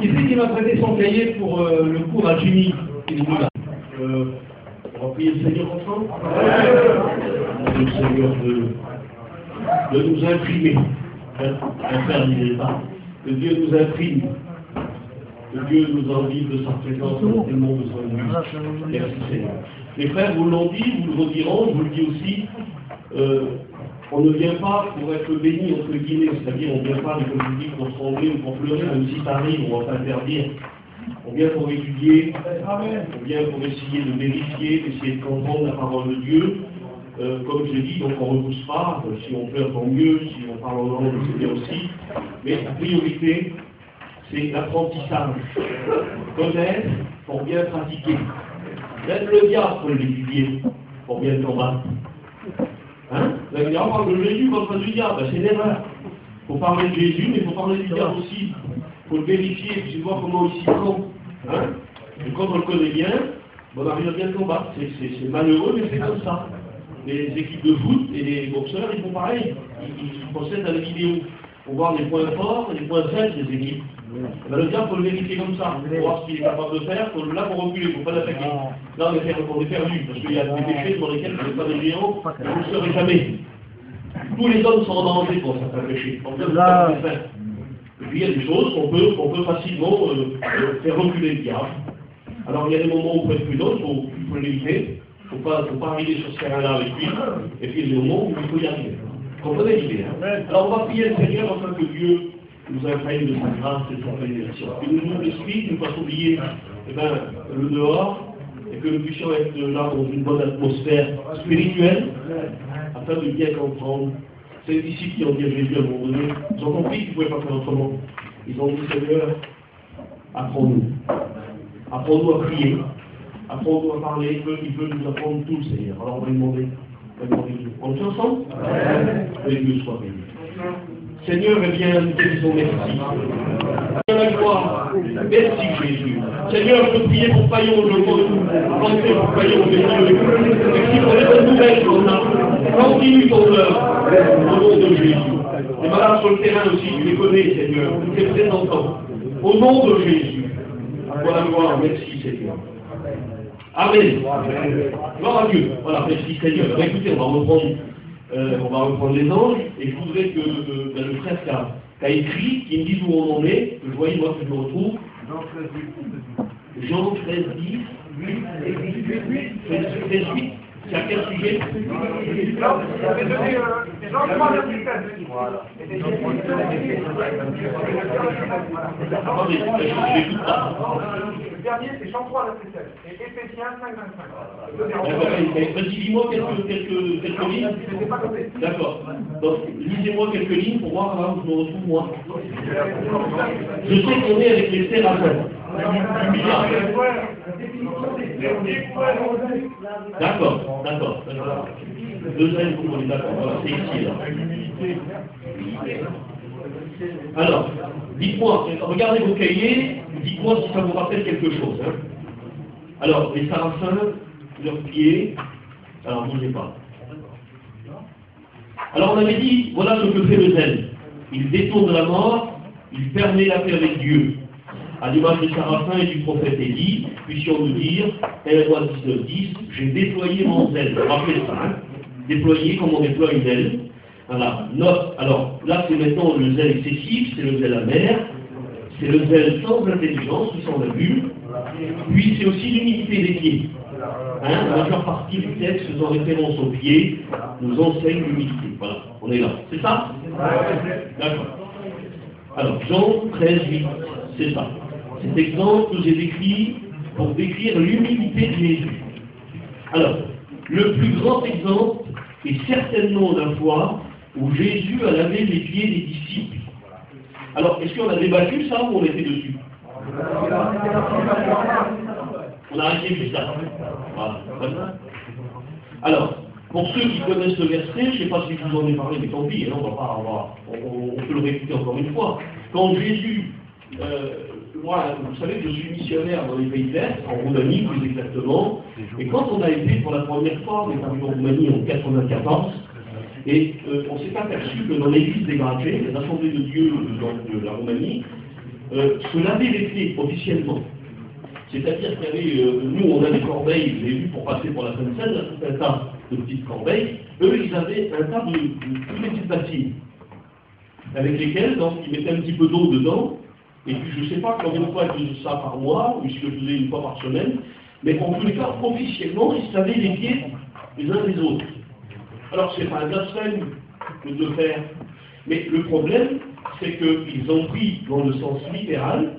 Qui c'est qui m'a prêté son cahier pour le cours à Jimmy? On va prier le Seigneur ensemble. Le Seigneur de nous imprimer. Un frère disait ça. Que Dieu nous imprime. Que Dieu nous envive de sa présence. On a tellement besoin de lui. Merci Seigneur. Les frères vous l'ont dit, vous le rediront, je vous le dis aussi. On ne vient pas pour être béni, entre guillemets, c'est-à-dire on ne vient pas, comme je vous dis, pour trembler ou pour pleurer, même si ça arrive, on va s'interdire. On vient pour étudier, on vient pour essayer de vérifier, essayer de comprendre la parole de Dieu. Comme je dis, donc on ne repousse pas, si on pleure tant mieux, si on parle en langue, c'est bien aussi. Mais la priorité, c'est l'apprentissage. Connaître pour bien pratiquer. Même le diable peut l'étudier pour bien le combattre. Hein? Vous allez dire, on parle de Jésus contre du diable, ben, c'est une erreur. Il faut parler de Jésus, mais il faut parler du diable aussi. Il faut le vérifier, puis voir comment il s'y prend. Hein? Et quand on le connaît bien, on arrive à bien le combattre. C'est malheureux, mais c'est comme ça. Les équipes de foot et les boxeurs, ils font pareil. Ils procèdent à la vidéo pour voir les points forts et les points faibles des équipes. Ben, le diable, il faut le vérifier comme ça, pour voir ce qu'il est capable de faire, là pour reculer, il ne faut pas l'attaquer. Là on est perdu, parce qu'il y a des péchés dans lesquels vous n'êtes pas des géants, vous ne le serez jamais. Tous les hommes sont en danger pour certains péchés. Et puis il y a des choses qu'on peut facilement faire reculer le diable. Alors il y a des moments où il faut être prudent, il faut l'éviter, il ne faut pas arriver sur ce terrain-là avec lui, et puis il y a des moments où il faut y arriver. Vous comprenez l'idée, hein? Alors on va prier le Seigneur afin que Dieu nous imprègne de sa grâce et de sa bénédiction. Que nous nous l'esprit, nous ne pas oublier le dehors, et que nous puissions être là dans une bonne atmosphère spirituelle, afin de bien comprendre. C'est les disciples qui ont dit à Jésus à un moment donné, ils ont compris qu'ils ne pouvaient pas faire autrement. Ils ont dit, Seigneur, apprends-nous. Apprends-nous à prier. Apprends-nous à parler. Il veut nous apprendre tout, Seigneur. Alors on va lui demander. On est ensemble? Que Dieu soit béni. Seigneur, eh bien, nous te disons merci. La gloire. Merci Jésus. Seigneur, je prie pour Paillon, je pensais pour Paillon, messieurs. Merci pour les bonnes nouvelles qu'on a. Continue ton œuvre, au nom de Jésus. Les malades sur le terrain aussi, tu les connais, Seigneur. Tu les présentants. Au nom de Jésus. Pour la gloire, merci Seigneur. Amen. Gloire à Dieu. Voilà, merci Seigneur. Ben, écoutez, on va reprendre les anges, et je voudrais que le frère qui a écrit, qu'il me dise où on en est, que je voyais moi que je me retrouve. Jean 13, 10, 13, 8. C'est à quel sujet? Jean 3, verset 7. Voilà. Attendez, je n'écoute pas. Le dernier, c'est Jean 3, verset 7. Et Éphésiens 5, 25. Vas-y, dis-moi quelques lignes. D'accord. Donc, lisez-moi quelques lignes pour voir là où je me retrouve moi. Je sais qu'on est avec les séraphins. D'accord. Deux ailes, on est d'accord. Voilà, c'est ici, là. Alors, dites-moi, regardez vos cahiers, dites-moi si ça vous rappelle quelque chose. Hein. Alors, les Saraphins, leurs pieds, alors bougez pas. Alors, on avait dit, voilà ce que fait le zèle. Il détourne de la mort, il permet la paix avec Dieu. À l'image des Saraphins et du prophète Élie, puissions-nous dire, 1 Roi 19:10, j'ai déployé mon zèle. Rappelez ça, hein. Déployer comme on déploie une aile. Voilà. Alors, là, c'est maintenant le zèle excessif, c'est le zèle amer, c'est le zèle sans intelligence, qui s'en abus, puis c'est aussi l'humilité des pieds. Hein, la majeure partie du texte faisant référence aux pieds nous enseigne l'humilité. Voilà, on est là. C'est ça? D'accord. Alors, Jean 13, 8, c'est ça. Cet exemple nous est décrit pour décrire l'humilité de Jésus. Alors, le plus grand exemple est certainement la fois où Jésus a lavé les pieds des disciples. Alors, est-ce qu'on a débattu ça ou on était dessus? On a arrêté juste là. Voilà. Alors, pour ceux qui connaissent le verset, je ne sais pas si je vous en ai parlé, mais tant pis, hein, on peut le répéter encore une fois. Quand Jésus, moi, vous savez que je suis missionnaire dans les pays de l'Est, en Roumanie plus exactement, et quand on a été pour la première fois, on est arrivé en Roumanie en 1994, et on s'est aperçu que dans l'église des Gracchés, les assemblées de Dieu de la Roumanie, se lavaient les pieds officiellement. C'est-à-dire qu'il y avait, nous on a des corbeilles, vous avez vu, pour passer pour la Sainte-Seine, tout un tas de petites corbeilles. Eux, ils avaient un tas de petites bassines, avec lesquelles, donc, ils mettaient un petit peu d'eau dedans, et puis je ne sais pas combien de fois ils faisaient ça par mois, ou ce que je faisais une fois par semaine, mais en tous les cas, officiellement, ils se lavaient les pieds les uns des autres. Alors, c'est pas un blasphème que de le faire, mais le problème, c'est qu'ils ont pris dans le sens littéral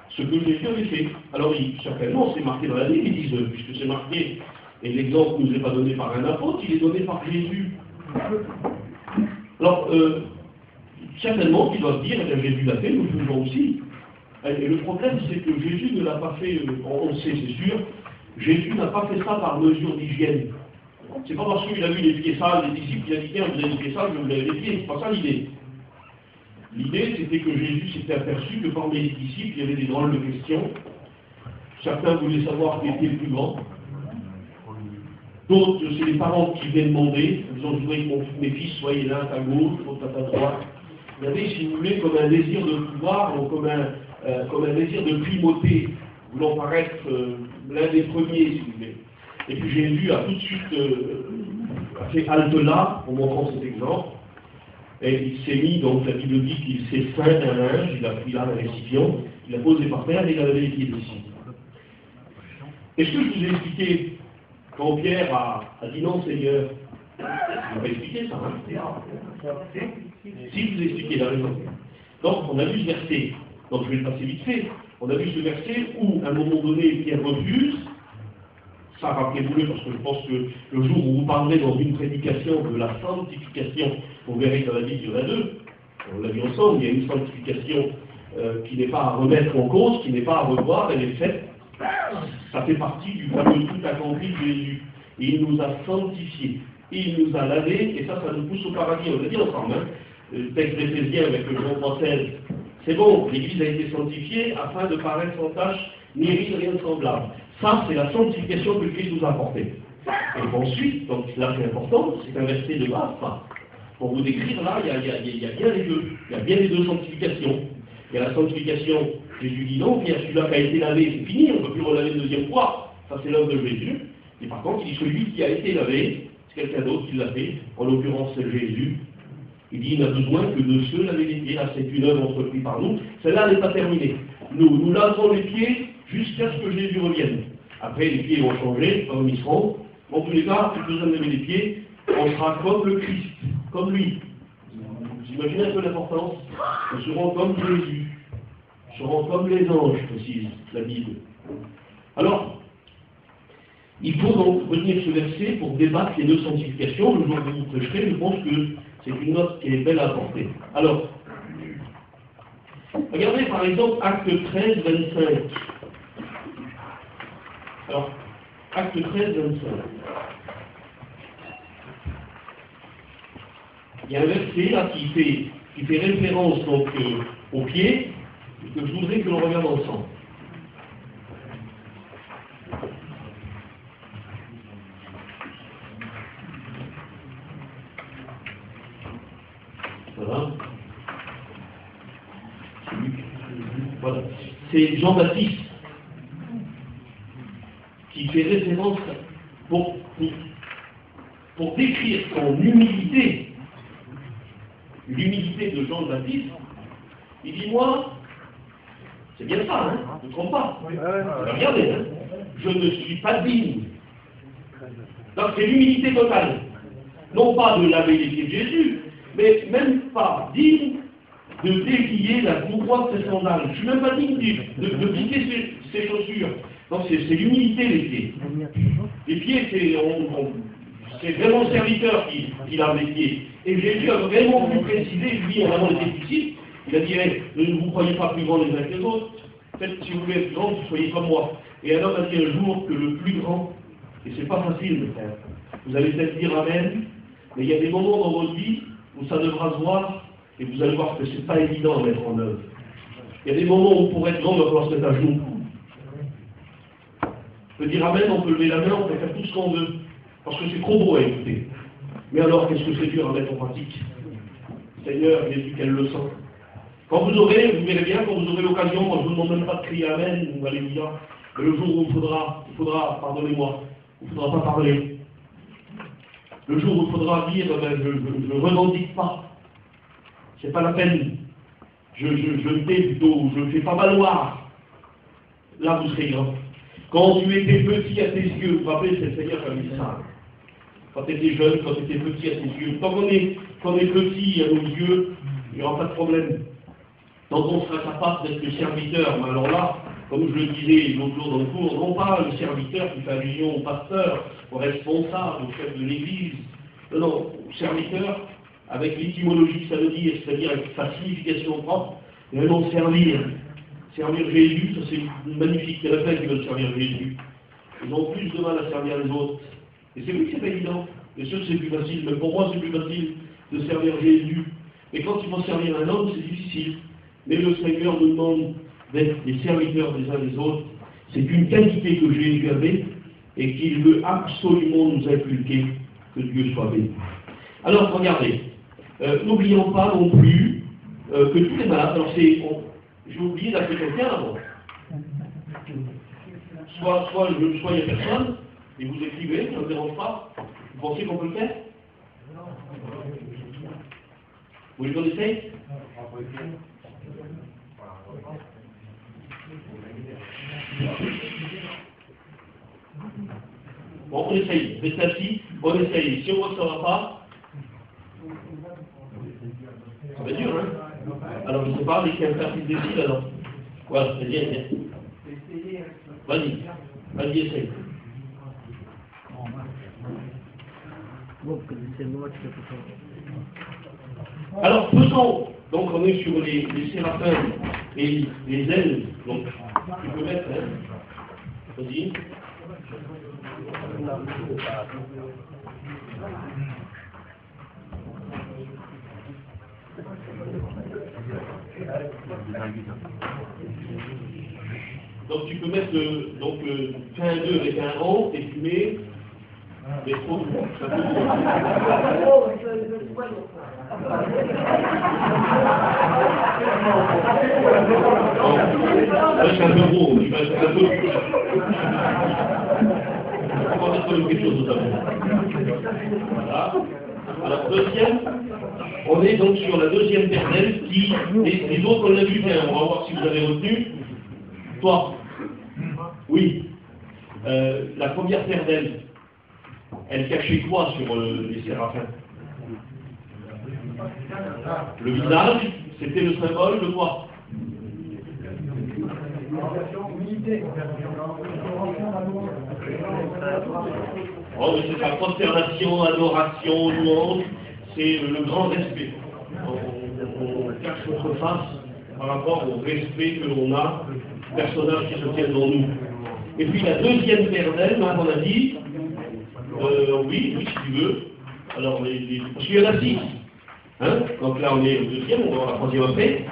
ce que Jésus avait fait. Alors, certainement, c'est marqué dans la Bible, ils disent, puisque c'est marqué, et l'exemple ne nous est pas donné par un apôtre, il est donné par Jésus. Alors, certainement qu'ils doivent dire, eh bien, Jésus l'a fait, nous le faisons aussi. Et le problème, c'est que Jésus ne l'a pas fait, on le sait, c'est sûr, Jésus n'a pas fait ça par mesure d'hygiène. C'est pas parce qu'il a vu les pieds sales, les disciples, il a dit, tiens, vous avez les pieds sales, je vous lave les pieds, c'est pas ça l'idée. L'idée, c'était que Jésus s'était aperçu que parmi les disciples, il y avait des drôles de questions. Certains voulaient savoir qui était le plus grand. D'autres, c'est les parents qui venaient demander, en disant, je voudrais que mes fils soient l'un à gauche, l'autre à droite. Il y avait, si vous voulez, comme un désir de pouvoir, donc comme un désir de primauté, voulant paraître l'un des premiers, si vous voulez. Et puis Jésus a tout de suite fait halte là, en montrant cet exemple. Et il s'est mis, donc la Bible dit qu'il s'est ceint d'un linge, il a pris là un récipient, il l'a posé par terre et il a lavé les pieds des disciples. Est-ce que je vous ai expliqué quand Pierre a dit non Seigneur? Je vous ai expliqué ça, hein? Si, je vous ai expliqué la raison. Donc on a vu ce verset, donc je vais le passer vite fait, on a vu ce verset où à un moment donné Pierre refuse. Ça, rappelez-vous-le, parce que je pense que le jour où vous parlerez dans une prédication de la sanctification, vous verrez que dans la Bible, il y en a deux. On l'a vu ensemble, il y a une sanctification qui n'est pas à remettre en cause, qui n'est pas à revoir, elle est faite. Ça fait partie du fameux tout accompli de Jésus. Et il nous a sanctifiés. Et il nous a lavés, et ça nous pousse au paradis. On l'a dit ensemble, hein. Le texte d'Éphésiens avec le Jean 3,16. C'est bon, l'Église a été sanctifiée afin de paraître sans tache, ni ride, rien de semblable. Ça, c'est la sanctification que Christ nous a apportée. Et ensuite, donc là c'est important, c'est un verset de base, ça. Pour vous décrire, là, il y a bien les deux. Il y a bien les deux sanctifications. Il y a la sanctification, Jésus dit non, bien celui-là qui a été lavé, c'est fini, on ne peut plus relaver une deuxième fois. Ça, c'est l'œuvre de Jésus. Et par contre, il dit celui qui a été lavé, c'est quelqu'un d'autre qui l'a fait, en l'occurrence c'est Jésus. Il dit il n'a besoin que de ceux laver les pieds. Là, c'est une œuvre entreprise par nous. Celle-là n'est pas terminée. Nous lavons les pieds jusqu'à ce que Jésus revienne. Après, les pieds vont changer, comme ils seront. En tous les cas, plus besoin de laver les pieds, on sera comme le Christ, comme lui. Vous imaginez un peu l'importance? Nous serons comme Jésus. Nous serons comme les anges, précise la Bible. Alors, il faut donc retenir ce verset pour débattre les deux sanctifications. Le jour où vous prêcherez, je pense que c'est une note qui est belle à apporter. Alors, regardez par exemple Acte 13, 25. Alors, Acte 13, 25. Il y a un verset là qui fait référence donc aux pieds, que je voudrais que l'on regarde ensemble. Voilà. C'est Jean-Baptiste qui fait référence pour décrire son humilité, l'humilité de Jean-Baptiste. Il dit, moi, c'est bien ça, hein, ne me trompe pas. Regardez, hein, je ne suis pas digne. Donc c'est l'humilité totale. Non pas de laver les pieds de Jésus, mais même pas digne de déplier la courroie de ses sandales. Je ne suis même pas digne de piquer ses chaussures. Donc c'est l'humilité, les pieds. Les pieds, c'est vraiment le serviteur qui lave les pieds. Et Jésus a vraiment pu préciser, lui, en avant les déficits, il a dit, hey, ne vous croyez pas plus grands les uns que les autres. Faites, si vous voulez être grand, soyez comme moi. Et un homme a dit un jour que le plus grand, et c'est pas facile de faire, vous allez peut-être dire Amen, mais il y a des moments dans votre vie où ça devra se voir, et vous allez voir que c'est pas évident à mettre en œuvre. Il y a des moments où pour être grand, il va falloir se mettre à genoux. On peut dire Amen, on peut lever la main, on peut faire tout ce qu'on veut, parce que c'est trop beau à écouter. Mais alors, qu'est-ce que c'est dur à mettre en pratique? Seigneur, j'ai vu quelle leçon. Quand vous verrez bien, quand vous aurez l'occasion, moi je ne vous demande même pas de crier Amen ou Alléluia, mais le jour où il faudra, pardonnez-moi, il ne faudra pas parler. Le jour où il faudra dire, je ne revendique pas. C'est pas la peine. Je me tais plutôt, je ne fais pas valoir. Là, vous serez grand. Quand tu étais petit à tes yeux, vous vous rappelez, c'est le Seigneur qui a dit ça. Quand tu étais jeune, quand tu étais petit à tes yeux. Tant qu'on est petit à nos yeux, il n'y aura pas de problème. Tant qu'on sera capable d'être le serviteur, mais alors là, comme je le disais l'autre jour dans le cours, non pas le serviteur qui fait allusion au pasteur, au responsable, au chef de l'église, non, au serviteur, avec l'étymologie que ça veut dire, c'est-à-dire avec sa signification propre, et non servir. Servir Jésus, ça c'est magnifique, il y en a plein qui veulent servir Jésus. Ils ont plus de mal à servir les autres. Et c'est vrai que c'est pas évident. Et sûr que c'est plus facile, mais pour moi c'est plus facile de servir Jésus. Mais quand il faut servir un homme, c'est difficile. Mais le Seigneur nous demande d'être des serviteurs des uns des autres. C'est une qualité que Jésus avait et qu'il veut absolument nous inculquer. Que Dieu soit béni. Alors, regardez, n'oublions pas non plus que tous les malades, alors j'ai oublié d'appeler quelqu'un avant. Soit il n'y a personne, et vous écrivez, ça ne me dérange pas. Vous pensez qu'on peut le faire? Vous voulez qu'on essaye? Bon, on essaye. Restez assis, on essaye. Si on voit que ça ne va pas, ça va être dur, hein? Alors, je ne sais pas, mais qui a un faire plus difficile, alors. Voilà, vas-y, essaye. Vas-y, essaye. Alors, faisons, donc on est sur les séraphins et les ailes, donc tu peux mettre, hein, vas-y. Donc tu peux mettre fais un 2 avec un rond et tu mets les trop c'est un peu gros, tu vas un peu va mettre comme quelque chose notamment. Voilà. Alors, deuxième, on est donc sur la deuxième pernelle qui, les autres, on l'a vu bien, on va voir si vous avez retenu. Toi, oui, la première pernelle, elle cachait quoi sur les séraphins? Le visage, c'était le symbole de quoi? Oh, mais c'est la consternation, adoration, louange, c'est le grand respect. On cache notre face par rapport au respect que l'on a du personnage qui se tient devant nous. Et puis la deuxième pernelle, donc on a dit, oui, si tu veux, alors, parce qu'il y en a 6. Hein? Donc là, on est au deuxième, on va voir la troisième après.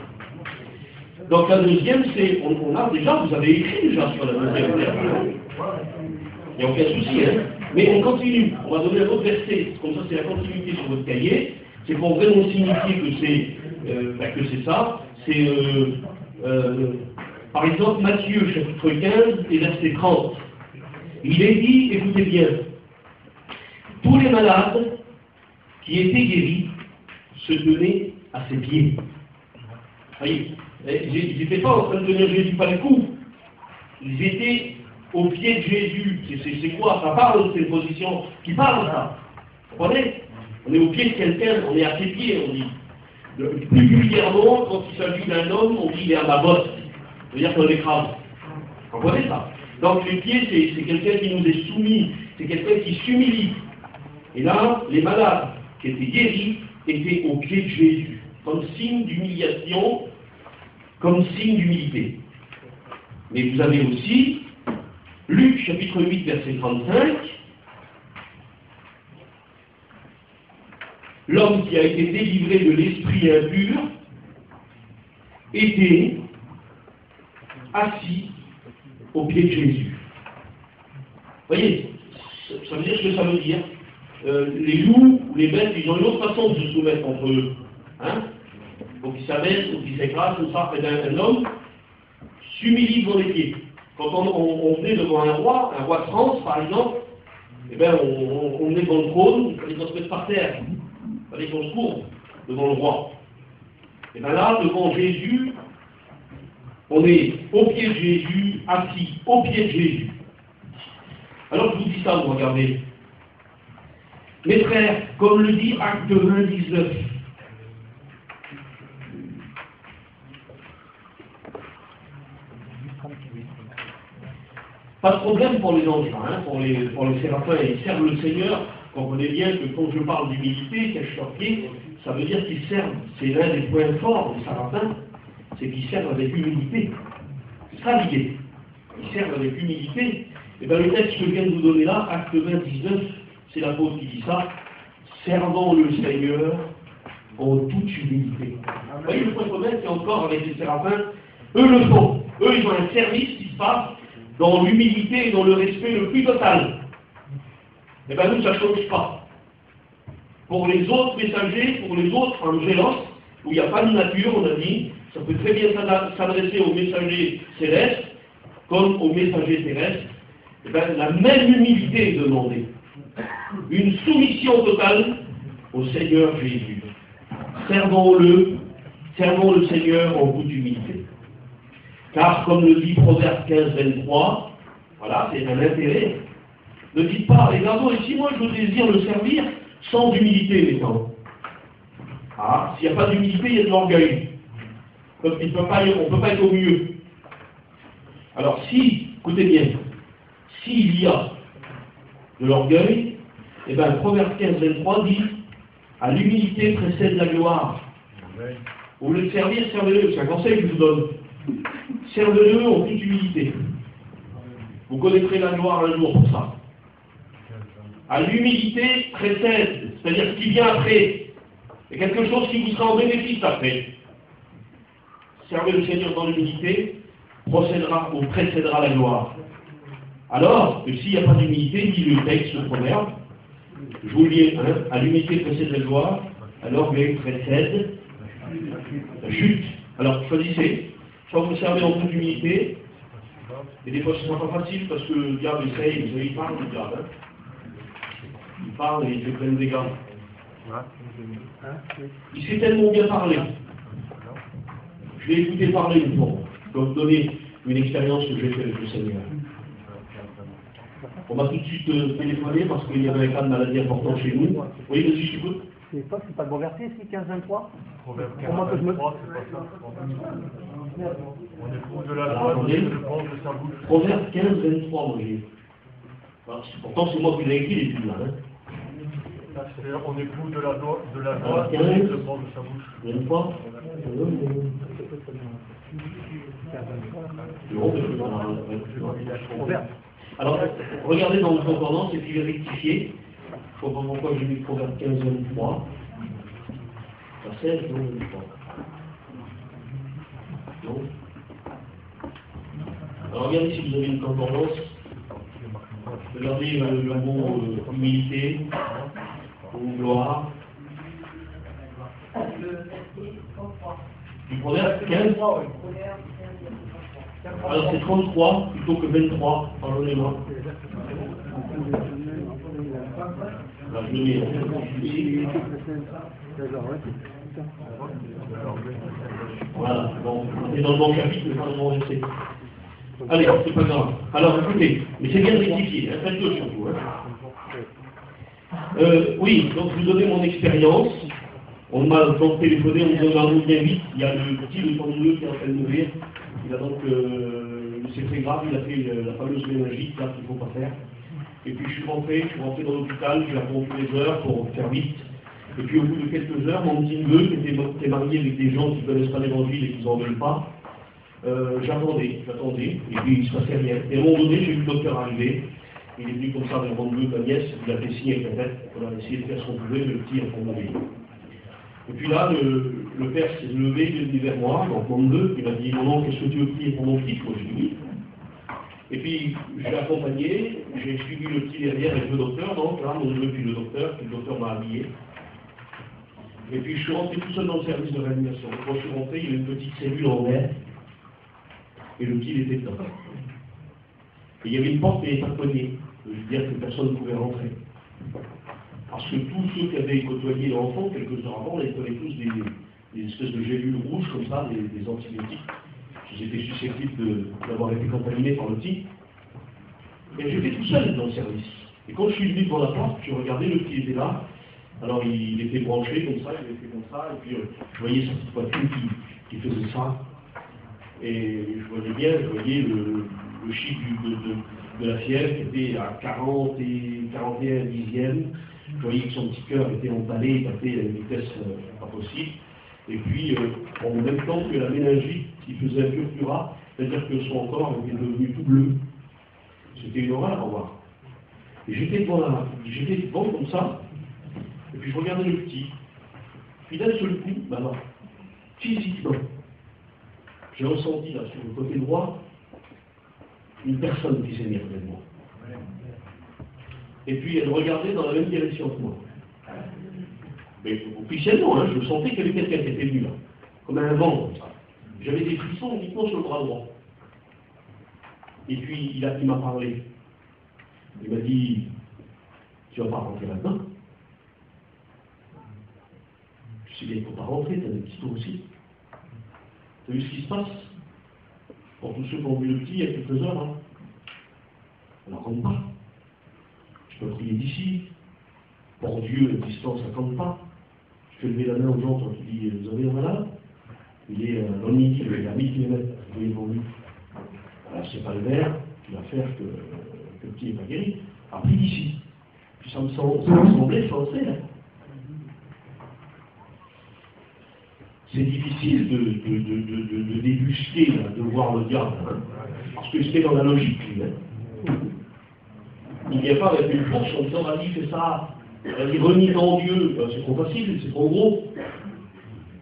Donc la deuxième, c'est, on a déjà, vous avez écrit déjà sur la deuxième pernelle. Il n'y a aucun souci, hein. Mais on continue, on va donner un autre verset, comme ça c'est la continuité sur votre cahier, c'est pour vraiment signifier que c'est ça, c'est par exemple Matthieu chapitre 15 et verset 30. Il est dit, écoutez bien, tous les malades qui étaient guéris se tenaient à ses pieds. Voyez, ils n'étaient pas en train de tenir Jésus par le cou, ils étaient au pied de Jésus. C'est quoi? Ça parle, c'est une position qui parle, ça. Vous comprenez? On est au pied de quelqu'un, on est à ses pieds, on dit. Plus vulgairement, quand il s'agit d'un homme, on dit il est à ma botte. C'est-à-dire qu'on l'écrase. Vous comprenez ça? Donc les pieds, c'est quelqu'un qui nous est soumis, c'est quelqu'un qui s'humilie. Et là, les malades qui étaient guéris étaient au pied de Jésus, comme signe d'humiliation, comme signe d'humilité. Mais vous avez aussi Luc chapitre 8, verset 35, l'homme qui a été délivré de l'esprit impur était assis au pied de Jésus. Vous voyez, ça veut dire ce que ça veut dire. Les loups ou les bêtes, ils ont une autre façon de se soumettre entre eux. Hein? Donc ils s'abaissent, donc ils s'écrasent, tout ça. Et un homme s'humilie devant les pieds. Quand on venait devant un roi de France par exemple, eh bien on venait devant le trône, il fallait qu'on se mette par terre, il fallait qu'on se courbe devant le roi. Et bien là, devant Jésus, on est au pied de Jésus, assis au pied de Jésus. Alors je vous dis ça, vous regardez. Mes frères, comme le dit Acte 20, 19, pas de problème pour les anges, hein, pour les séraphins, ils servent le Seigneur. Comprenez bien que quand je parle d'humilité, cache leur pied, ça veut dire qu'ils servent, c'est l'un des points forts des séraphins, c'est qu'ils servent avec humilité. C'est ça l'idée. Ils servent avec humilité. Et bien le texte que je viens de vous donner là, Acte 20, 19, c'est l'apôtre qui dit ça, servant le Seigneur en toute humilité. Vous voyez le point commun qu'il y a encore avec les séraphins, eux le font. Eux, ils ont un service qui se passe dans l'humilité et dans le respect le plus total. Et bien nous, ça ne change pas. Pour les autres messagers, pour les autres angélos, où il n'y a pas de nature, on a dit, ça peut très bien s'adresser aux messagers célestes, comme aux messagers terrestres, et bien la même humilité est demandée. Une soumission totale au Seigneur Jésus. Servons-le Seigneur en toute humilité. Car, comme le dit Proverbe 15, 23, voilà, c'est un intérêt. Ne dites pas, regardons ici, moi je désire le servir sans humilité maintenant. Ah, s'il n'y a pas d'humilité, il y a de l'orgueil. On ne peut pas être au mieux. Alors si, écoutez bien, s'il y a de l'orgueil, eh bien Proverbe 15, 23 dit, à l'humilité précède la gloire. Au lieu de servir, servez-le. C'est un conseil que je vous donne. Servez-le en toute humilité. Vous connaîtrez la gloire un jour pour ça. À l'humilité précède, c'est-à-dire ce qui vient après. Il y a quelque chose qui vous sera en bénéfice après. Servez le Seigneur dans l'humilité, précédera la gloire. Alors, que s'il n'y a pas d'humilité, dit le texte, le proverbe, je vous le lis, hein, à l'humilité précède la gloire, à l'orgueil précède la chute. Alors, choisissez. Soit vous servez en toute humilité, et des fois ce ne sera pas facile parce que le diable essaye, vous savez, il parle, le diable. Hein. il parle et il fait plein de dégâts. Il sait tellement bien parler. Je l'ai écouté parler une fois. Je peux vous donner une expérience que j'ai faite avec le Seigneur. On m'a tout de suite téléphoné parce qu'il y avait un cas de maladie important chez nous. Oui, monsieur, je t'écoute. C'est pas le bon verset, si, 15-23 Proverbe Comment que je me... 43, c'est pas ça. On éprouve de la joie, mais le pense de sa bouche. Proverbe 15-23, mon Dieu. Pourtant, c'est moi qui l'ai écrit, les films là. Hein. C'est-à-dire, on éprouve de la joie, Alors, mais 15, le pense de sa bouche. 23. Alors, regardez dans le concordance, et puis vérifiez. Je ne comprends pas pourquoi j'ai mis Proverbe 15-23. Ça sert, non, 23. Non. Alors, regardez si vous avez une concordance. Regardez le mot humilité ou gloire. Du Proverbe 15. Alors c'est 33 plutôt que 23, pardonnez-moi. Là, je le mets ici. Voilà, bon, on est dans le bon chapitre, mais pas dans le bon verset. Allez, c'est pas grave. Alors écoutez, mais c'est bien rectifié, hein, faites-le surtout. Hein. Oui, donc je vous donnais mon expérience. On m'a donc téléphoné, on me dit on bien vite, il y a le petit de 32 qui est en train de mourir. Il a donc, c'est très grave, il a fait la fameuse méningite, là, qu'il ne faut pas faire. Et puis je suis rentré dans l'hôpital, j'ai attendu les heures pour faire vite. Et puis au bout de quelques heures, mon petit neveu, qui était marié avec des gens qui ne connaissent pas l'évangile et qui n'en veulent pas, j'attendais, et puis il ne se passait rien. Et à un moment donné, j'ai vu le docteur arriver, il est venu comme ça avec mon neveu, ma nièce, il a fait signe avec la tête, on a essayé de faire ce qu'on pouvait, mais le petit a tombé. Et puis là, le père s'est levé, il est venu vers moi, donc mon neveu, il m'a dit, mon oncle, est-ce que tu veux prier pour mon petit? Moi, j'ai dit oui. Et puis, je l'ai accompagné, j'ai suivi le petit derrière avec le docteur, donc là, mon neveu, puis le docteur m'a habillé. Et puis, je suis rentré tout seul dans le service de réanimation. Quand je suis rentré, il y avait une petite cellule en verre, et le petit, il était dedans. Et il y avait une porte qui était tamponnée, je veux dire que personne ne pouvait rentrer. Parce que tous ceux qui avaient côtoyé l'enfant, quelques heures avant, ils prenaient tous des espèces de gélules rouges comme ça, des antibiotiques. Ils étaient susceptibles d'avoir été contaminés par le petit. Et j'étais tout seul dans le service. Et quand je suis venu devant la porte, je regardais, le petit était là. Alors il était branché comme ça, il était comme ça, et puis je voyais sa petite poitrine qui faisait ça. Et je voyais bien, le chiffre de la fièvre qui était à 40 et 41 dixièmes. Je voyais que son petit cœur était emballé, tapé à une vitesse pas possible. Et puis, en même temps que la méningite qui faisait un purpura, c'est-à-dire que son corps était devenu tout bleu. C'était une horreur à voir. Et j'étais devant comme ça, et puis je regardais le petit. Puis d'un seul coup, alors, physiquement, j'ai ressenti là sur le côté droit une personne qui s'est mise près de moi. Et puis elle regardait dans la même direction que moi. Mais officiellement, hein, je sentais qu'il y avait quelqu'un qui était venu là, comme un vent comme ça. J'avais des frissons uniquement sur le bras droit. Et puis il m'a parlé. Il m'a dit, tu vas pas rentrer là-dedans. Je sais bien qu'il ne faut pas rentrer, tu as des petits tours aussi. Tu as vu ce qui se passe? Pour tous ceux qui ont vu le petit il y a quelques heures, hein. On n'en compte pas. Je peux prier d'ici. Pour Dieu, la distance, ça ne compte pas. Je fais lever la main aux gens quand tu dis, vous avez un malade? Il est dans le midi, il est à 1000 km, vous voyez devant lui. Voilà, c'est pas le verre qui va faire que le petit n'est pas guéri. Alors, prie d'ici. Puis ça me semblait français, hein. C'est difficile de débusquer, là, de voir le diable, hein, parce que c'était dans la logique, lui. Hein. Il n'y a pas avec une force en disant, vas-y, fais ça, vas-y, renie en Dieu, c'est trop facile, c'est trop gros.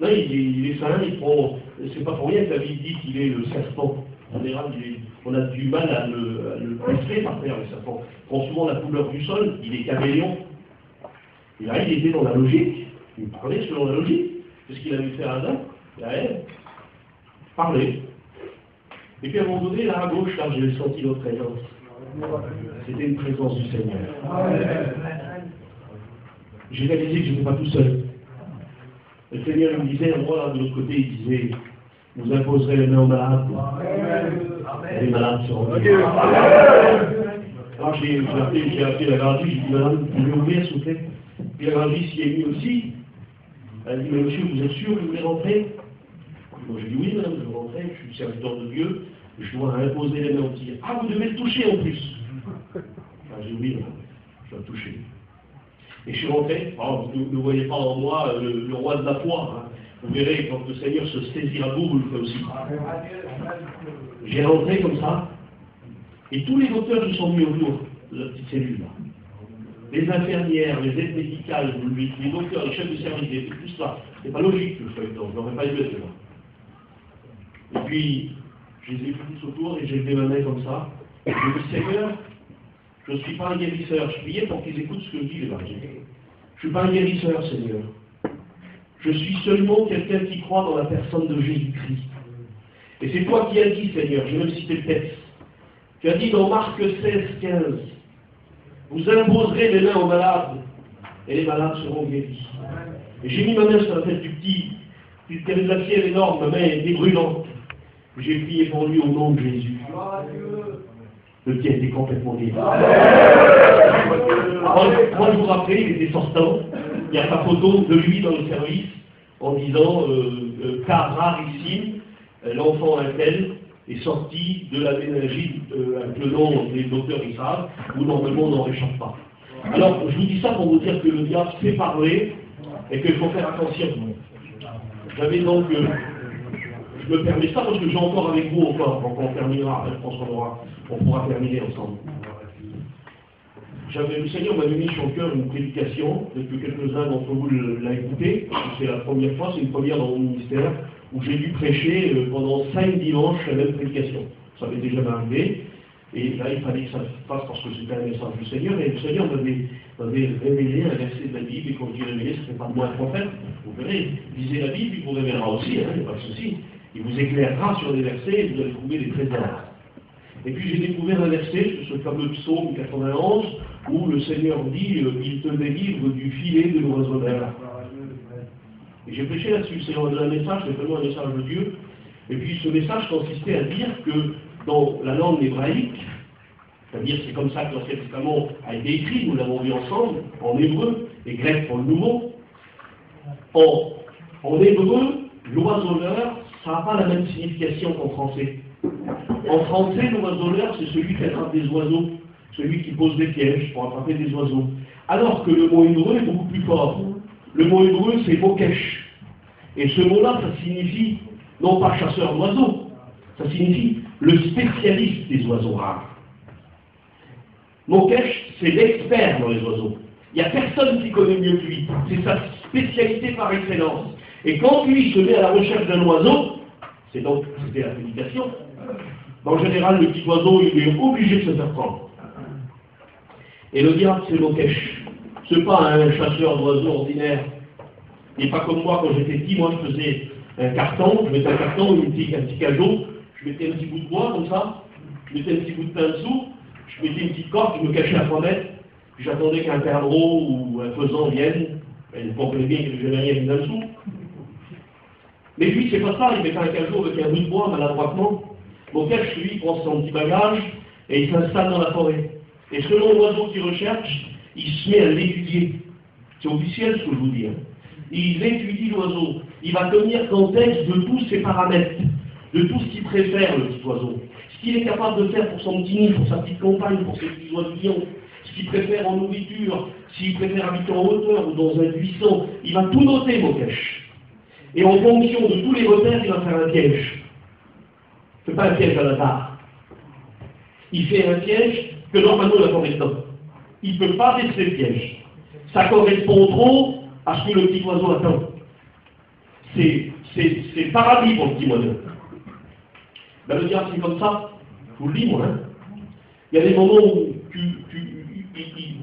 Là, il est saint, il prend, c'est pas pour rien que la Bible dit qu'il est le serpent. En général, on a du mal à le pétrer par terre, le serpent. Il prend souvent la couleur du sol, il est caméléon. Et là, il était dans la logique, il parlait selon la logique. C'est ce qu'il avait fait à Adam et à Ève. Parler. Et puis à un moment donné, là à gauche, là, j'ai senti notre présence. C'était une présence du Seigneur. j'ai réalisé que je n'étais pas tout seul. Le Seigneur me disait, moi là de l'autre côté, il disait, vous imposerez les mains aux malades. Les malades seront guéris. Alors j'ai appelé la grandie, j'ai dit, madame, vous pouvez ouvrir s'il vous plaît. Puis la grandie s'y est mise aussi. Elle dit, mais monsieur, vous êtes sûr que vous voulez rentrer? Moi j'ai dit, oui madame, je veux rentrer, je suis serviteur de Dieu, je dois imposer les mains aux petits. Ah, vous devez le toucher en plus. J'ai dit, oui madame, je dois le toucher. Et je suis rentré, alors, vous ne voyez pas en moi le roi de la foi. Hein. Vous verrez, quand le Seigneur se saisira de vous, vous le ferez aussi. J'ai rentré comme ça, et tous les docteurs qui sont mis autour de la petite cellule là, les infirmières, les aides médicales, les docteurs, les chefs de service, tout ça, c'est pas logique que je sois dedans, je n'aurais pas dû être là. Et puis, je les ai tous autour et j'ai levé ma main comme ça. Je me dis, Seigneur, je ne suis pas un guérisseur. Je priais pour qu'ils écoutent ce que je dis, les évangile. Je ne suis pas un guérisseur, Seigneur. Je suis seulement quelqu'un qui croit dans la personne de Jésus-Christ. Et c'est toi qui as dit, Seigneur, je vais même citer le texte. Tu as dit dans Marc 16, 15, vous imposerez les mains aux malades, et les malades seront guéris. Et j'ai mis ma main sur la tête du petit, qui avait de la fièvre énorme, ma main était brûlante. J'ai prié pour lui au nom de Jésus. Le petit a été complètement guéri. 3 jours après, il était sortant. Il y a sa photo de lui dans le service en disant cas rarissime, l'enfant intel est sorti de la méningite avec le nom des docteurs ils savent, où normalement on n'en réchappe pas. Alors, je vous dis ça pour vous dire que le diable sait parler et qu'il faut faire attention. J'avais donc, je me permets ça parce que j'ai encore avec vous encore, donc on terminera, je pense qu'on pourra terminer ensemble. Le Seigneur m'avait mis sur le cœur une prédication, peut-être que quelques-uns d'entre vous l'ont écouté, c'est la première fois, c'est une première dans mon ministère, où j'ai dû prêcher pendant 5 dimanches la même prédication. Ça m'était jamais arrivé, et là il fallait que ça se fasse parce que c'était un message du Seigneur, et le Seigneur m'avait révélé un verset de la Bible, et quand je dis révélé, ce n'est pas de moi un prophète, vous verrez, lisez la Bible, il vous révélera aussi, il n'y a pas de souci, il vous éclairera sur des versets, et vous allez trouver des trésors. Et puis j'ai découvert un verset, ce fameux psaume 91, où le Seigneur dit il te délivre du filet de l'oiseleur. Et j'ai prêché là-dessus, c'est un message, c'est vraiment un message de Dieu. Et puis ce message consistait à dire que dans la langue hébraïque, c'est-à-dire c'est comme ça que l'Ancien Testament a été écrit, nous l'avons vu ensemble, en hébreu, et grec pour le nouveau. En hébreu, l'oiseleur, ça n'a pas la même signification qu'en français. En français, l'oiseleur, c'est celui qui attrape des oiseaux, celui qui pose des pièges pour attraper des oiseaux. Alors que le mot hébreu est beaucoup plus fort. Le mot hébreu, c'est mokesh. Et ce mot-là, ça signifie, non pas chasseur d'oiseaux, ça signifie le spécialiste des oiseaux rares. Mokesh, c'est l'expert dans les oiseaux. Il n'y a personne qui connaît mieux que lui. C'est sa spécialité par excellence. Et quand lui se met à la recherche d'un oiseau, c'était la prédication, en général, le petit oiseau, il est obligé de se faire prendre. Et le diable, c'est Mokesh. C'est pas un chasseur d'oiseaux ordinaire. Il n'est pas comme moi, quand j'étais petit, moi je faisais un carton, je mettais un carton, un petit cajot, je mettais un petit bout de bois comme ça, je mettais un petit bout de pain dessous, je mettais une petite corde, je me cachais à 3 mètres, puis j'attendais qu'un perdreau ou un faisan vienne, et vous comprenez bien que je n'avais rien mis en dessous. Mais lui, c'est pas ça, il mettait un cajot avec un bout de bois maladroitement. Mokesh, lui, il prend son petit bagage et il s'installe dans la forêt. Et selon l'oiseau qu'il recherche, il se met à l'étudier. C'est officiel ce que je vous dis. Hein. Il étudie l'oiseau. Il va tenir compte de tous ses paramètres, de tout ce qu'il préfère, le petit oiseau. Ce qu'il est capable de faire pour son petit nid, pour sa petite compagne, pour ses petits oisillons, ce qu'il préfère en nourriture, s'il préfère habiter en hauteur ou dans un buisson. Il va tout noter, Mokesh. Et en fonction de tous les repères, il va faire un piège. Ce n'est pas un piège à hasard. Il fait un piège que normalement il n'a pas resté. Il ne peut pas rester le piège. Ça correspond trop à ce que le petit oiseau attend. C'est paradis pour le petit oiseau. Ben, le diable, c'est comme ça. Je vous le dis, moi. Hein. Il y a des moments où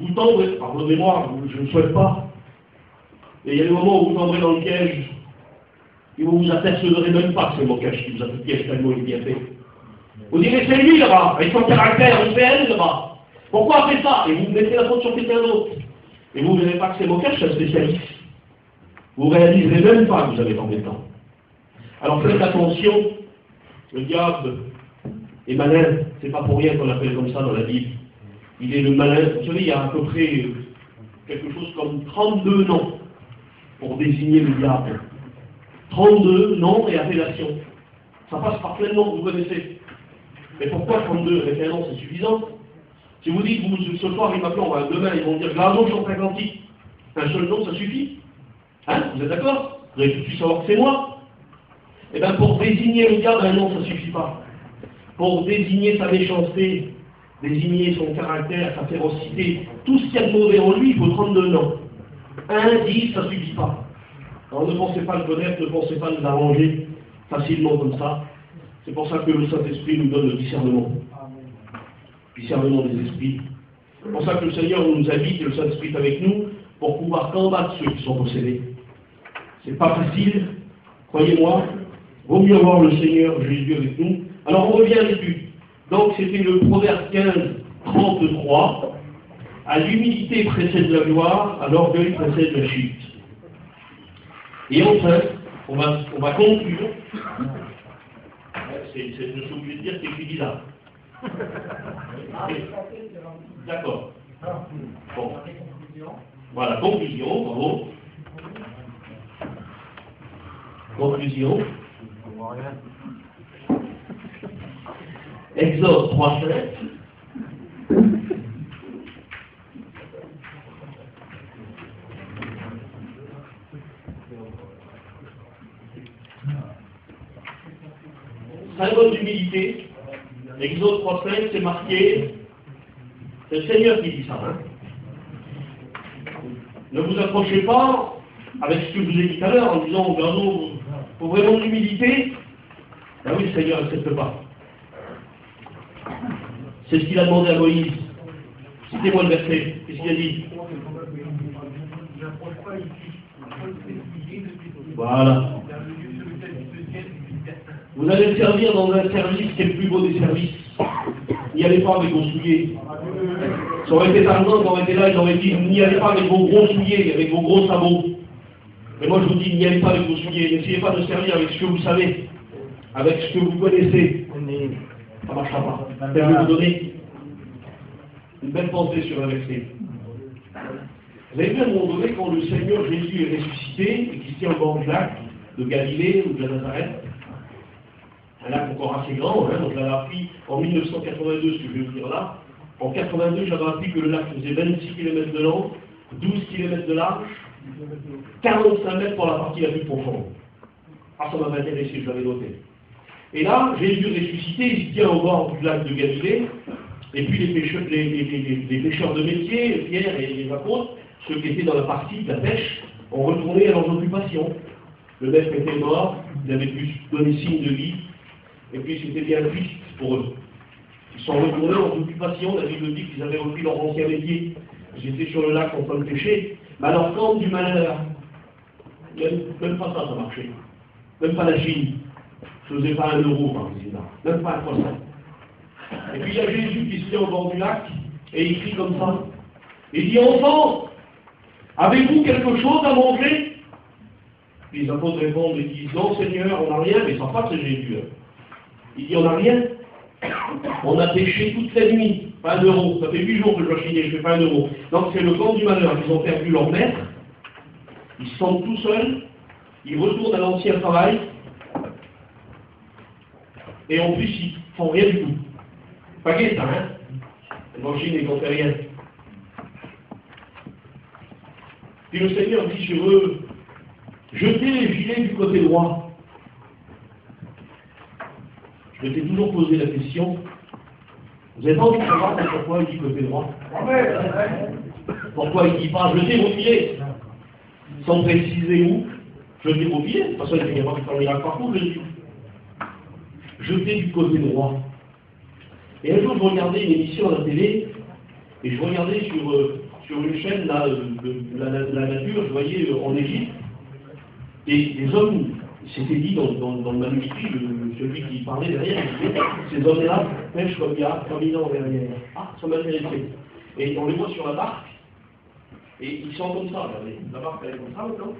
vous tomberez, pardonnez-moi, je ne souhaite pas. Et il y a des moments où vous tomberez dans le piège et vous vous apercevrez même pas que c'est Mokesh qui vous a fait le piège tellement il est bien fait. Vous direz, c'est lui là-bas, avec son caractère, c'est elle là-bas. Pourquoi on fait ça? Et vous mettez la faute sur quelqu'un d'autre. Et vous ne verrez pas que c'est moquage, c'est un spécialiste. Vous ne réaliserez même pas que vous avez tombé dedans. Alors faites attention, le diable est malin, c'est pas pour rien qu'on l'appelle comme ça dans la Bible. Il est le malin. Vous savez, il y a à peu près quelque chose comme 32 noms pour désigner le diable. 32 noms et appellations. Ça passe par plein de noms que vous connaissez. Mais pourquoi 32 avec un nom, c'est suffisant? Si vous dites, vous, ce soir, ils m'appellent, demain, ils vont dire, Glado chante un cantique. Un seul nom, ça suffit. Hein? Vous êtes d'accord? Vous allez tout de suite savoir que c'est moi. Eh bien, pour désigner le diable, un nom, ça ne suffit pas. Pour désigner sa méchanceté, désigner son caractère, sa férocité, tout ce qu'il y a de mauvais en lui, il faut 32 noms. 1, 10, ça ne suffit pas. Alors ne pensez pas le connaître, ne pensez pas nous arranger facilement comme ça. C'est pour ça que le Saint-Esprit nous donne le discernement. Discernement des esprits. C'est pour ça que le Seigneur nous habite et le Saint-Esprit est avec nous pour pouvoir combattre ceux qui sont possédés. C'est pas facile, croyez-moi. Vaut mieux avoir le Seigneur Jésus avec nous. Alors on revient à l'étude. Donc c'était le Proverbe 15, 33. À l'humilité précède la gloire, à l'orgueil précède la chute. Et enfin, on va conclure. Je suis obligé de dire que c'est bizarre. D'accord. Bon. Voilà, conclusion, bravo. Conclusion. Exode 3:7. Symbole d'humilité. Exode 3:5, c'est marqué. C'est le Seigneur qui dit ça. Hein. Ne vous approchez pas avec ce que je vous ai dit tout à l'heure en disant, Glado, pour vraiment l'humilité. Ben oui, le Seigneur n'accepte pas. C'est ce qu'il a demandé à Moïse. Citez-moi le verset. Qu'est-ce qu'il a dit? Voilà. Vous allez le servir dans un service qui est le plus beau des services. N'y allez pas avec vos souliers. Ça aurait été Tarzan qui aurait été là, il aurait dit, n'y allez pas avec vos gros souliers, avec vos gros sabots. Mais moi je vous dis, n'y allez pas avec vos souliers. N'essayez pas de servir avec ce que vous savez, avec ce que vous connaissez. Ça ne marchera pas. Je vais vous donner une belle pensée sur un verset. Vous avez vu à un moment donné, quand le Seigneur Jésus est ressuscité et qu'il se tient au bord du lac de Galilée ou de la Nazareth, un lac encore assez grand, hein, donc j'avais appris en 1982 ce que je vais vous dire là. En 82, j'avais appris que le lac faisait 26 km de long, 12 km de large, 45 mètres pour la partie la plus profonde. Ah, ça m'avait intéressé, je l'avais noté. Et là, Jésus ressuscité, il se tient au bord du lac de Galilée, et puis les pêcheurs de métier, Pierre et les apôtres, ceux qui étaient dans la partie de la pêche, ont retourné à leurs occupations. Le maître était mort, il avait pu donner signe de vie, et puis c'était bien triste pour eux. Ils sont retournés en occupation, la Bible dit qu'ils avaient repris leur ancien métier. Ils étaient sur le lac en train de pêcher. Mais alors quand du malheur, même pas ça marchait. Même pas la Chine. Je ne faisais pas 1 euro par président. Même pas un poisson. Et puis il y a Jésus qui se tient au bord du lac et il crie comme ça. Il dit, enfants, avez-vous quelque chose à manger? Puis les apôtres répondent et disent, non Seigneur, on n'a rien, mais ça passe, c'est Jésus. Il dit, on n'a rien. On a pêché toute la nuit, pas 1 euro. Ça fait 8 jours que je dois chiner, je ne fais pas 1 euro. Donc c'est le vent du malheur. Ils ont perdu leur maître. Ils se sentent tout seuls. Ils retournent à l'ancien travail. Et en plus, ils font rien du tout. Pas gai, ça, hein? En Chine, ils n'ont fait rien. Puis le Seigneur dit sur eux, jetez les gilets du côté droit. Je m'étais toujours posé la question, vous n'avez pas envie de savoir pourquoi il dit côté droit? Pourquoi il ne dit pas jetez vos filets? Sans préciser où, jetez vos filets, de toute façon il n'y a pas de faire miracle partout, je dis. Jetez du côté droit. Et un jour je regardais une émission à la télé, et je regardais sur une chaîne là, de la nature, je voyais en Égypte, et des hommes, c'était dit dans le manuscrit, celui qui parlait derrière, il disait, ces hommes-là pêchent comme il y a 3000 ans derrière. Ah, ça m'a intéressé. Et on les voit sur la barque, Et ils sont comme ça, regardez. La barque, elle est comme ça maintenant.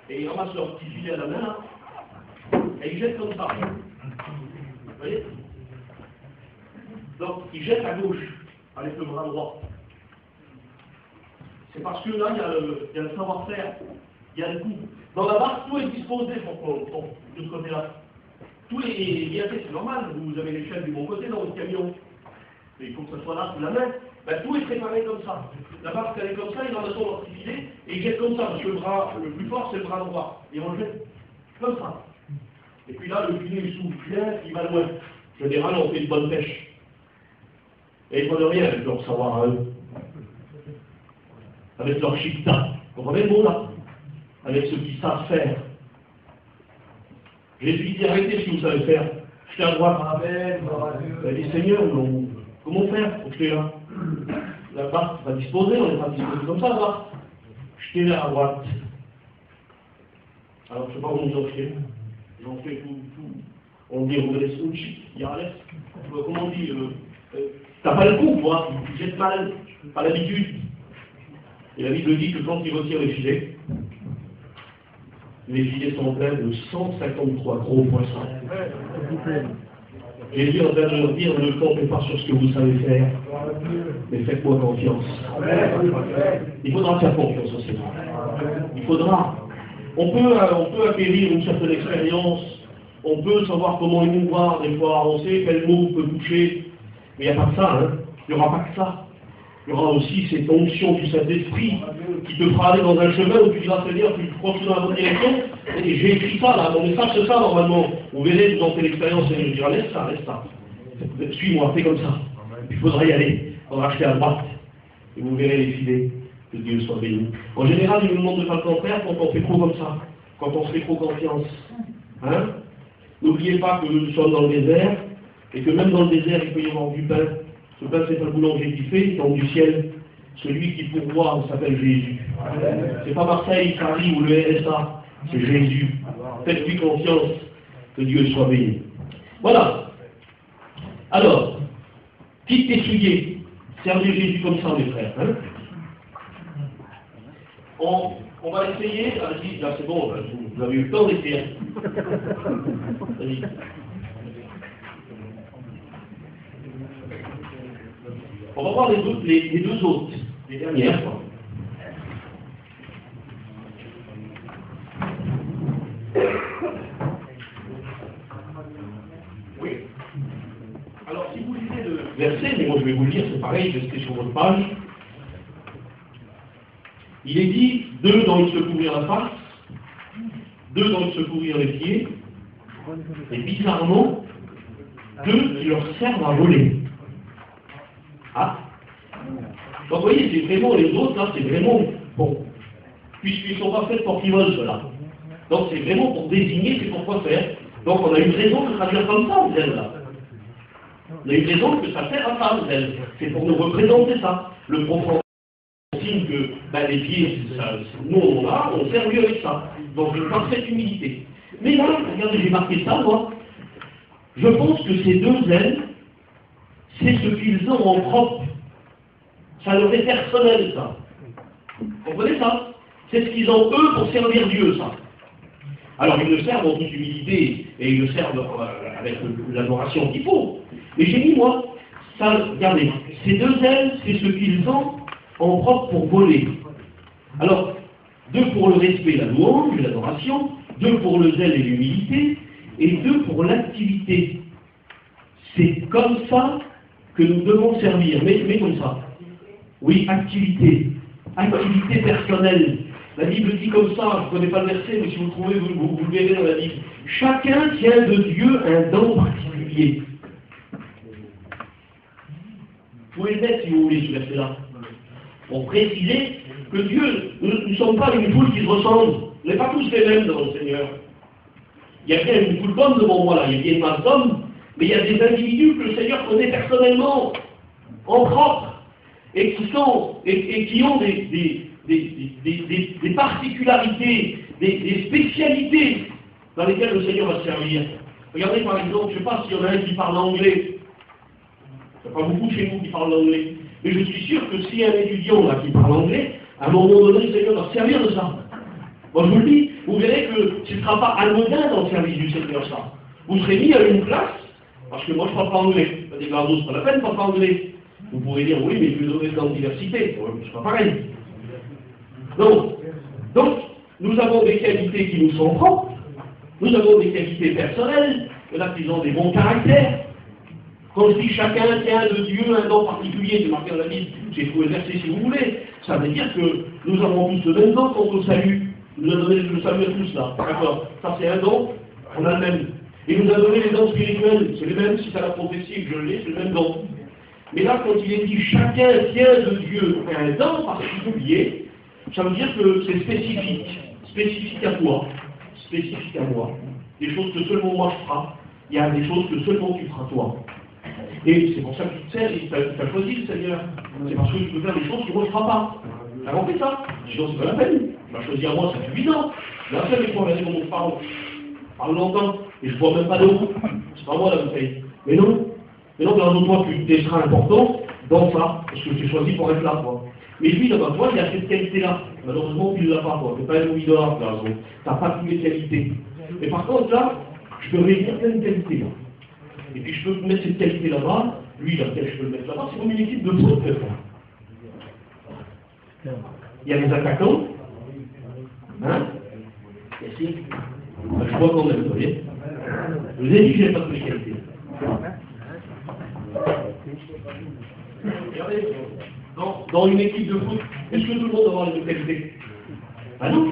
Et ils ramassent leur petit filet à la main, là. Et ils jettent comme ça. Vous voyez? Donc, ils jettent à gauche, avec le bras droit. C'est parce que là, il y a le savoir-faire, il y a le coup. Dans la barque, tout est disposé de ce côté-là. Tout est bien fait, c'est normal. Vous avez l'échelle du bon côté dans votre camion. Mais il faut que ce soit là sous la main. Ben, tout est préparé comme ça. La barque, elle est comme ça, ils en ont leur petit filet, et ils jettent comme ça, parce que le bras le plus fort, c'est le bras droit. Et on le jette comme ça. Et puis là, le filet, il s'ouvre bien, il va loin. En général, on fait une bonne pêche. Et ils ne prennent rien avec leur savoir à eux. Avec leur chicta. Vous comprenez le mot là? Avec ce qu'ils savent faire. Jésus dit, arrêtez ce que vous savez faire. Jetez à droite. Amen. Vous avez dit, Seigneur, comment faire pour jeter là? La barque va disposer, on n'est pas disposé comme ça, la barque. Jetez à droite. Alors, je ne sais pas comment vous en faites. J'en fais tout. On dit, on laisse une chute, il y a l'air. Comment on dit t'as pas le coup, quoi. Tu jettes mal, pas l'habitude. Et la Bible dit que quand ils retirent les filets sont pleins de 153 gros poissons. Jésus est en train de leur dire, ne comptez pas sur ce que vous savez faire, mais faites-moi confiance. Il faudra faire confiance au Seigneur. Il faudra. On peut acquérir une certaine expérience, on peut savoir comment émouvoir des fois, on sait quel mot peut toucher, mais il n'y a pas que ça, hein. Il n'y aura pas que ça. Il y aura aussi cette onction du Saint-Esprit qui te fera aller dans un chemin où tu diras, Seigneur, tu continues dans la bonne direction. Et j'ai écrit ça là, mon message c'est ça normalement. Vous verrez, vous en faites l'expérience, et je dirai, laisse ça. Suis-moi, fais comme ça. Et puis il faudra y aller, il faudra acheter à droite. Et vous verrez les filets, que Dieu soit béni. En général, il nous demande de faire le contraire quand on fait trop comme ça, quand on se fait trop confiance. Hein? N'oubliez pas que nous sommes dans le désert, et que même dans le désert, il peut y avoir du pain. Ce pain, c'est pas le boulanger qui fait, il tombe du ciel. Celui qui pourvoit s'appelle Jésus. C'est pas Marseille, Paris ou le RSA, c'est Jésus. Faites-lui confiance, que Dieu soit béni. Voilà. Alors, quitte tes souliers, servez Jésus comme ça, mes frères. Hein? On va essayer, vas-y, là c'est bon, vous avez eu le temps d'essayer. Vas-y. On va voir les deux autres, les dernières. Oui. Alors, si vous lisez le verset, mais moi je vais vous le lire, c'est pareil, je serai sur votre page. Il est dit, 2 dont ils se couvrirent la face, 2 dont ils se couvrirent les pieds, et bizarrement, 2 qui leur servent à voler. Ah. Donc vous voyez, c'est vraiment les autres, là, c'est vraiment bon. Puisqu'ils ne sont pas faits pour qu'ils volent, ceux-là. Donc c'est vraiment pour désigner, c'est pour quoi faire. Donc on a une raison de traduire comme ça, vous êtes là. On a une raison que ça sert à ça, vous êtes. C'est pour nous représenter ça. Le profond signe que les pieds, nous on sert mieux avec ça. Donc une parfaite humilité. Mais là, regardez, j'ai marqué ça, moi. Je pense que ces 2 ailes, c'est ce qu'ils ont en propre. Ça leur est personnel, ça. Vous comprenez ça? C'est ce qu'ils ont, eux, pour servir Dieu, ça. Alors, ils le servent en toute humilité, et ils le servent avec l'adoration qu'il faut. Mais j'ai mis, moi, ça, regardez, ces 2 ailes, c'est ce qu'ils ont en propre pour voler. Alors, 2 pour le respect, la louange, l'adoration, 2 pour le zèle et l'humilité, et 2 pour l'activité. C'est comme ça que nous devons servir, mais comme ça. Oui, activité. Activité personnelle. La Bible dit comme ça, je ne connais pas le verset, mais si vous le trouvez, vous le verrez dans la Bible. Chacun tient de Dieu un don particulier. Vous pouvez le mettre si vous voulez, ce verset-là. Pour préciser que Dieu, nous ne sommes pas une foule qui se ressemble. On n'est pas tous les mêmes devant le Seigneur. Il y a bien une foule d'hommes devant moi là, il y a bien une masse d'hommes, mais il y a des individus que le Seigneur connaît personnellement, en propre, et qui ont des particularités, des spécialités dans lesquelles le Seigneur va servir. Regardez par exemple, je ne sais pas s'il y en a un qui parle anglais. Il n'y a pas beaucoup chez vous qui parlent anglais. Mais je suis sûr que s'il y a un étudiant là qui parle anglais, à un moment donné, le Seigneur va se servir de ça. Moi je vous le dis, vous verrez que ce ne sera pas anodin dans le service du Seigneur ça. Vous serez mis à une classe, parce que moi je ne parle pas anglais. Pas des gardos, c'est pas la peine de parler anglais. Vous pourrez dire, oui, mais je vais donner dans l'université. Ouais, c'est pas pareil. Non. Donc, nous avons des qualités qui nous sont propres, nous avons des qualités personnelles, il y en a qui ont des bons caractères. Quand je dis chacun tient de Dieu un don particulier, c'est marqué dans la Bible, j'ai trouvé le verset si vous voulez, ça veut dire que nous avons tous le même don quant au salut. Il nous a donné le salut à tous là, d'accord? Ça c'est un don, on a le même. Il nous a donné les dons spirituels, c'est les mêmes, si c'est la prophétie que je l'ai, c'est le même don. Mais là, quand il est dit chacun tient de Dieu un don particulier, ça veut dire que c'est spécifique à toi, spécifique à moi. Des choses que seulement moi je ferai, il y a des choses que seulement tu feras toi. Et c'est pour ça que tu te sers, tu as choisi le Seigneur. C'est parce que tu peux faire des choses que moi je ne ferai pas. T'as compris ça? Sinon c'est pas la peine. Tu m'as choisi à moi, c'est suffisant. Là, c'est avec moi, regardez comment je parle longtemps, et je ne bois même pas d'eau. C'est pas moi la bouteille. Mais non, dans toi, tu seras important dans ça, parce que tu es choisi pour être là, quoi. Mais lui, là-bas, toi, il a cette qualité-là. Malheureusement, tu ne l'as pas, quoi. Tu n'es pas un louis d'or, là, tu n'as pas toutes les qualités. Mais par contre, là, je peux réunir plein de qualités, là. Et puis, je peux mettre cette qualité là-bas, lui, laquelle je peux le mettre là-bas, c'est comme une équipe de foot, peut-être. Il y a les attaquants, hein? Et si, je vois quand même, vous voyez. Je vous ai dit que je n'ai pas toutes les qualités. Regardez, dans une équipe de foot, est-ce que tout le monde doit avoir les deux qualités? Ah non.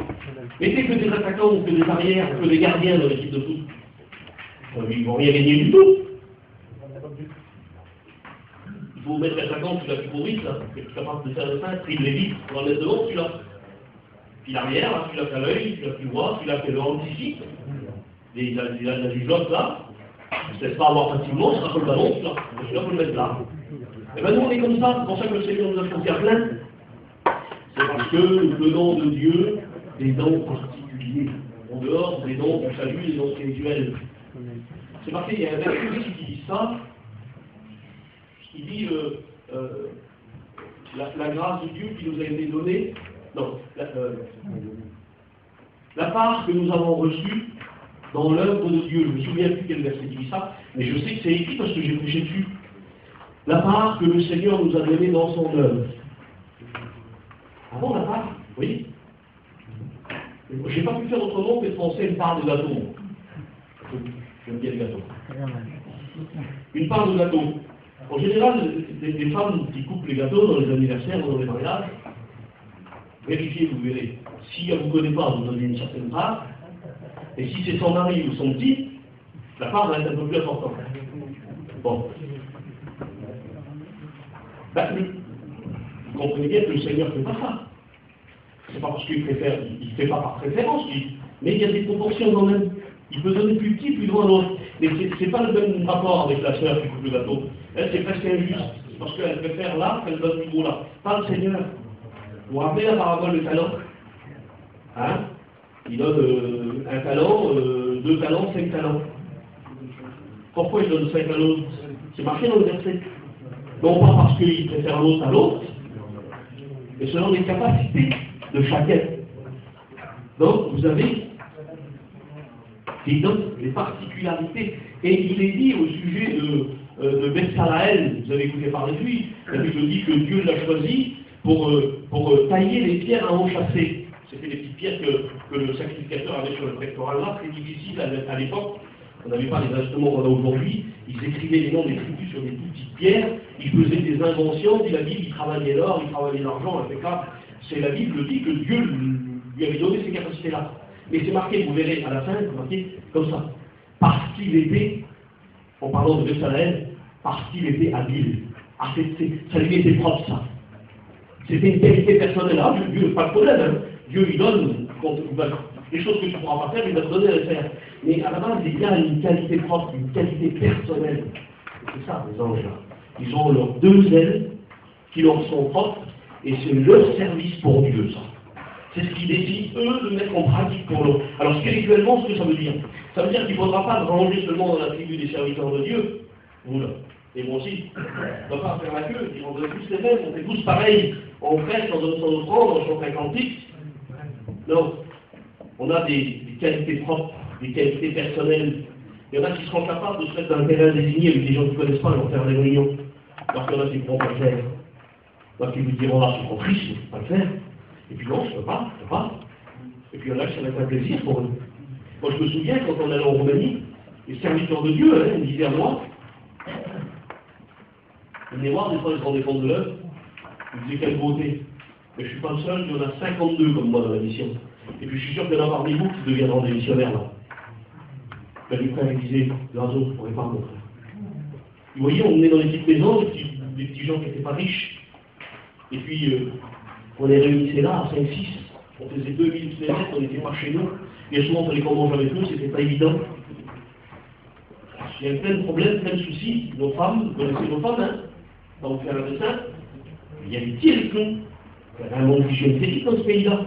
Mettez que des attaquants ou que des arrières, que des gardiens dans l'équipe de foot. Ils ne vont rien gagner du tout. Il faut mettre l'attaquant, celui-là qui court vite, là, qui est capable de faire le sein, dribbler vite, on va le mettre devant, celui-là. Puis l'arrière, là, celui-là qui a l'œil, celui-là qui voit, celui-là qui anticipe. Il a du bloc là, il ne se laisse pas avoir facilement, il sera le ballon, celui-là, il faut le mettre là. Et bien nous on est comme ça, c'est pour ça que le Seigneur nous a choisi à plein. C'est parce que nous venons de Dieu des dons particuliers, en dehors des dons du salut, des dons spirituels. C'est marqué, il y a un verset qui dit ça, qui dit la grâce de Dieu qui nous a été donnée, non, la part que nous avons reçue dans l'œuvre de Dieu. Je ne me souviens plus quel verset dit ça, mais je sais que c'est écrit parce que j'ai prêché dessus. La part que le Seigneur nous a donnée dans son œuvre. Ah bon, la part? Oui. Je n'ai pas pu faire autrement que de penser une part de gâteau. J'aime bien les gâteaux. Une part de gâteau. En général, les femmes qui coupent les gâteaux dans les anniversaires ou dans les mariages, vérifiez, vous verrez. Si elle ne vous connaît pas, vous donnez une certaine part. Et si c'est son mari ou son petit, la part va être un peu plus importante. Bon. Vous comprenez bien que le Seigneur ne fait pas ça. C'est pas parce qu'il préfère, il ne fait pas par préférence, mais il y a des proportions quand même. Il peut donner plus petit, plus loin l'autre. Mais c'est pas le même rapport avec la sœur qui coupe le gâteau. Elle, c'est presque injuste. Parce qu'elle préfère là qu'elle donne du gros là. Pas le Seigneur. Vous vous rappelez la parabole du talent? Hein? Il donne un talent, 2 talents, 5 talents. Pourquoi il donne 5 à l'autre? C'est marqué dans le verset. Non pas parce qu'il préfère l'autre à l'autre, mais selon les capacités de chacun. Donc vous avez des dons, des particularités. Et il est dit au sujet de Bethsalaël, vous avez écouté parler de lui, la Bible dit que Dieu l'a choisi pour tailler les pierres à enchâsser. C'était les petites pierres que le sacrificateur avait sur le pectoral là, très difficile à l'époque. On n'avait pas les instruments qu'on a aujourd'hui. Ils écrivaient les noms des tribus sur des toutes petites pierres. Ils faisaient des inventions. Dit la Bible, ils travaillaient l'or, ils travaillaient l'argent. C'est la Bible dit que Dieu lui avait donné ces capacités-là. Mais c'est marqué, vous verrez à la fin, c'est marqué comme ça. Parce qu'il était, en parlant de Bethsalaël, parce qu'il était habile. Ah, ça lui était propre, ça. C'était une qualité personnelle. Ah, Dieu, pas de problème. Hein. Dieu, il donne. Les choses que tu ne pourras pas faire, il va te donner à les faire. Mais à la base, il y a une qualité propre, une qualité personnelle. C'est ça, les anges là. Ils ont leurs 2 ailes qui leur sont propres, et c'est leur service pour Dieu, ça. C'est ce qu'ils décident, eux, de mettre en pratique pour l'autre. Alors, spirituellement, ce que ça veut dire? Ça veut dire qu'il ne faudra pas ranger seulement dans la tribu des serviteurs de Dieu. Vous là. Et moi aussi. On ne va pas faire la queue, on est tous les mêmes, on fait tous pareil. On presse, on donne son offrande, on chante un cantique. Non. On a des qualités propres, des qualités personnelles. Il y en a qui seront capables de se mettre dans un terrain désigné avec des gens qui ne connaissent pas et vont faire des réunions. Parce qu'il y en a qui ne pourront pas le faire. Donc ils vous diront là, c'est trop triste, je ne peux pas le faire. Et puis non, je ne peux pas. Et puis il y en a qui ça va être un plaisir pour eux. Moi je me souviens quand on allait en Roumanie, les serviteurs de Dieu, ils me disaient à moi, venez voir des fois ils se rendaient compte de l'œuvre, ils me disaient quelle beauté. Mais je ne suis pas le seul, il y en a 52 comme moi dans la mission. Et puis je suis sûr qu'il y en a parmi vous qui deviendront des missionnaires là. Ben, les frères ils disaient, l'un autres, je ne pourrais pas mon frère. Vous voyez, on est dans les petites maisons, des petits gens qui n'étaient pas riches. Et puis, on les réunissait là, à 5-6. On faisait 2000 km, on n'était pas chez nous. Et souvent, on fallait qu'on mange avec eux, c'était pas évident. Il y a plein de problèmes, plein de soucis. Nos femmes, vous connaissez nos femmes, hein? Quand vous faites un dessin, il y avait quelqu'un. Il y avait un monde d'hygiène terrible dans ce pays-là.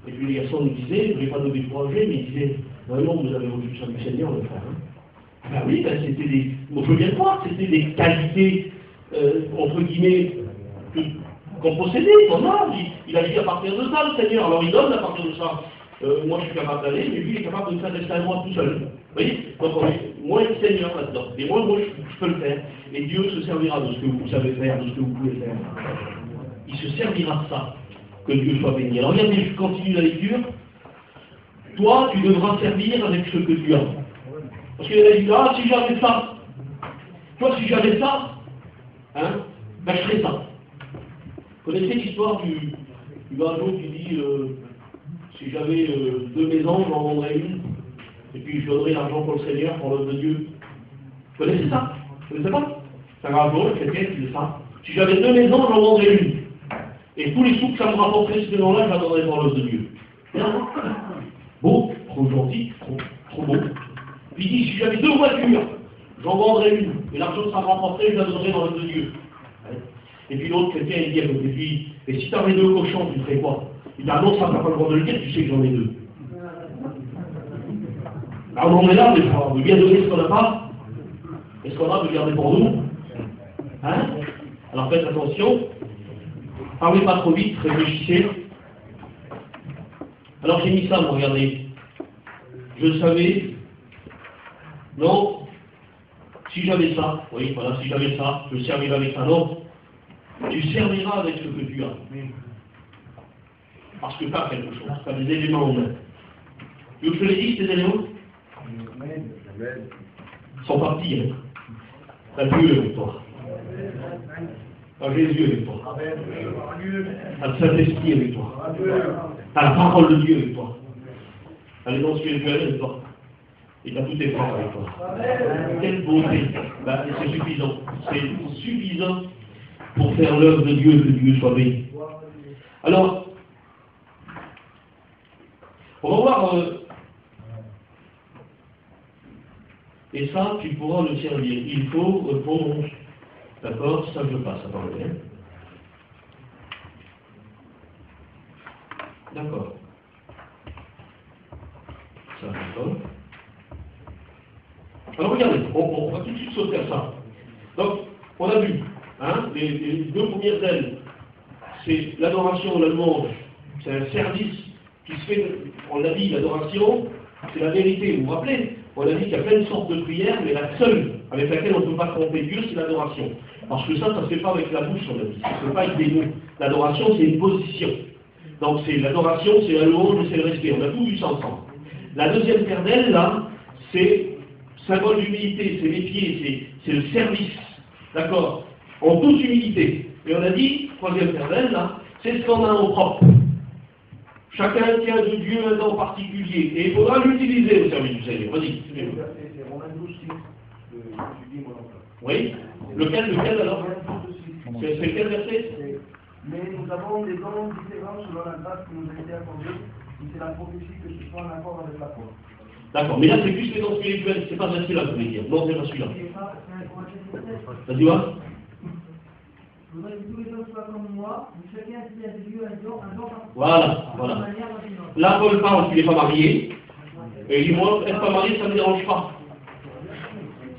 Et puis les garçons nous disaient, je ne voulais pas nous décourager, mais ils disaient, non, vous avez reçu ça du Seigneur, le frère. Hein? Ben oui, ben c'était des. Bon, je veux bien le croire, c'était des qualités, entre guillemets, qu'on possédait, qu'on a. Il a dit à partir de ça, le Seigneur. Alors il donne à partir de ça. Moi je suis capable d'aller, mais lui il est capable de faire des moi tout seul. Vous voyez? Donc moi et le Seigneur là-dedans. Et moi je peux le faire. Et Dieu se servira de ce que vous savez faire, de ce que vous pouvez faire. Il se servira de ça. Que Dieu soit béni. Alors regardez, je continue la lecture. Toi, tu devras servir avec ce que tu as. Parce qu'il a dit, ah, si j'avais ça, toi, si j'avais ça, hein, ben je ferais ça. Vous connaissez l'histoire du bargeau qui dit, si j'avais 2 maisons, j'en vendrais une, et puis je donnerais l'argent pour le Seigneur, pour l'œuvre de Dieu. Vous connaissez ça? Vous connaissez pas? C'est un bargeau, quelqu'un qui dit ça. Si j'avais 2 maisons, j'en vendrais une. Et tous les sous que ça me rapporterait ce maison-là, je la donnerais pour l'œuvre de Dieu. Beau, trop gentil, trop beau. Puis il dit, si j'avais 2 voitures, j'en vendrais une. Et l'argent que ça me rapporterait, je la donnerais dans l'œuvre de Dieu. Et puis l'autre chrétien, il dit à côté de lui, et si tu avais 2 cochons, tu ferais quoi? Il dit, ah non, ça n'a pas le droit de le dire, tu sais que j'en ai 2. Alors on est là, des fois, on veut bien donner ce qu'on n'a pas. Et ce qu'on a, on veut garder pour nous. Hein? Alors faites attention. Parlez pas trop vite, réfléchissez. Alors j'ai mis ça, moi, regardez. Je savais, non, si j'avais ça, oui, voilà, si j'avais ça, je servirais avec ça, non. Tu serviras avec ce que tu as. Parce que tu as quelque chose, tu as des éléments en main. Je te l'ai dit, ces éléments? Ils sont partis, hein. T'as Dieu avec toi. T'as Jésus avec toi. T'as le Saint-Esprit avec toi. T'as la parole de Dieu avec toi. T'as les dons spirituels avec toi. Et t'as tous tes frères avec toi. Quelle beauté. Ben, c'est suffisant. C'est suffisant pour faire l'œuvre de Dieu, que Dieu soit béni. Alors, on va voir. Et ça, tu pourras le servir. Il faut répondre. D'accord? Ça, je passe. Attendez. Hein. D'accord. Ça, d'accord. Alors, regardez. On va tout de suite sauter à ça. Donc, on a vu. Hein, les 2 premières ailes. C'est l'adoration, la louange. C'est un service qui se fait. On l'a dit, l'adoration, c'est la vérité. Vous vous rappelez? On a dit qu'il y a plein de sortes de prières, mais la seule avec laquelle on ne peut pas tromper Dieu, c'est l'adoration. Parce que ça ne se fait pas avec la bouche, on a dit. Ça ne se fait pas avec des mots. L'adoration, c'est une position. Donc c'est l'adoration, c'est la louange, c'est le respect. On a tout vu ça ensemble. La deuxième paire d'ailes, là, c'est symbole d'humilité, c'est les pieds, c'est le service. D'accord? En toute humilité. Et on a dit, troisième paire d'ailes, là, c'est ce qu'on a en propre. Chacun tient de Dieu un don particulier. Et il faudra l'utiliser au service du Seigneur. Vas-y. C'est Romains 12, 6. Oui. Lequel alors? C'est quel verset? Mais nous avons des dons différents selon la grâce qui nous a été accordée. C'est la prophétie que ce soit en accord avec la foi. D'accord. Mais là, c'est plus les dons spirituels. C'est pas celui-là que je voulais dire. Non, c'est pas celui-là. Vas-y, va. Je voudrais que tous les hommes soient comme moi, que chacun ait de Dieu un don Voilà. Là, Paul parle qu'il n'est pas marié. Et il dit, moi, être pas marié, ça ne me dérange pas.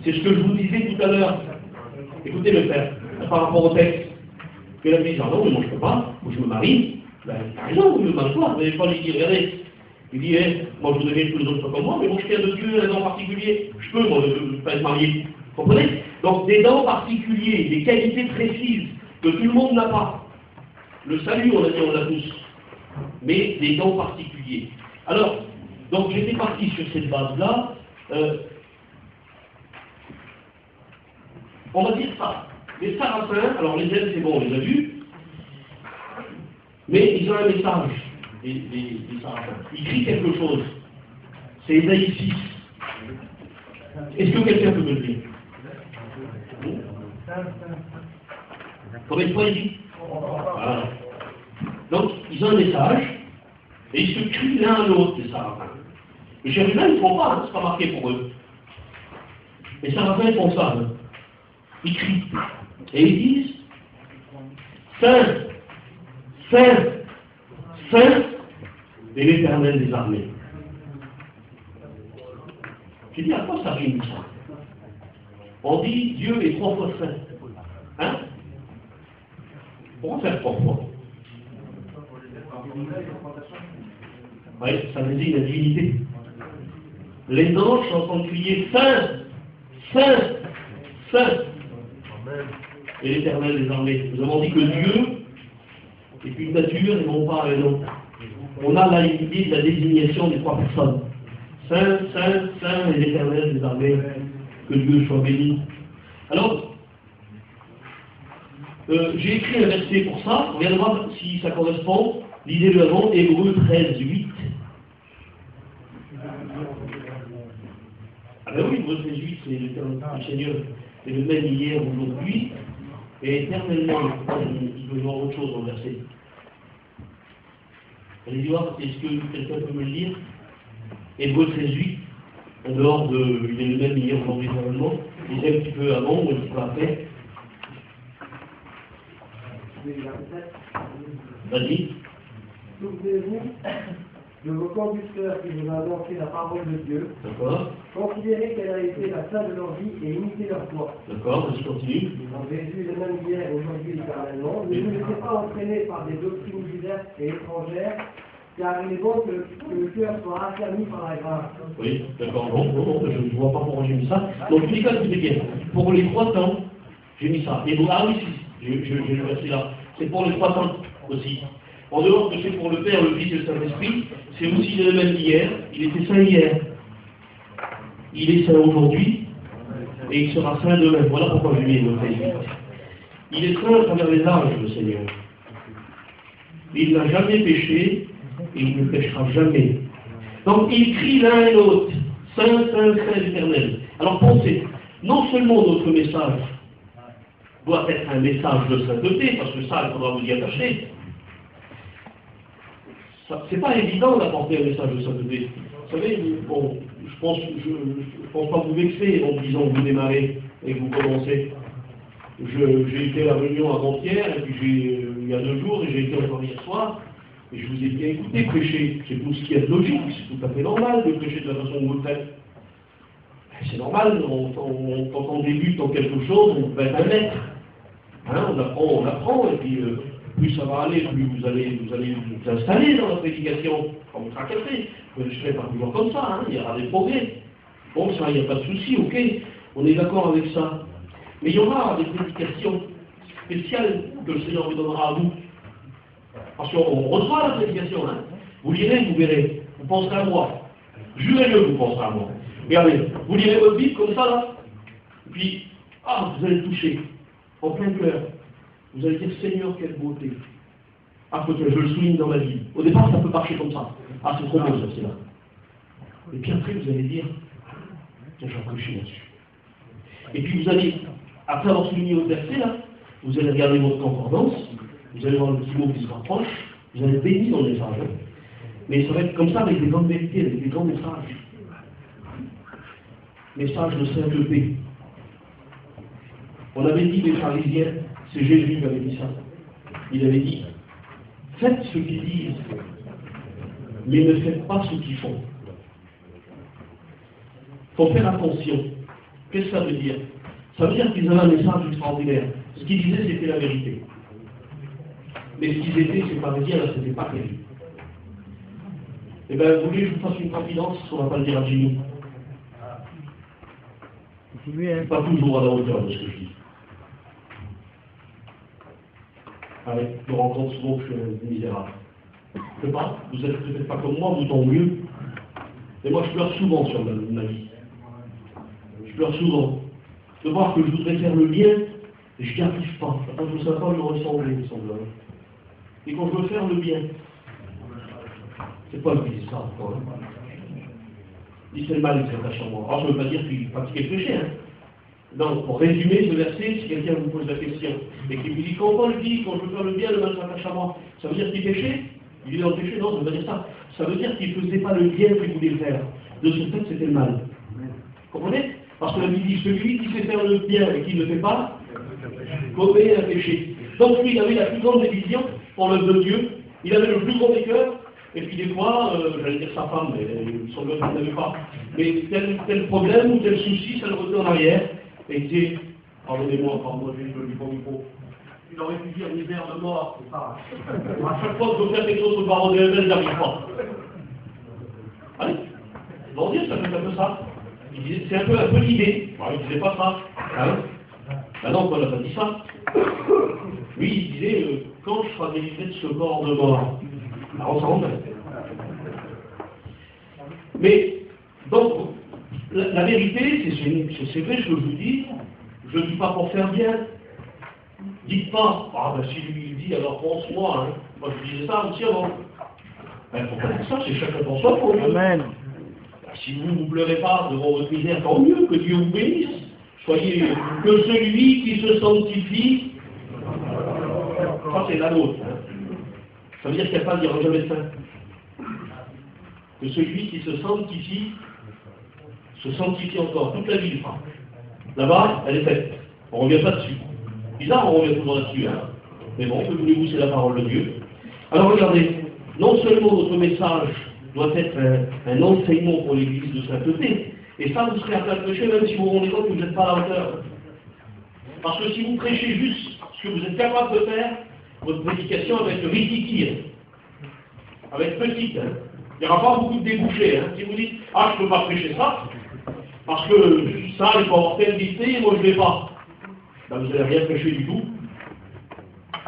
C'est ce que je vous disais tout à l'heure. écoutez le frère, par rapport au texte, que la fille dit, ah non, mais moi je peux pas, moi je me marie, ben t'as raison, vous ne marie pas, vous n'allez pas lui dire, regardez, il dit, moi je voudrais que tous les autres soient comme moi, mais moi je tiens de Dieu, un don particulier, je peux, moi, ne pas être marié, vous comprenez? Donc des dons particuliers, des qualités précises, que tout le monde n'a pas. Le salut, on a dit, on l'a tous, mais des dons particuliers. Alors, donc j'étais parti sur cette base-là, on va dire ça. Les Sarrasins, alors les ailes, c'est bon, on les a vus, mais ils ont un message, les Sarrasins. Ils crient quelque chose. C'est Ésaïe 6. Est-ce que quelqu'un peut me le dire? Combien de fois il dit? Voilà. Donc, ils ont un message, et ils se crient l'un à l'autre, les Sarrasins. Les chérubins, ils ne font pas, hein, c'est pas marqué pour eux. Les Sarrasins, ils font ça. Hein. Ils crient. Et ils disent, Saint, Saint, Saint est l'Éternel des armées. J'ai dit, à quoi ça rime ça? On dit, Dieu est 3 fois saint. Hein? Pourquoi faire 3 fois? Oui, ça désigne la divinité. Les anges sont en train de crier, Saint, Saint, Saint. Et l'Éternel des armées. Nous avons dit que Dieu est une nature et non pas un nom. On a là une idée de la désignation des 3 personnes. Saint, Saint, Saint et l'Éternel des armées. Que Dieu soit béni. Alors, j'ai écrit un verset pour ça. On vient de voir si ça correspond. Lisez-le avant, Hébreux 13, 8. Ah ben oui, Hébreux 13, 8, c'est le Seigneur. C'est le même hier, aujourd'hui, et éternellement. Il peut y avoir autre chose dans le verset. Allez voir, est-ce que quelqu'un peut me le dire? Hébreux 13, 8, en dehors de. Il est le même hier, aujourd'hui, éternellement. Il est un petit peu avant ou un petit peu après. Vas-y. Souvenez-vous de vos conducteurs qui vous ont annoncé la parole de Dieu. D'accord. Considérez qu'elle a été la fin de leur vie et imitez leur foi. D'accord, vas-y, continue. Donc Jésus est le même hier, aujourd'hui, éternellement. Ne vous laissez pas entraîner par des doctrines diverses et étrangères, car il est bon que le cœur soit affermi par la grâce. Oui, d'accord, non, je ne vois pas pourquoi j'ai mis ça. Dans tous les cas, écoutez bien. Pour les 3 temps, j'ai mis ça. Et ah oui, si, j'ai le verset là. C'est pour les 3 temps aussi. En dehors que c'est pour le Père, le Fils et le Saint-Esprit, c'est aussi le même hier. Il était saint hier. Il est saint aujourd'hui. Et il sera saint demain. Voilà pourquoi je lui ai noté. Il est saint à travers les âges, le Seigneur. Il n'a jamais péché et il ne péchera jamais. Donc il crie l'un et l'autre. Saint, saint, saint éternel. Alors pensez, non seulement notre message doit être un message de sainteté, parce que ça, il faudra vous y attacher. C'est pas évident d'apporter un message de sainteté. Vous savez, bon, je pense pas vous vexer en disant que vous démarrez et que vous commencez. J'ai été à la réunion avant-hier, et puis il y a 2 jours, et j'ai été encore hier soir, et je vous ai bien écouté prêcher. C'est tout ce qui est logique, c'est tout à fait normal de prêcher de la façon dont vous le faites. C'est normal, quand on débute dans quelque chose, on peut être un maître. Hein, on apprend, et puis plus ça va aller, plus vous allez vous installer dans la prédication, quand vous tracassez. Je ne serai pas toujours comme ça, hein, il y aura des progrès. Bon, ça, il n'y a pas de souci, ok, on est d'accord avec ça. Mais il y aura des prédications spéciales que le Seigneur vous donnera à vous. Parce qu'on reçoit la prédication, hein. Vous lirez, vous verrez, vous penserez à moi. Jurez-le, vous penserez à moi. Regardez, vous lirez votre Bible comme ça, là, et puis, vous allez toucher, en plein cœur. Vous allez dire, Seigneur, quelle beauté. Peut-être, je le souligne dans ma vie. Au départ, ça peut marcher comme ça. C'est trop beau, ça, c'est là. Et puis après, vous allez dire, tiens, je vais accrocher là-dessus. Et puis vous allez, après avoir souligné votre verset, là, vous allez regarder votre concordance, vous allez voir le petit mot qui se rapproche, vous allez être béni dans le message. Hein. Mais ça va être comme ça avec des grandes vérités, avec des grands messages. Message de sainteté. On avait dit les pharisiens, c'est Jésus qui avait dit ça. Il avait dit, faites ce qu'ils disent, mais ne faites pas ce qu'ils font. Il faut faire attention. Qu'est-ce que ça veut dire? Ça veut dire qu'ils avaient un message extraordinaire. Ce qu'ils disaient, c'était la vérité. Mais ce qu'ils étaient, ces pharisiens, là, c'était pas terrible. Eh bien, vous voulez que je vous fasse une confidence, on va pas le dire à Jimmy. Je suis pas toujours à la hauteur de ce que je dis. Avec, je rencontre souvent que je suis misérable. Je sais pas, vous êtes peut-être pas comme moi, vous tant mieux. Mais moi, je pleure souvent sur ma vie. Je pleure souvent. De voir que je voudrais faire le bien, et je n'y arrive pas. Attends, je ne sais pas me ressembler, il semble. Et quand je veux faire le bien, c'est pas lui qui dit ça, quoi. Il dit c'est le mal qui s'attache à moi. Alors, je ne veux pas dire qu'il pratiquait le péché, hein. Donc, pour résumer ce verset, si quelqu'un vous pose la question, et qu'il vous dit, quand Paul dit, quand je veux faire le bien, le mal s'attache à moi, ça veut dire qu'il péchait? Il est dans le péché? Non, ça veut pas dire ça. Ça veut dire qu'il ne faisait pas le bien qu'il voulait faire. De ce fait, c'était le mal. Vous comprenez? Parce que la Bible dit, celui qui sait faire le bien et qui ne le fait pas, commet un péché. Donc lui, il avait la plus grande vision pour l'œuvre de Dieu, il avait le plus grand des cœurs, et puis des fois, j'allais dire sa femme, mais son homme ne l'avait pas. Mais tel problème ou tel souci, ça le retenait en arrière, et il disait, pardonnez-moi, je ne dis pas au micro. Il aurait pu dire misère de mort, c'est ça. À chaque fois que je veux faire quelque chose sur le baron de Hebel, il n'arrive pas. Allez, bon Dieu, ça fait un peu ça. C'est un peu l'idée. Il ne disait pas ça. Hein? Ben non, Paul n'a pas dit ça. Lui, il disait, quand je serai délivré de ce corps de mort. Alors, on s'en rend. Mais, donc, la vérité, c'est vrai ce que je vous dis. Je ne dis pas pour faire bien. Dites pas, ah ben si lui il dit, alors pense-moi. Hein. Moi, je disais ça aussi avant. Ben, faut pas dire ça, c'est chacun pour soi pour mieux. Amen. Si vous ne pleurez pas devant votre misère, tant mieux, que Dieu vous bénisse. Soyez que celui qui se sanctifie, ça c'est la nôtre. Hein. Ça veut dire qu'il n'y a pas de dire jamais saint. Que celui qui se sanctifie encore, toute la vie du fera. Là-bas, elle est faite. On ne revient pas dessus. Bizarre, on revient toujours là-dessus. Hein. Mais bon, que voulez-vous, c'est la parole de Dieu. Alors regardez, non seulement notre message doit être un enseignement pour l'Église de sainteté. Et ça, vous serez à plein de prêcher, même si vous vous rendez compte que vous n'êtes pas à la hauteur. Parce que si vous prêchez juste ce que vous êtes capable de faire, votre prédication va être rikiki, hein. Avec petite. Hein. Il n'y aura pas beaucoup de débouchés. Hein. Si vous dites, ah, je ne peux pas prêcher ça, parce que ça, il faut avoir telle dictée, moi je ne l'ai pas. Ben, vous n'allez rien prêcher du tout.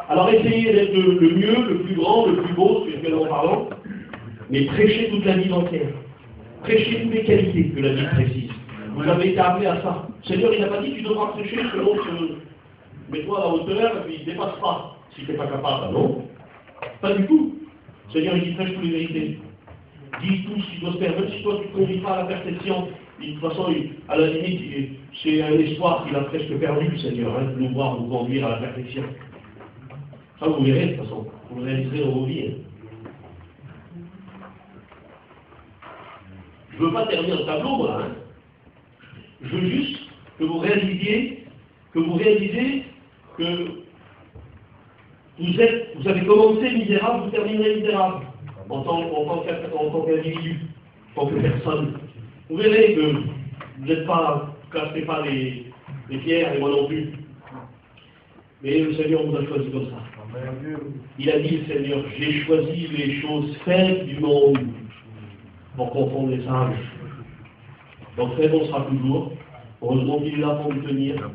Alors essayez d'être le mieux, le plus grand, le plus beau, spirituellement parlant, mais prêchez toute la vie entière. Prêchez toutes les qualités que la vie précise. Vous avez été appelé à ça. Le Seigneur, il n'a pas dit tu devras prêcher selon ce... Mets-toi à la hauteur et puis dépasse pas. Si tu n'es pas capable, non. Pas du tout. Le Seigneur, il dit prêche toutes les vérités. Dis tout ce qui doit se faire. Même si toi tu ne conduis pas à la perfection, de toute façon, à la limite, c'est un espoir qu'il a presque perdu, le Seigneur, hein, de nous voir nous conduire à la perfection. Ça, vous verrez, de toute façon. Vous le réaliserez dans vos vies. Hein. Je ne veux pas terminer le tableau, moi, hein. Je veux juste que vous réalisiez que vous avez commencé misérable, vous terminerez misérable, en tant qu'individu, en tant que personne. Vous verrez que vous n'êtes pas, cassez pas les pierres, et moi non plus. Mais le Seigneur vous a choisi comme ça. Il a dit, le Seigneur, j'ai choisi les choses faibles du monde pour confondre les sages. Donc faible on sera toujours. Heureusement qu'il est là pour nous tenir.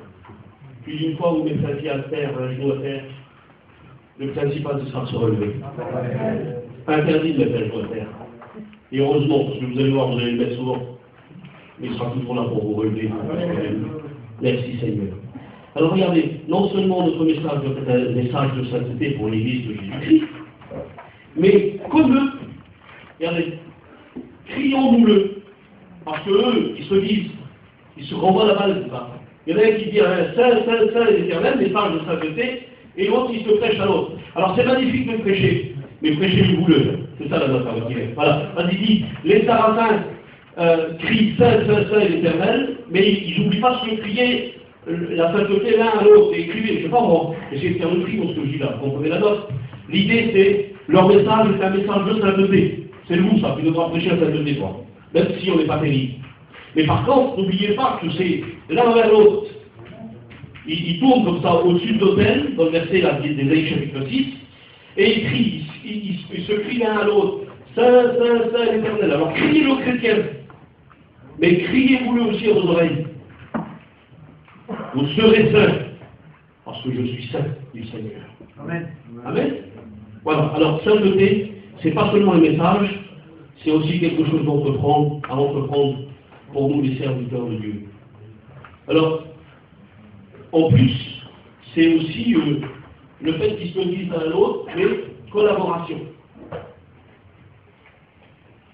Puis une fois vous mettez un pied à terre, un genou à terre, le principal ce sera de se relever. Interdit de mettre un genou à terre. Et heureusement, parce que vous allez voir, vous allez le mettre souvent. Mais il sera toujours là pour vous relever. Merci Seigneur. Alors regardez, non seulement notre message doit être un message de sainteté pour l'Église de Jésus-Christ, mais comme eux, regardez, crions-nous-le. Parce qu'eux, ils se disent, ils se renvoient la balle, c'est ça. Il y en a un qui dit Saint, Saint, Saint est l'Éternel, message de sainteté, et l'autre il se prêche à l'autre. Alors c'est magnifique de prêcher, mais prêchez-vous-le. C'est ça la note à retirer. Voilà. On dit, les Sarrasins crient Saint, Saint, Saint est l'Éternel, mais ils n'oublient pas ce que criait la sainteté l'un à l'autre. Et écrivez, je ne sais pas moi, essayez de faire le tri pour ce que je dis là, vous comprenez la note. L'idée c'est, leur message est un message de sainteté. C'est le vous ça, qui devra prêcher la sainteté, quoi. Même si on n'est pas terrible. Mais par contre, n'oubliez pas que c'est l'un vers l'autre. il tourne comme ça au-dessus de l'autel, dans le verset là, d'Ésaïe chapitre 6, et il crie, il se crie l'un à l'autre, Saint, Saint, Saint l'Éternel. Alors criez-le aux chrétiens, mais criez-vous-le aussi à vos oreilles. Vous serez saints, parce que je suis saint, dit le Seigneur. Amen. Amen. Voilà, alors sainteté, c'est pas seulement un message, c'est aussi quelque chose à entreprendre pour nous les serviteurs de Dieu. Alors, en plus, c'est aussi le fait qu'ils se disent l'un à l'autre, mais collaboration.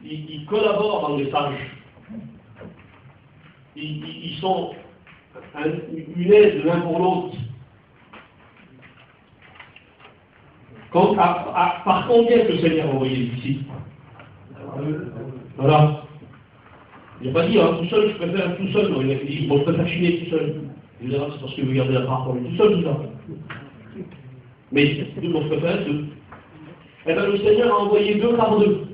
Ils collaborent dans le message. Ils sont une aide l'un pour l'autre. Par combien que le Seigneur a envoyé les disciples? Voilà. Il n'a pas dit, tout seul, je préfère tout seul. Non, il a dit, bon, je préfère chiner tout seul. Je dirais, c'est parce que vous gardez la part pour lui tout seul, tout ça. Mais, bon, je préfère deux. Eh bien, le Seigneur a envoyé 2 par 2.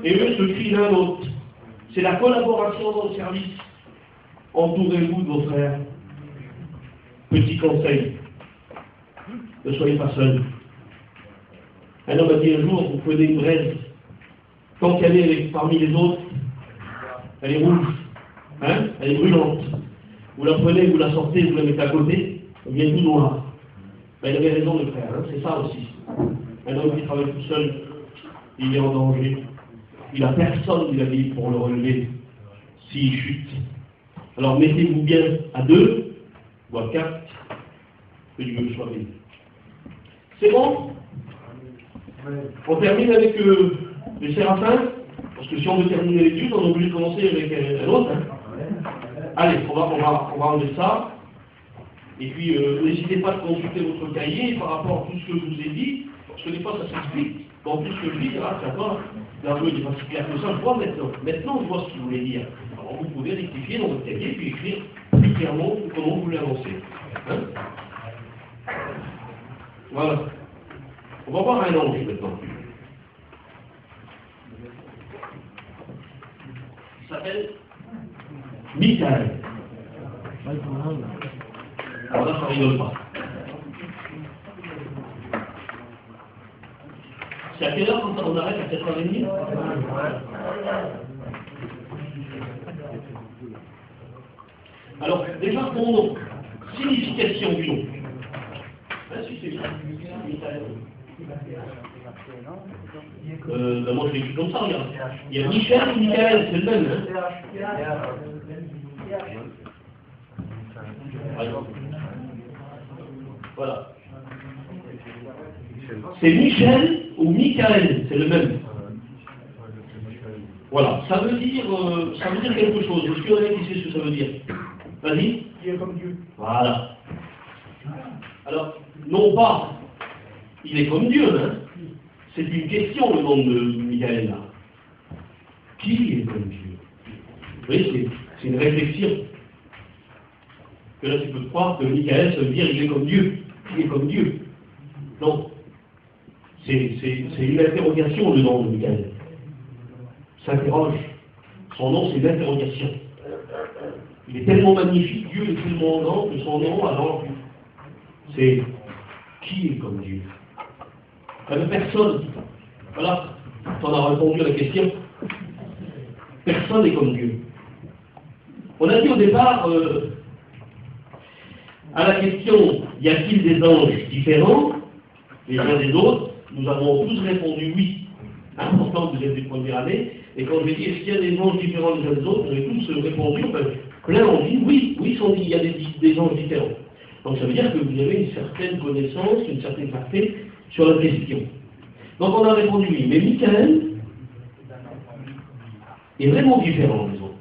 Et eux se crient l'un l'autre. C'est la collaboration dans le service. Entourez-vous de vos frères. Petit conseil. Ne soyez pas seuls. Un homme a dit un jour, vous prenez une braise. Tant qu'elle est parmi les autres, elle est rouge. Hein? Elle est brûlante. Vous la prenez, vous la sortez, vous la mettez à côté, elle devient tout noir. Ben, il avait raison de le faire, hein? C'est ça aussi. Un homme qui travaille tout seul, il est en danger. Il n'a personne, il a dit, pour le relever s'il chute. Alors mettez-vous bien à 2 ou à 4, que Dieu soit béni. C'est bon? On termine avec les séraphins, parce que si on veut terminer l'étude, on est obligé de commencer avec un autre. Hein. Allez, on va enlever ça. Et puis, n'hésitez pas à consulter votre cahier par rapport à tout ce que je vous ai dit, parce que des fois, ça s'explique. Dans tout ce que je dis, d'accord, l'argent n'est pas si clair que ça, je vois maintenant. Maintenant, je vois ce qu'il voulait dire. Alors, vous pouvez rectifier dans votre cahier, puis écrire plus clairement comment vous voulez avancer. Hein? Voilà. On va voir un ange maintenant. Il s'appelle Michael. Alors là, ça rigole pas. C'est à quelle heure quand on arrête à 4h30? Alors, déjà pour mon nom, signification du nom. Si c'est ça. Moi je l'ai écrit comme ça, regarde. Il y a Michel et Michael, c'est le même. Hein? Voilà. C'est Michel ou Michael, c'est le même. Voilà, ça veut dire quelque chose. Est-ce qu'il y en a qui sait ce que ça veut dire? Vas-y. Qui est comme Dieu. Voilà. Alors, non pas, il est comme Dieu, hein. C'est une question, le nom de Michael, là. Qui est comme Dieu? Oui, c'est une réflexion. Que là, tu peux te croire que Michael, ça veut dire il est comme Dieu. Il est comme Dieu. Non. C'est une interrogation, le nom de Michael. S'interroge. Son nom, c'est une interrogation. Il est tellement magnifique, Dieu est tellement grand que son nom, alors, c'est qui est comme Dieu? Personne. Voilà, tu en as répondu à la question. Personne n'est comme Dieu. On a dit au départ, à la question, y a-t-il des anges différents les uns des autres? Nous avons tous répondu oui. Pourtant, vous êtes des premières années, et quand je dis est-ce qu'il y a des anges différents les uns des autres, vous avez tous répondu, plein ont dit oui, il y a des anges différents. Donc ça veut dire que vous avez une certaine connaissance, une certaine clarté sur la question. Donc on a répondu oui, mais Michael est vraiment différent des autres.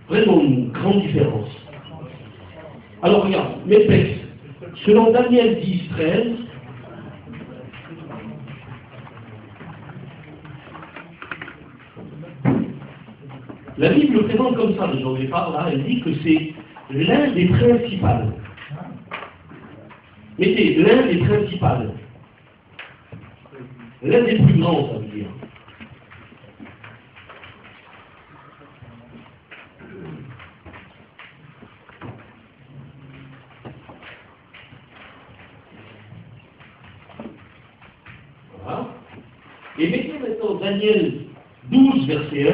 Vraiment une grande différence. Alors regarde, mes textes. Selon Daniel 10, 13, la Bible le présente comme ça, déjà au départ, là, elle dit que c'est l'un des principales. Mettez l'un des principales. L'un des plus grands, ça veut dire. Et mettez maintenant Daniel 12, verset 1.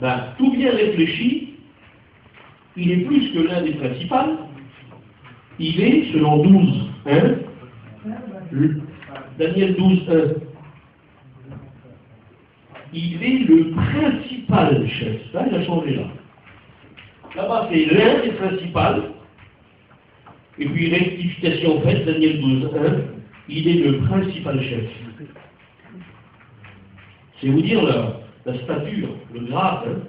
Ben, tout bien réfléchi, il est plus que l'un des principaux. Il est, selon 12, 1, Daniel 12, 1. Il est le principal chef. Là, il a changé là. Là-bas, c'est l'un des principaux. Et puis, rectification faite, Daniel 12, 1. Il est le principal chef. C'est vous dire la stature, le grade. Hein.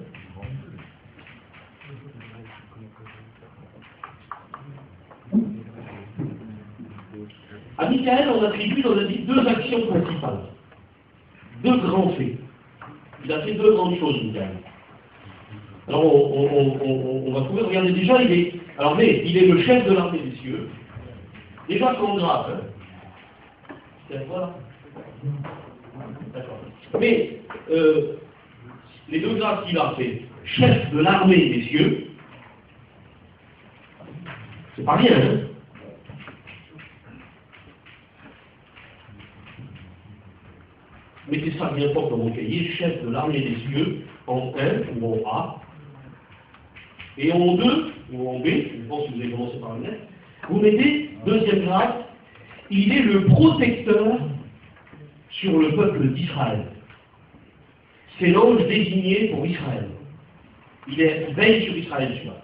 À Michael, on attribue, on a dit, deux actions principales. Deux grands faits. Il a fait deux grandes choses, Michael. Alors, on va trouver, regardez, déjà, il est le chef de l'armée des cieux. Déjà, son grade. Hein. C'est quoi? D'accord. Mais, les deux grades qu'il a fait, chef de l'armée des cieux, c'est pas rien, hein. Mettez ça bien fort dans mon cahier, chef de l'armée des cieux, en 1 ou en A, et en 2 ou en B, je pense que vous avez commencé par le net, vous mettez, deuxième grade, il est le protecteur sur le peuple d'Israël. C'est l'ange désigné pour Israël. Il veille sur Israël, celui-là.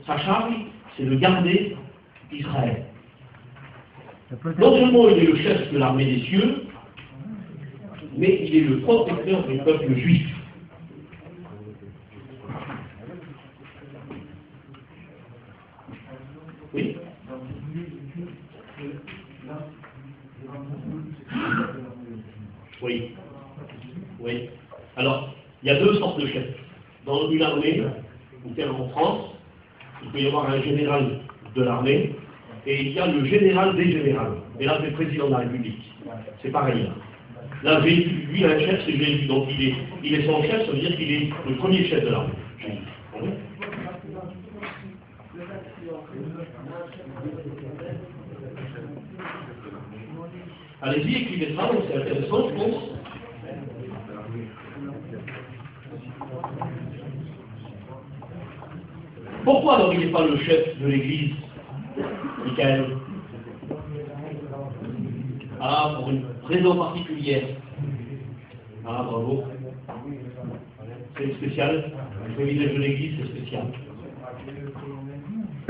Sa charge, c'est de garder Israël. Non seulement il est le chef de l'armée des cieux, mais il est le protecteur du peuple juif. Oui. Oui. Oui. Alors, il y a deux sortes de chefs. Dans une armée, en France, il peut y avoir un général de l'armée, et il y a le général des généraux. Et là, c'est le président de la République. C'est pareil. Là, Jésus, lui, un chef, c'est Jésus. Donc, il est son chef, ça veut dire qu'il est le premier chef de l'armée. Allez-y, écrivez ça, donc c'est intéressant, je pense. Pourquoi alors il n'est pas le chef de l'Église, Michael? Ah, pour une raison particulière. Ah, bravo. C'est spécial. Le privilège de l'Église, c'est spécial.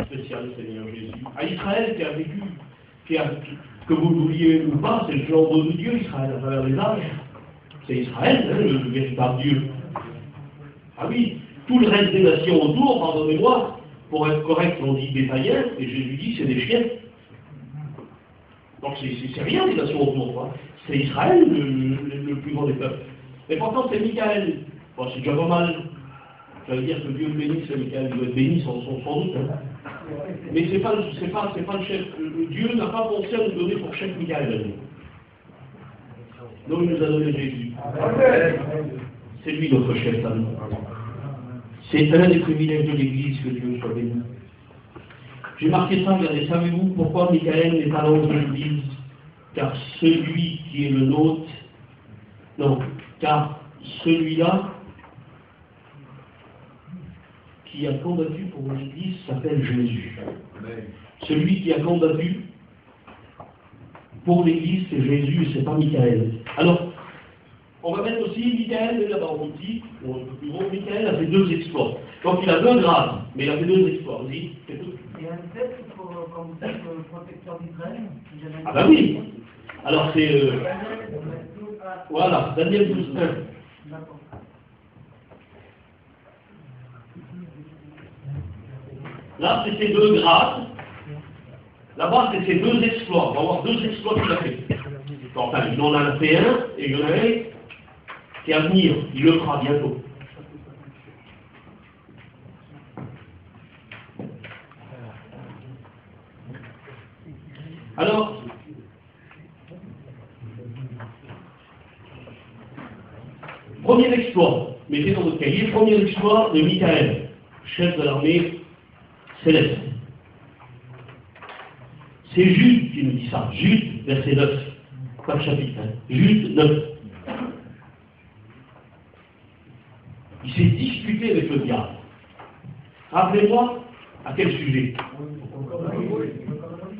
Spécial, Seigneur Jésus. À Israël, qui a vécu, que vous le vouliez ou pas, c'est le flambeau de Dieu, Israël, à travers les âges. C'est Israël, hein, le véritable Dieu. Ah oui, tout le reste des nations autour, pardonnez-moi, pour être correct, on dit des païens, et Jésus dit c'est des chiens. Donc c'est rien les nations autour, c'est Israël le plus grand des peuples. Et pourtant c'est Michael. Bon, c'est déjà pas mal. Ça veut dire que Dieu le bénisse, Michael doit être béni sans doute. Hein. Mais c'est pas le chef. Dieu n'a pas pensé à nous donner pour chef Michael. Donc il nous a donné Jésus. C'est lui notre chef à nous. C'est un des privilèges de l'Église, que Dieu soit béni. J'ai marqué ça, regardez, savez-vous pourquoi Michael n'est pas l'ange de l'Église? Car celui qui est le nôtre, non, car celui-là qui a combattu pour l'Église s'appelle Jésus. Celui qui a combattu pour l'Église, c'est Jésus et c'est pas Michael. Alors, on va mettre aussi Michael, là-bas en petit, plus gros, Michael a fait deux exploits. Donc il a deux grades, mais il a fait deux exploits. Vas-y, c'est tout. Il y a un texte pour, quand vous dites protecteur d'Israël. Ah ben oui. Alors c'est... voilà, Daniel 12, 1. D'accord. Là, c'est ces deux grades. Là-bas, c'est ces deux exploits. On va voir deux exploits qu'il a fait. Enfin, il en a fait un, et il y en a un qui est à venir. Il le fera bientôt. Alors, premier exploit, mettez dans votre cahier, premier exploit de Michael, chef de l'armée céleste. C'est Jude qui nous dit ça. Jude, verset 9. pas de chapitre, hein. Jude 9. Il s'est disputé avec le diable. Rappelez-moi, à quel sujet?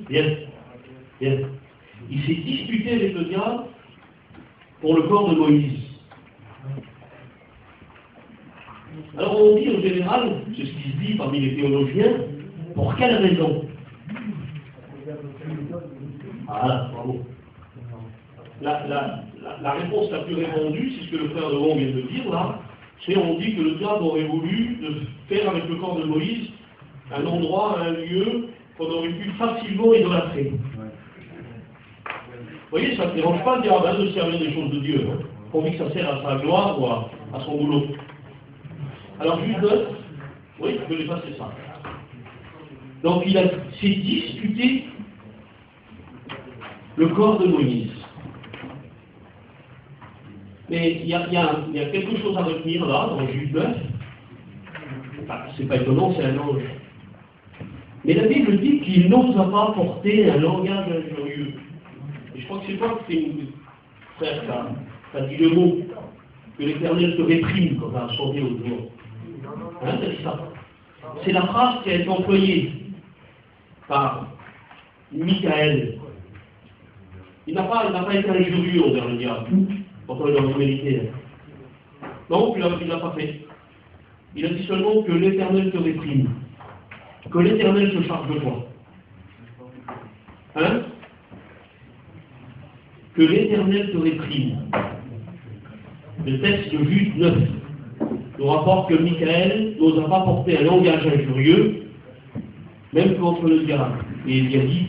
Bien. Bien. Il s'est disputé avec le diable pour le corps de Moïse. Alors on dit en général, c'est ce qui se dit parmi les théologiens, pour quelle raison? Voilà, bravo. La réponse la plus répandue, c'est ce que le frère de Long vient de dire là, c'est on dit que le diable aurait voulu faire avec le corps de Moïse un endroit, un lieu qu'on aurait pu facilement idolâtrer. Vous voyez, ça ne dérange pas le diable de servir des choses de Dieu, hein, pourvu que ça sert à sa gloire ou à son boulot. Alors Jude 9, oui, je vais effacer ça. Donc il s'est disputé le corps de Moïse. Mais il y a quelque chose à retenir là, dans Jude 9. Enfin, c'est pas étonnant, c'est un ange. Mais la Bible dit qu'il n'osa pas porter un langage injurieux. Et je crois que c'est toi qui frère, t'as dit le mot, que l'Éternel te réprime quand t'as chanté l'autre jour. Hein, t'as dit ça. C'est la phrase qui a été employée par Michael. Il n'a pas été injurieux envers le diable, pourtant il aurait mérité. Non, il ne l'a pas fait. Il a dit seulement que l'Éternel te réprime, que l'Éternel se charge de toi. Hein? Que l'Éternel te réprime. Le texte de Jude 9 nous rapporte que Michael n'osa pas porter un langage injurieux, même contre le diable. Et il a dit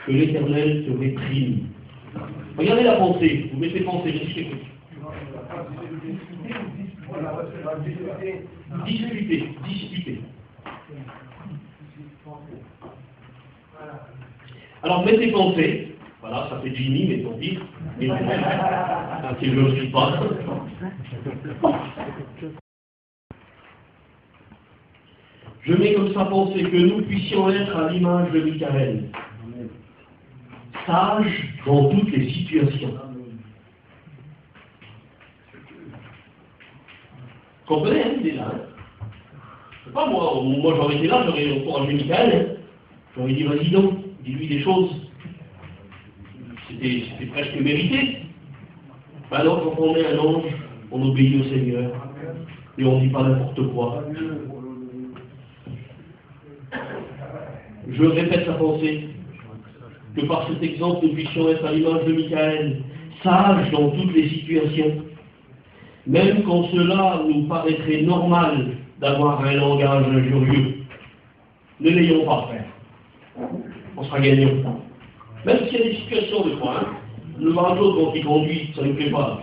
que l'Éternel te réprime. Regardez la pensée, vous mettez pensée, je suis écoute. Discuter. Alors mettez pensée, voilà, ça fait Jimmy, mais tant pis. C'est le jeu qui passe. Je mets comme ça pensée que nous puissions être à l'image de Michael, sage dans toutes les situations. Vous comprenez, hein, il est là. Hein. Je sais pas, moi j'aurais été là, j'aurais encouragé Michael. Hein. J'aurais dit, vas-y donc, dis-lui des choses. C'était presque mérité. Alors, quand on est un ange, on obéit au Seigneur. Et on ne dit pas n'importe quoi. Je répète la pensée. Que par cet exemple, nous puissions être à l'image de Michael, sages dans toutes les situations. Même quand cela nous paraîtrait normal d'avoir un langage injurieux. Ne l'ayons pas, frère. On sera gagnant. Même s'il y a des situations, des fois, hein, le marathon, quand il conduit, ça ne nous plaît pas.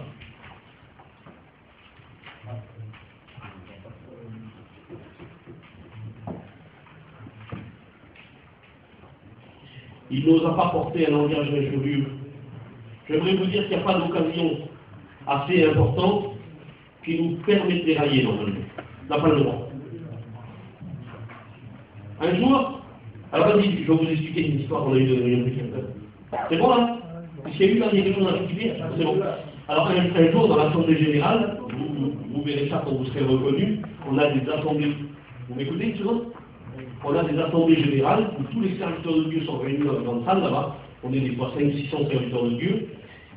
Il n'osa pas porter un langage injurieux. J'aimerais vous dire qu'il n'y a pas d'occasion assez importante qui nous permet de dérailler normalement. On n'a pas le droit. Un jour, alors vas-y, je vais vous expliquer une histoire qu'on a eue de réunion de quelqu'un. C'est bon là? S'il y a eu là, il y a quelque chose à expliquer? C'est bon. Alors un jour, dans l'Assemblée Générale, vous verrez ça quand vous serez reconnu, on a des assemblées. Vous m'écoutez une seconde? On a des assemblées générales où tous les serviteurs de Dieu sont réunis dans la grande salle là-bas. On est des fois 500-600 serviteurs de Dieu.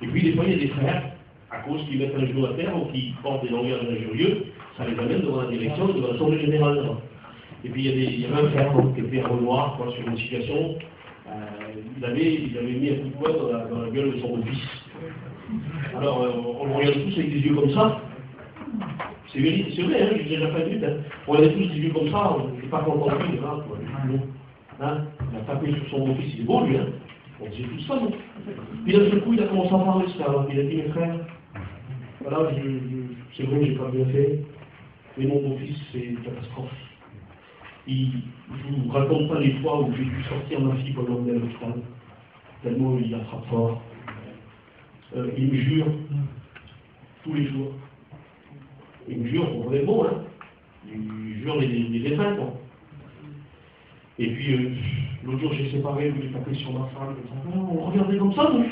Et puis des fois, il y a des frères, à cause qu'ils mettent un genou à terre ou qui portent des langages injurieux, ça les amène devant la direction de l'Assemblée générale là-bas. Et puis il y avait un frère qui était à Renoir sur une situation. Il avait mis un coup de poing dans la gueule de son fils. Alors on le regarde tous avec des yeux comme ça. C'est vrai, hein, j'ai déjà fait une hein. On avait tous des yeux comme ça, on n'est pas content de lui, hein, il a tapé sur son beau-fils, il est beau lui, hein. On disait tout ça, non. Puis d'un seul coup, il a commencé à parler, ce frère. Il a dit, mes frères, voilà, c'est vrai, j'ai pas bien fait, mais mon beau-fils, c'est une catastrophe. Je ne vous raconte pas les fois où j'ai dû sortir ma fille pour l'emmener à l'hôpital, tellement il la frappe fort. Il me jure, tous les jours. Il me jure, on est bon, hein. Il me jure les défunts, quoi. Et puis, l'autre jour, j'ai séparé, je l'ai tapé sur ma femme, on regardait comme ça, nous.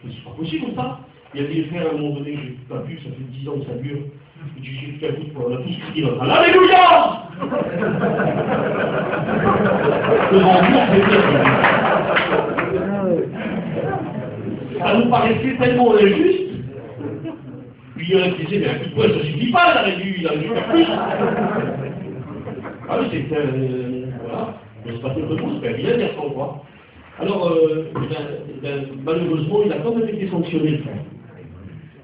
C'est pas possible ça. Il y a des frères à un moment donné, j'ai pas pu, ça fait 10 ans que ça dure. J'ai dit, on a tous crié, Alléluia! Devant Dieu, ça nous paraissait tellement injuste. Puis il y en a qui disaient, mais un coup de poing, ça suffit pas, il aurait dû faire plus. Ah oui, c'est voilà. Mais c'est pas tout le monde, c'est pas bien dire sans quoi. Alors, malheureusement, il a quand même été sanctionné, le frère.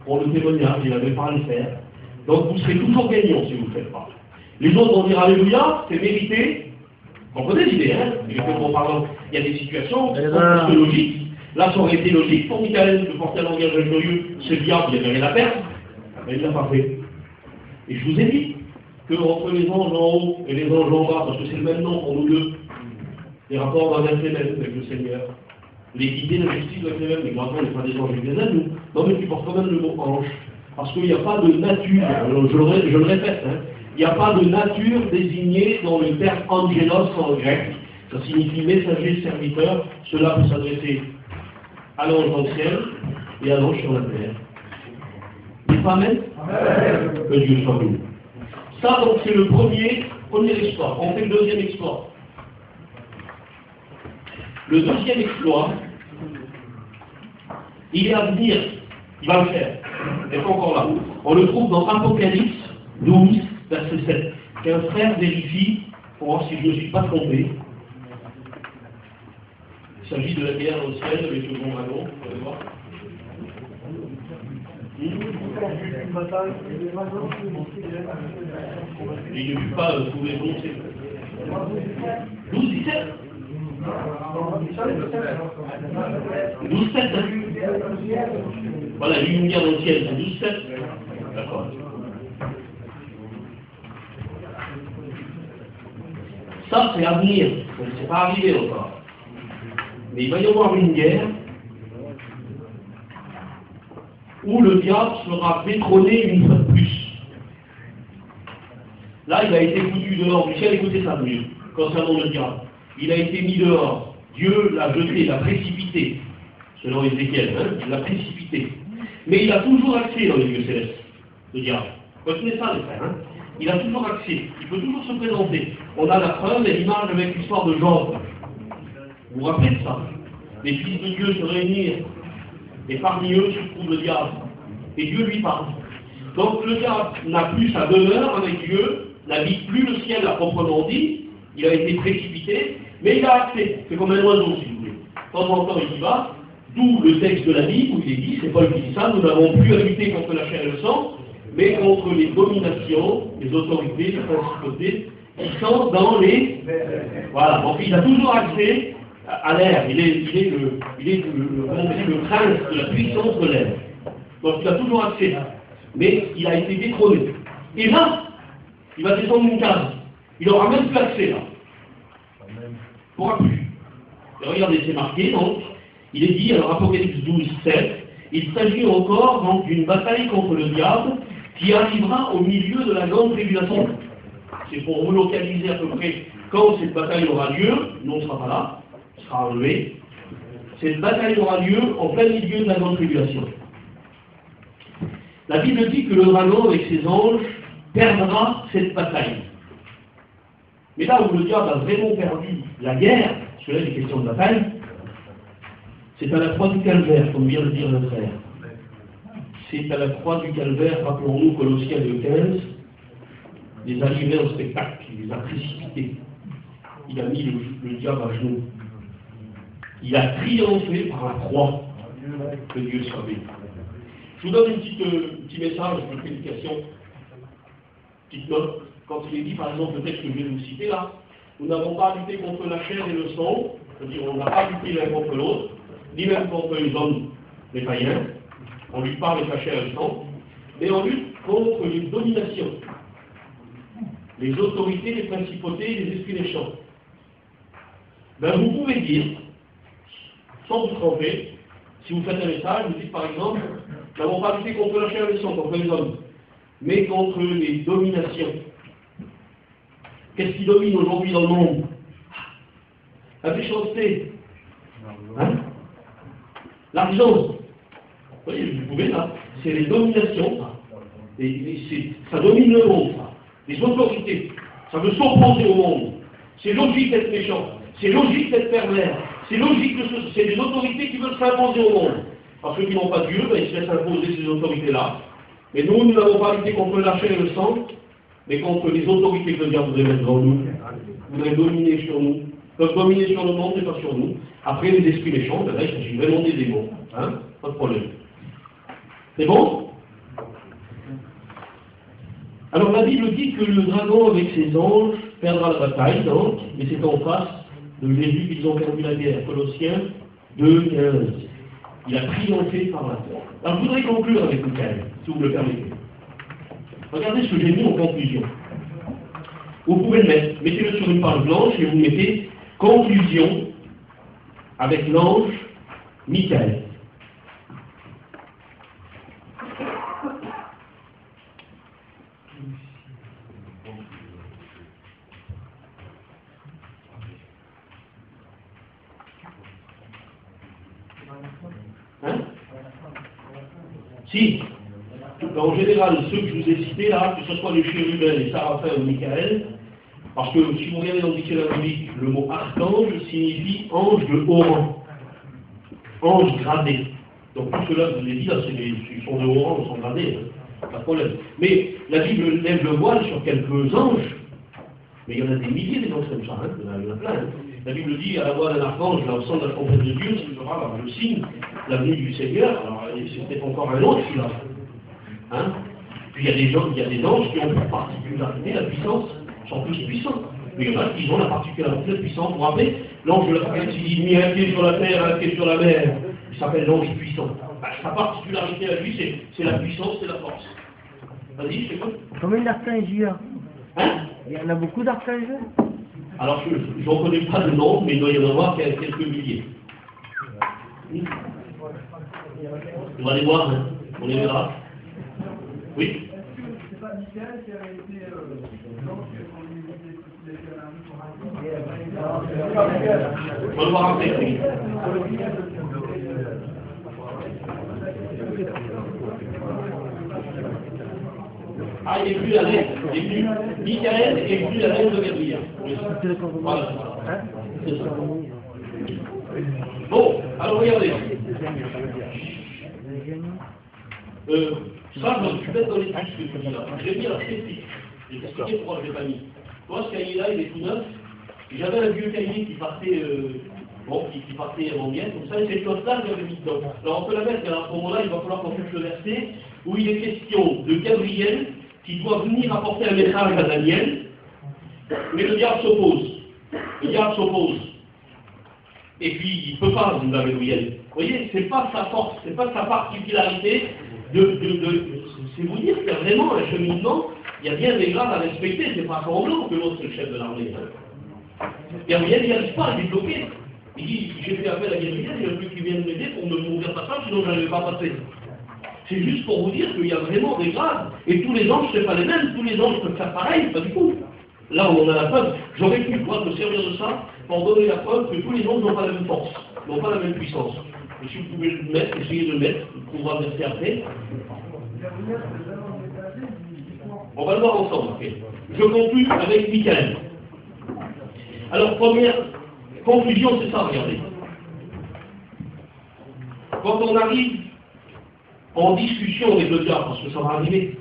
Pour le témoignage, il n'avait pas à le faire. Donc vous serez toujours gagnant si vous ne le faites pas. Les autres vont dire Alléluia, c'est mérité. Vous comprenez l'idée, hein? En parlant, il y a des situations qui sont plus logiques. Là, ça aurait été logique pour Michael de porter un langage joyeux, ce diable, il avait rien à perdre, mais il ne l'a pas fait. Et je vous ai dit que entre les anges en haut et les anges en bas, parce que c'est le même nom pour nous deux, les rapports doivent être les mêmes avec le Seigneur. L'équité de la justice doit être les mêmes, mais maintenant on n'est pas des anges avec des êtres, nous. Non, mais tu portes quand même le mot ange. Parce qu'il n'y a pas de nature, je le répète, hein, il n'y a pas de nature désignée dans le terme angelos en grec. Ça signifie messager, serviteur. Cela peut s'adresser à l'ange dans le ciel et à l'ange sur la terre. N'est pas amen? Que Dieu soit béni. Ça, donc, c'est le premier exploit. On fait le deuxième exploit. Le deuxième exploit, il est à venir. Il va le faire. Il n'est pas encore là. On le trouve dans Apocalypse 12, verset 7. Qu'un frère vérifie pour voir si je ne me suis pas trompé. Il s'agit de la guerre au ciel avec le bon dragon. Vous allez voir. Et il ne peut pas trouver prononcer. 12, 17. 12, 7. Voilà, une lumière dans le ciel, c'est 12, 7. D'accord. Ça, c'est à venir. C'est pas arrivé encore. Mais il va y avoir une guerre où le diable sera détrôné une fois de plus. Là, il a été foutu dehors du ciel. Écoutez ça mieux, concernant le diable. Il a été mis dehors. Dieu l'a jeté, l'a précipité. Selon Ézéchiel, hein, il l'a précipité. Mais il a toujours accès dans les lieux célestes, le diable. Retenez ça, les frères. Hein. Il a toujours accès. Il peut toujours se présenter. On a la preuve et l'image avec l'histoire de Job. Vous vous rappelez de ça? Les fils de Dieu se réunirent. Et parmi eux se trouve le diable. Et Dieu lui parle. Donc le diable n'a plus sa demeure avec Dieu, n'habite plus le ciel à proprement dit. Il a été précipité, mais il a accès. C'est comme un oiseau, si vous voulez. De temps en temps, il y va. D'où le texte de la Bible où il est dit, c'est Paul qui dit ça, nous n'avons plus à lutter contre la chair et le sang, mais contre les dominations, les autorités, les principautés, qui sont dans les... Voilà, donc il a toujours accès à l'air, il est le prince de la puissance de l'air. Donc il a toujours accès, mais il a été détrôné. Et là, il va descendre une case. Il n'aura même plus accès là. Il n'aura plus. Et regardez, c'est marqué donc. Il est dit, alors Apocalypse 12, 7, il s'agit encore donc d'une bataille contre le diable qui arrivera au milieu de la grande tribulation. C'est pour vous localiser à peu près quand cette bataille aura lieu. Nous, on ne sera pas là, on sera enlevé. Cette bataille aura lieu en plein milieu de la grande tribulation. La Bible dit que le dragon avec ses anges perdra cette bataille. Mais là où le diable a vraiment perdu la guerre, parce que là il est question de bataille, c'est à la croix du calvaire, comme vient de dire le frère. C'est à la croix du calvaire, rappelons-nous, Colossiens 2,15, les a livrés au spectacle, il les a précipités. Il a mis le diable à genoux. Il a triomphé par la croix. Que Dieu soit béni. Je vous donne un petit message de prédication, petite note. Quand il est dit, par exemple, le texte que je vais vous citer là, nous n'avons pas lutté contre la chair et le sang, c'est-à-dire on n'a pas lutté l'un contre l'autre, ni même contre les hommes, les païens, on lutte pas avec la chair et le sang, mais on lutte contre les dominations, les autorités, les principautés, les esprits méchants. Ben, vous pouvez dire, sans vous tromper, si vous faites un message, vous dites par exemple, nous n'avons pas lutté contre la chair et le sang, contre les hommes, mais contre les dominations. Qu'est-ce qui domine aujourd'hui dans le monde? La méchanceté, hein? L'argent, voyez, vous pouvez là. C'est les dominations, ça. Ça domine le monde, ça. Les autorités. Ça veut s'opposer au monde. C'est logique d'être méchant. C'est logique d'être pervers. C'est logique que c'est des autorités qui veulent s'imposer au monde. Parce que ceux qui n'ont pas Dieu, ben, ils se laissent imposer ces autorités-là. Mais nous n'avons pas lutté contre la chair et le sang, mais contre les autorités que le diable voudrait mettre devant nous. Voudrait dominer sur nous. Peuvent dominer sur le monde, mais pas sur nous. Après, les esprits méchants, ben là, il s'agit vraiment des démons. Hein? Pas de problème. C'est bon? Alors la Bible dit que le dragon avec ses anges perdra la bataille, donc, mais c'est en face de Jésus qu'ils ont perdu la guerre. Colossiens 2,15. Il a triomphé par la foi. Alors je voudrais conclure avec Michael, si vous me le permettez. Regardez ce que j'ai mis en conclusion. Vous pouvez le mettre, mettez-le sur une page blanche et vous mettez conclusion avec l'ange Michael. Hein? Si. En général, ceux que je vous ai cités là, que ce soit les chérubins, les seraphins ou Michael, parce que si vous regardez dans le dictionnaire biblique, le mot archange signifie ange de haut rang. Ange gradé. Donc tout cela, je vous ai dit, là, ils sont de haut rang, ils sont gradés, hein, pas de problème. Mais la Bible lève le voile sur quelques anges, mais il y en a des milliers des anges comme ça, hein, il y en a plein. Hein. La Bible dit à la voix d'un archange, là, au centre de la trompette de Dieu, ce sera le signe, la venue du Seigneur. Alors, c'est peut-être encore un autre qui l'a. Hein? Puis il y a des anges qui ont pour particularité la puissance, sont tous puissants. Mais il y en a qui ont la particularité de puissance. Vous vous rappelez, l'ange de l'Apocalypse, il dit un pied sur la terre, un pied sur la mer. Il s'appelle l'ange puissant. Ben, sa particularité à lui, c'est la puissance, c'est la force. Vas-y, je t'écoute. Combien d'archanges il y a? Hein? Il y en a beaucoup d'archanges? Alors, je n'en connais pas de nom, mais il doit y en avoir quelques milliers. On va les voir, hein. On les verra. Oui. C'est pas Michael qui avait été l'ange qu'on lui disait qu'il était à la rue. On va le voir après, oui. Ah, il est plus la lettre. Michael est plus la lettre de Gabriel. Voilà. C'est ça. Bon, alors regardez. Ça, je suis peut-être dans les textes que tu dis là. J'ai mis la sceptique. J'ai expliqué pourquoi je ne l'ai pas mis. Toi, ce cahier-là, il est tout neuf. J'avais un vieux cahier qui partait, qui partait en mienne, comme ça, et cette chose-là, j'avais mis dedans. Alors, on peut la mettre, à ce moment-là, il va falloir qu'on cherche le verset où il est question de Gabriel qui doit venir apporter un message à Daniel, mais le diable s'oppose. Le diable s'oppose. Et puis, il ne peut pas, Gabriel. Vous voyez, ce n'est pas sa force, ce n'est pas sa particularité c'est vous dire qu'il y a vraiment un cheminement, il y a bien des grades à respecter, c'est pas semblant que l'autre c'est le chef de l'armée. Gabriel, il n'arrive pas, il est bloqué. Il dit, j'ai fait appel à Gabriel, il y a plus qui viennent m'aider pour me ouvrir sa femme, sinon je n'allais pas passer. C'est juste pour vous dire qu'il y a vraiment des grades, et tous les anges, ce n'est pas les mêmes, tous les anges peuvent faire pareil, pas du tout. Là, on en a la preuve. J'aurais pu pouvoir me servir de ça pour donner la preuve que tous les anges n'ont pas la même force, n'ont pas la même puissance. Et si vous pouvez le mettre, essayez de le mettre, on va verser après. On va le voir ensemble. Okay. Je conclue avec Michael. Alors, première conclusion, c'est ça, regardez. Quand on arrive en discussion avec le diable, parce que ça va arriver,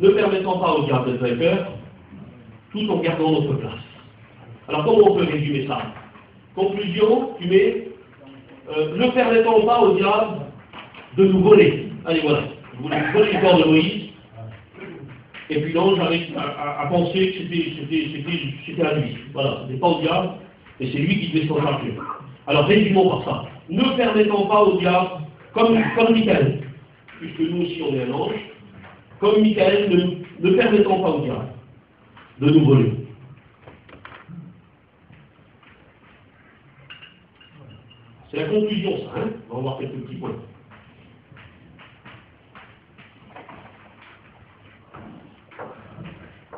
ne permettant pas au diable d'être vainqueur, tout en gardant notre place. Alors, comment on peut résumer ça? Conclusion, tu mets ne permettant pas au diable de nous voler. Allez, voilà. Vous voulez voler le corps de Moïse, et puis l'ange arrive à penser que c'était à lui. Voilà, ce n'est pas au diable, et c'est lui qui devait s'en charger. Alors, résumons par ça. Ne permettant pas au diable, comme Michael, puisque nous aussi on est un ange, comme Michael, ne permettant pas au diable de nous voler. C'est la conclusion, ça, hein? On va voir quelques petits points.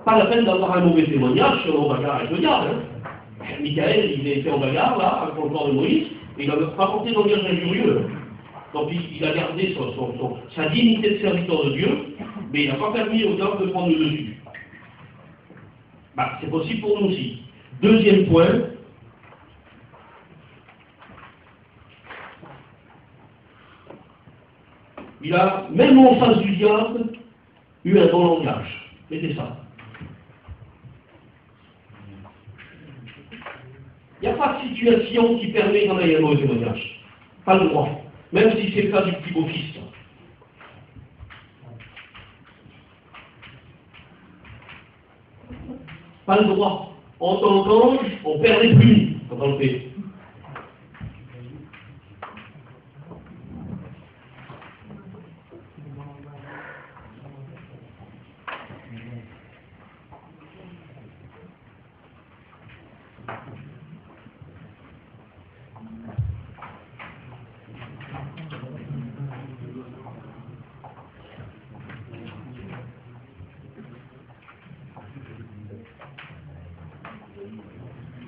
Pas la peine d'avoir un mauvais témoignage sur nos bagarres avec le diable. Hein? Michael, il a été en bagarre, là, avec le corps de Moïse, et il n'a pas porté d'engagement injurieux. Donc il a gardé sa dignité de serviteur de Dieu, mais il n'a pas permis aux hommes de prendre le dessus. Bah, c'est possible pour nous aussi. Deuxième point, il a, même en face du diable, eu un bon langage. Mettez ça. Il n'y a pas de situation qui permet d'en aller un mauvais témoignage. Pas le droit. Même si c'est le cas du petit beau-fils. Pas le droit. En tant qu'ange, on perd les plumes quand on le fait.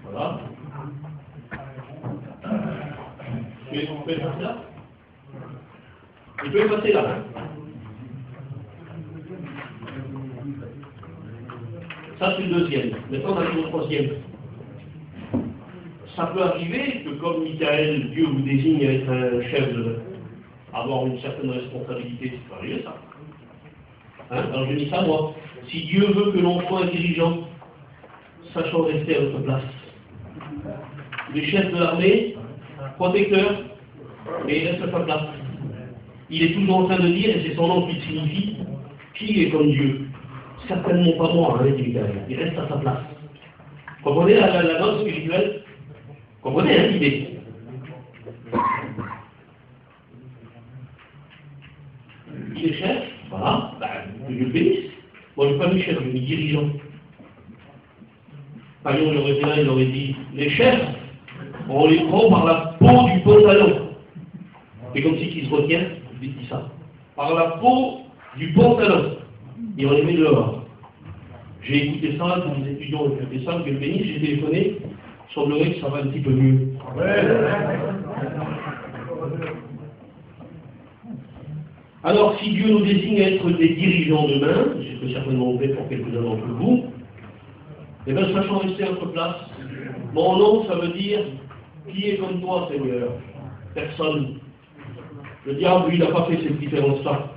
Voilà. Vous pouvez faire ça? Vous pouvez passer là. Hein. Ça, c'est le deuxième. Maintenant, on arrive au troisième. Ça peut arriver que, comme Michael, Dieu vous désigne à être un chef, avoir une certaine responsabilité. Ça peut arriver, ça. Hein? Alors, je dis ça, moi. Si Dieu veut que l'on soit un dirigeant, sachant rester à notre place. Les chefs de l'armée, protecteurs, mais il reste à sa place. Il est toujours en train de dire, et c'est son nom qui signifie, qui est comme Dieu. Certainement pas moi, hein, dit Michael. Il reste à sa place. Comprenez la note spirituelle? Comprenez, hein, l'idée? Il est chef, voilà, que Dieu le bénisse. Moi, je ne suis pas mis chef, je suis mis dirigeant. Payon, il aurait été là, il aurait dit, les chefs, on les prend par la peau du pantalon. C'est comme si qui se retient, je dis ça. Par la peau du pantalon. Et on les met dehors. J'ai écouté ça, tous les étudiants ont fait ça, Dieu le bénisse, j'ai téléphoné, il semblerait que ça va un petit peu mieux. Alors, si Dieu nous désigne à être des dirigeants demain, c'est ce que certainement on fait pour quelques-uns d'entre vous, eh bien, sachant rester à notre place, mon nom, ça veut dire qui est comme toi, Seigneur? Personne. Le diable, lui, il n'a pas fait cette différence-là.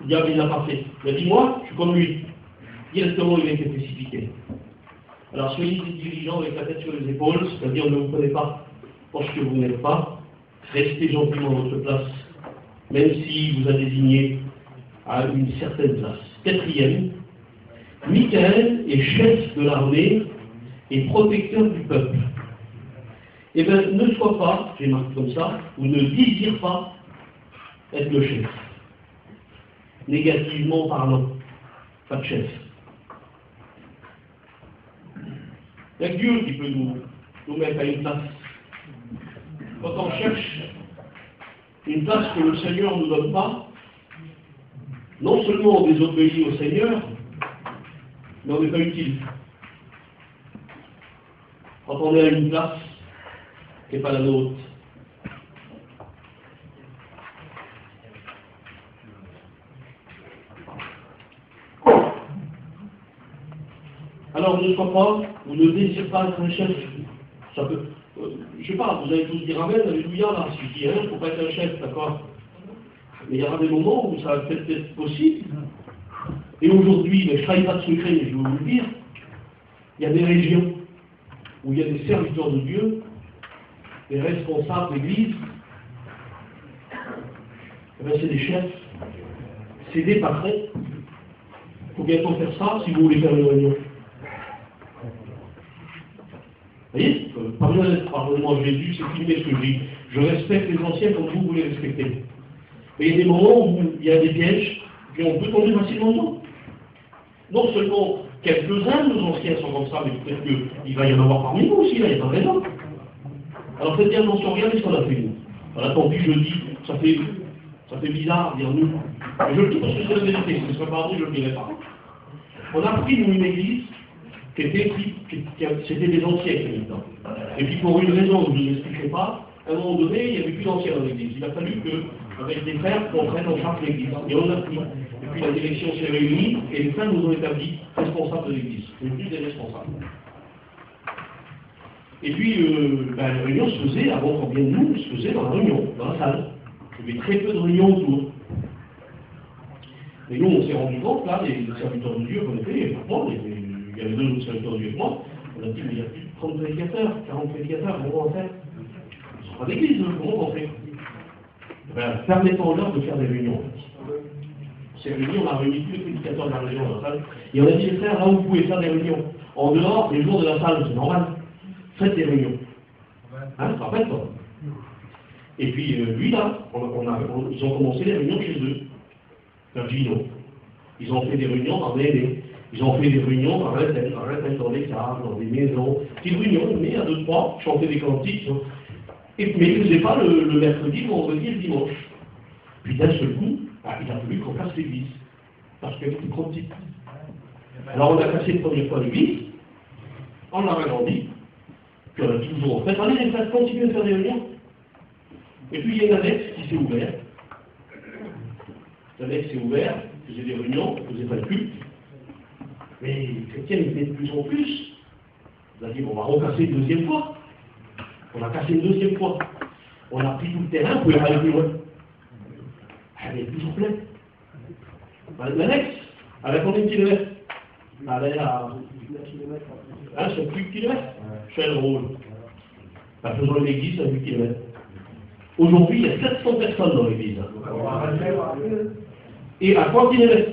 Le diable, il n'a pas fait. Il a dit, moi, je suis comme lui. Directement, il a été précipité. Alors, soyez des dirigeants avec la tête sur les épaules, c'est-à-dire ne vous prenez pas pour ce que vous n'êtes pas. Restez gentiment à votre place, même s'il vous a désigné à une certaine place. Quatrième, Michael est chef de l'armée et protecteur du peuple. Eh bien, ne sois pas, j'ai marqué comme ça, ou ne désire pas être le chef. Négativement parlant, pas de chef. Il y a que Dieu qui peut nous mettre à une place. Quand on cherche une place que le Seigneur ne nous donne pas, non seulement on désobéit au Seigneur, mais on n'est pas utile. Quand on est à une place qui n'est pas la nôtre. Alors ne sois pas, ou ne désire pas être un chef. Ça peut, je ne sais pas, vous allez tous dire Amen, Alléluia, là, suffit, hein, il ne faut pas être un chef, d'accord? Mais il y aura des moments où ça va peut-être être possible. Et aujourd'hui, je ne trahis pas de secret, mais je vais vous le dire, il y a des régions où il y a des serviteurs de Dieu, des responsables d'église, c'est des chefs, c'est des patrons. Il faut bientôt faire ça si vous voulez faire une réunion. Vous voyez, pardonnez-moi, j'ai dû, c'est filmé ce que je dis. Je respecte les anciens comme vous les respectez. Mais il y a des moments où il y a des pièges, et on peut tomber facilement dedans. Non seulement quelques-uns de nos anciens sont comme ça, mais peut-être qu'il va y en avoir parmi nous aussi, là, il n'y a pas de raison. Alors faites bien attention, regardez ce qu'on a fait nous. Voilà, tant pis, je le dis, ça fait bizarre, dire nous. Mais je le dis parce que c'est la vérité, si ce ne serait pas vrai, je ne le dirais pas. On a pris, nous, une église c'était des anciens qui étaient dedans. Et puis pour une raison que je ne vous expliquerai pas, à un moment donné, il n'y avait plus d'anciens dans l'église. Il a fallu que, avec des frères, qu'on prenne en charge l'église. Et on a pris. Et puis la direction s'est réunie et les frères nous ont établis responsables de l'église. On est plus des responsables. Et puis, la réunion se faisait, avant qu'on vienne nous, se faisait dans la réunion, dans la salle. Il y avait très peu de réunions autour. Et nous, on s'est rendu compte, là, les serviteurs de Dieu qu'on était, il y avait deux autres serviteurs de Dieu que moi, on a dit, mais il y a plus de 30 prédicateurs, 40 prédicateurs, comment on fait? Ils ne sont pas d'église, comment on fait? Ben, permettons-leur de faire des réunions. On s'est réunis, on a réuni tous les prédicateurs de la région dans la salle, et on a dit, les frères, là où vous pouvez faire des réunions, en dehors des jours de la salle, c'est normal, faites des réunions. Hein, tu te rappelles, toi? Et puis, lui, là, ils ont commencé les réunions chez eux. Gino. Ils ont fait des réunions dans des ils ont fait des réunions dans dans les caves, dans des maisons. Petites réunions, mais à 2-3, chanter des cantiques. Mais ils ne faisaient pas le mercredi, le vendredi et le dimanche. Puis d'un seul coup, il a fallu qu'on casse l'église. Parce qu'elle était trop petite. Alors on a cassé la première fois l'église, on l'a agrandi, puis on a toujours fait, allez les frères, continuez de faire des réunions. Et puis il y a une annexe qui s'est ouverte. L'annexe s'est ouverte, faisait des réunions, faisait pas de culte. Mais les chrétiens étaient de plus en plus. On a dit, on va recasser une deuxième fois. On a cassé une deuxième fois. On a pris tout le terrain, on pouvait pas aller plus loin. Elle est toujours pleine. L'annexe, elle a combien de kilomètres? Elle est à 8 km. Hein, c'est 8 km. Je fais le rôle. Faisons une église à 8 km. Aujourd'hui, il y a 700 personnes dans l'église. Et à 3 km.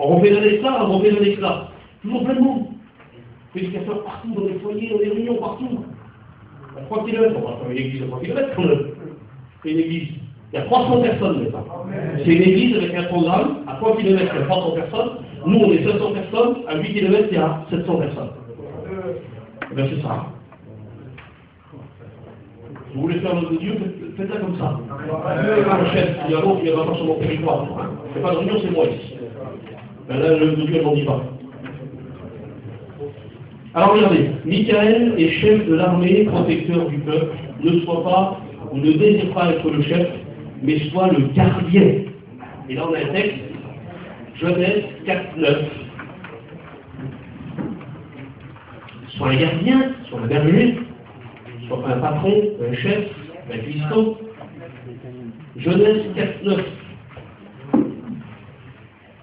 On refait un éclat, on refait un éclat. Toujours plein de monde. Prédicateurs partout, dans les foyers, dans les réunions, partout. À 3 km, on va faire une église à 3 km quand même. C'est une église. Il y a 300 personnes maintenant. C'est une église avec un programme. À 3 km, il y a 300 personnes. Nous, on est 700 personnes. À 8 km, il y a 700 personnes. Ben, c'est ça. Vous voulez faire l'œuvre de Dieu, faites-la comme ça. Le chef, il y a l'autre, il va pas sur mon territoire. C'est pas de réunion, c'est moi ici. Ben là, l'œuvre de Dieu, elle n'en dit pas. Alors regardez, Michael est chef de l'armée, protecteur du peuple. Ne sois pas, ou ne désire pas être le chef, mais sois le gardien. Et là, on a un texte, Genèse 4:9. Sois un gardien, sois un berger. Soit un patron, un chef, un cuistot. Genèse 4:9.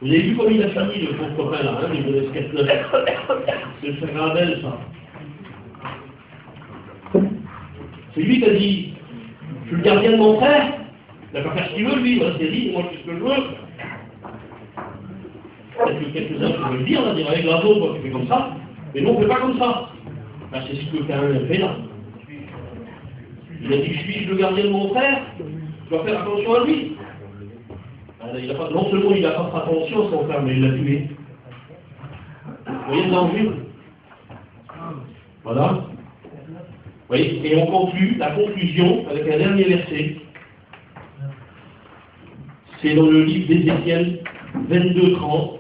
Vous avez vu comme il a fini le pauvre copain là, hein, le Genèse 4:9. C'est le frère Abel, ça. C'est lui qui a dit, je suis le gardien de mon frère, il va pas faire ce qu'il veut lui, c'est dit, moi je fais ce que je veux. Peut-être que quelques-uns pourraient le dire, là, dire avec l'oiseau, toi tu fais comme ça, mais nous on ne fait pas comme ça. Ben, c'est ce que Caïn a fait là. Il a dit, je suis le gardien de mon frère, je dois faire attention à lui. Non seulement il n'a pas fait attention à son frère, mais il l'a tué. Vous voyez le danger? Voilà. Vous voyez, et on conclut, la conclusion, avec un dernier verset. C'est dans le livre d'Ézéchiel 22:30.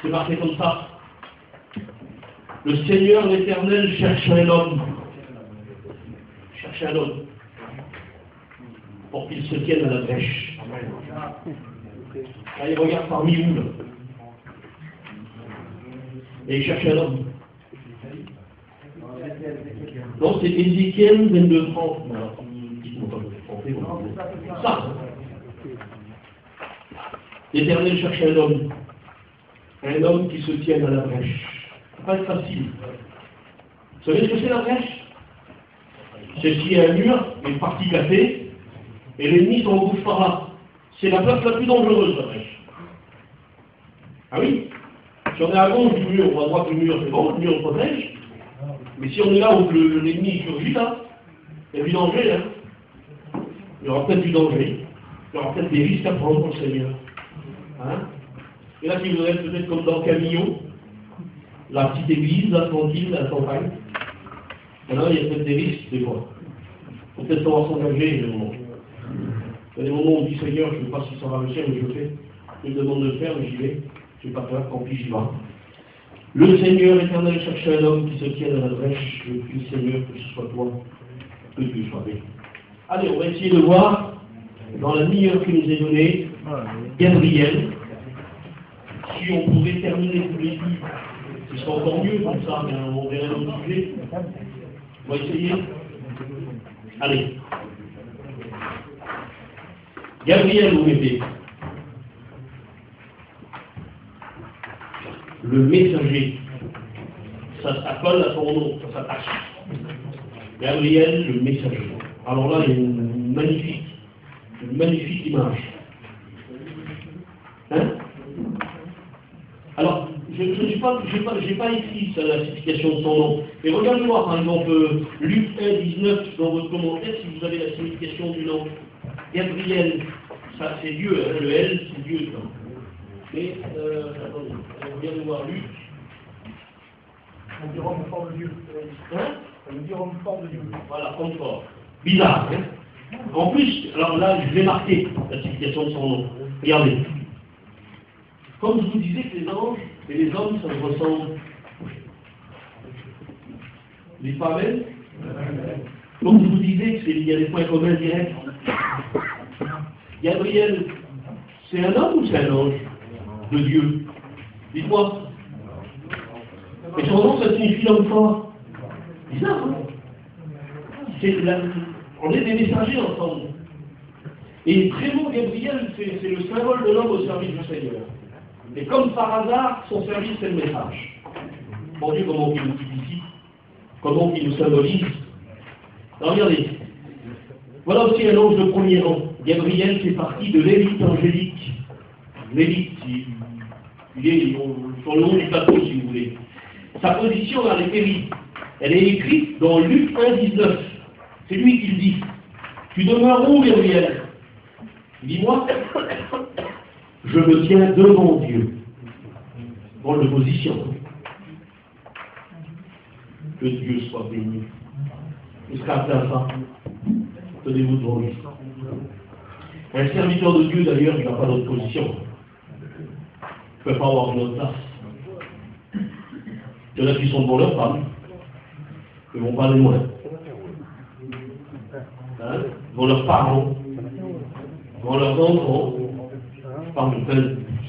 C'est marqué comme ça. Le Seigneur l'Éternel cherche un homme. Cherche un homme. Pour qu'il se tienne à la brèche. Allez, regarde parmi vous, là. Et il cherche un homme. Non, c'est Ézéchiel 22:30. Ça. L'Éternel cherche un homme. Un homme qui se tienne à la brèche. Ça va pas être facile. Vous savez ce que c'est la brèche? C'est s'il y a un mur, une partie cassée, et l'ennemi s'en bouge par là. C'est la place la plus dangereuse, la brèche. Ah oui? Si on est à gauche du mur ou à droite du mur, c'est bon, le mur protège. Mais si on est là où l'ennemi surgit, là, il y a du danger, hein. Il y aura peut-être du danger. Il y aura peut-être des risques à prendre pour le Seigneur. Hein? Et là, si vous êtes peut-être comme dans Camillot, la petite église, là, tranquille, à la campagne. Et là, il y a peut-être des risques, des fois. Il faut peut-être savoir s'engager, des moments. Il y a des moments où on dit, Seigneur, je ne sais pas si ça va réussir, mais je le fais. Je me demande de le faire, mais j'y vais. Je n'ai pas peur, tant pis, j'y vais. Le Seigneur éternel cherche un homme qui se tienne à la brèche. Je prie, Seigneur, que ce soit toi, que Dieu soit béni. Allez, on va essayer de voir, dans la demi-heure qui nous est donnée, Gabriel, si on pouvait terminer tous les deux, ce serait encore mieux, comme ça, mais on verrait notre sujet. On va essayer. Allez. Gabriel, vous mettez. Le messager. Ça colle à son nom, ça s'attache. Gabriel, le messager. Alors là, il y a une magnifique image. Hein? Alors, je n'ai pas écrit ça, la signification de son nom. Mais regardez voir, par exemple, Luc 1, 19, dans votre commentaire, si vous avez la signification du nom. Gabriel, ça c'est Dieu, hein, le L, c'est Dieu. Ça. Mais, attendez, on vient de voir Luc. On dirait en forme de Dieu. Hein? On dirait en forme de Dieu. Voilà, comme fort. Bizarre, hein? En plus, alors là, je vais marquer la signification de son nom. Regardez. Comme je vous disais que les anges et les hommes, ça se ressemble. Les pas même? Comme je vous disais qu'il y a des points communs directs. Gabriel, c'est un homme ou c'est un ange de Dieu? Dites-moi. Et son nom, ça signifie l'homme fort. Bizarre, hein? On est des messagers ensemble. Et très bon, Gabriel, c'est le symbole de l'homme au service du Seigneur. Et comme par hasard, son service, c'est le message. Mon Dieu, comment il nous typifie, comment il nous symbolise. Alors regardez, voilà aussi un ange de premier rang. Gabriel fait partie de l'élite angélique. L'élite, il est sur le long du plateau, si vous voulez. Sa position dans les péris, elle est écrite dans Luc 1, 19. C'est lui qui le dit. Tu demeures où, Gabriel? Dis-moi, je me tiens devant Dieu. Dans de position. Que Dieu soit béni. Jusqu'à la fin, tenez-vous devant lui. Un serviteur de Dieu, d'ailleurs, il n'a pas d'autre position. Il ne peut pas avoir une autre place. Il y en a qui sont devant leur femme. Ils ne vont pas aller loin. Hein? Devant leurs parents. Devant leurs enfants.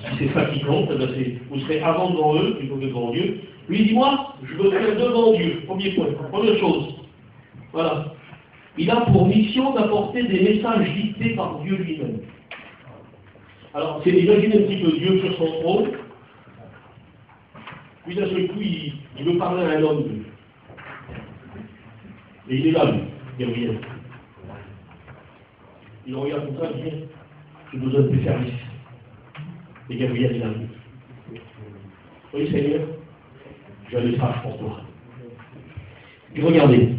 Si c'est ça qui compte, vous serez avant devant eux plutôt que devant Dieu. Lui, dis-moi, je me tiens devant Dieu. Premier point, première chose. Voilà. Il a pour mission d'apporter des messages dictés par Dieu lui-même. Alors, c'est imaginez un petit peu Dieu sur son trône. Puis d'un seul coup, il veut parler à un homme. Et il est là, lui, Gabriel. Il regarde comme ça, il dit, j'ai besoin de tes services. Et Gabriel, il arrive. Oui, Seigneur, j'ai un message pour toi. Et regardez,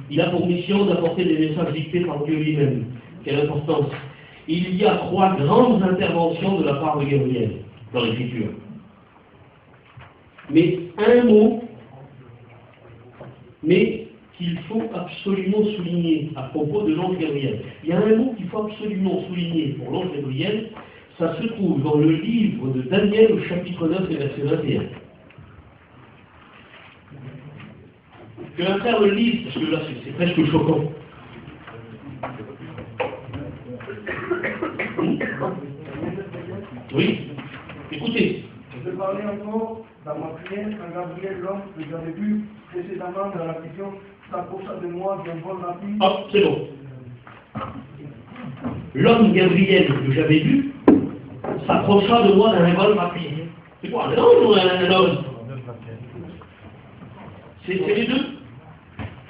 il a pour mission d'apporter des messages dictés par Dieu lui-même. Quelle importance! Il y a 3 grandes interventions de la part de Gabriel dans l'Écriture. Mais un mot, mais qu'il faut absolument souligner à propos de l'ange Gabriel. Il y a un mot qu'il faut absolument souligner pour l'ange Gabriel, ça se trouve dans le livre de Daniel au chapitre 9 et verset 21. Je vais faire le livre, parce que là c'est presque choquant. Oui, écoutez. Je parlais encore dans ma prière quand Gabriel, l'homme que j'avais vu précédemment dans la vision, s'approcha de moi d'un vol rapide. Ah, c'est bon. L'homme Gabriel que j'avais vu s'approcha de moi d'un vol rapide. C'est quoi, un ange ou un homme? C'est les deux.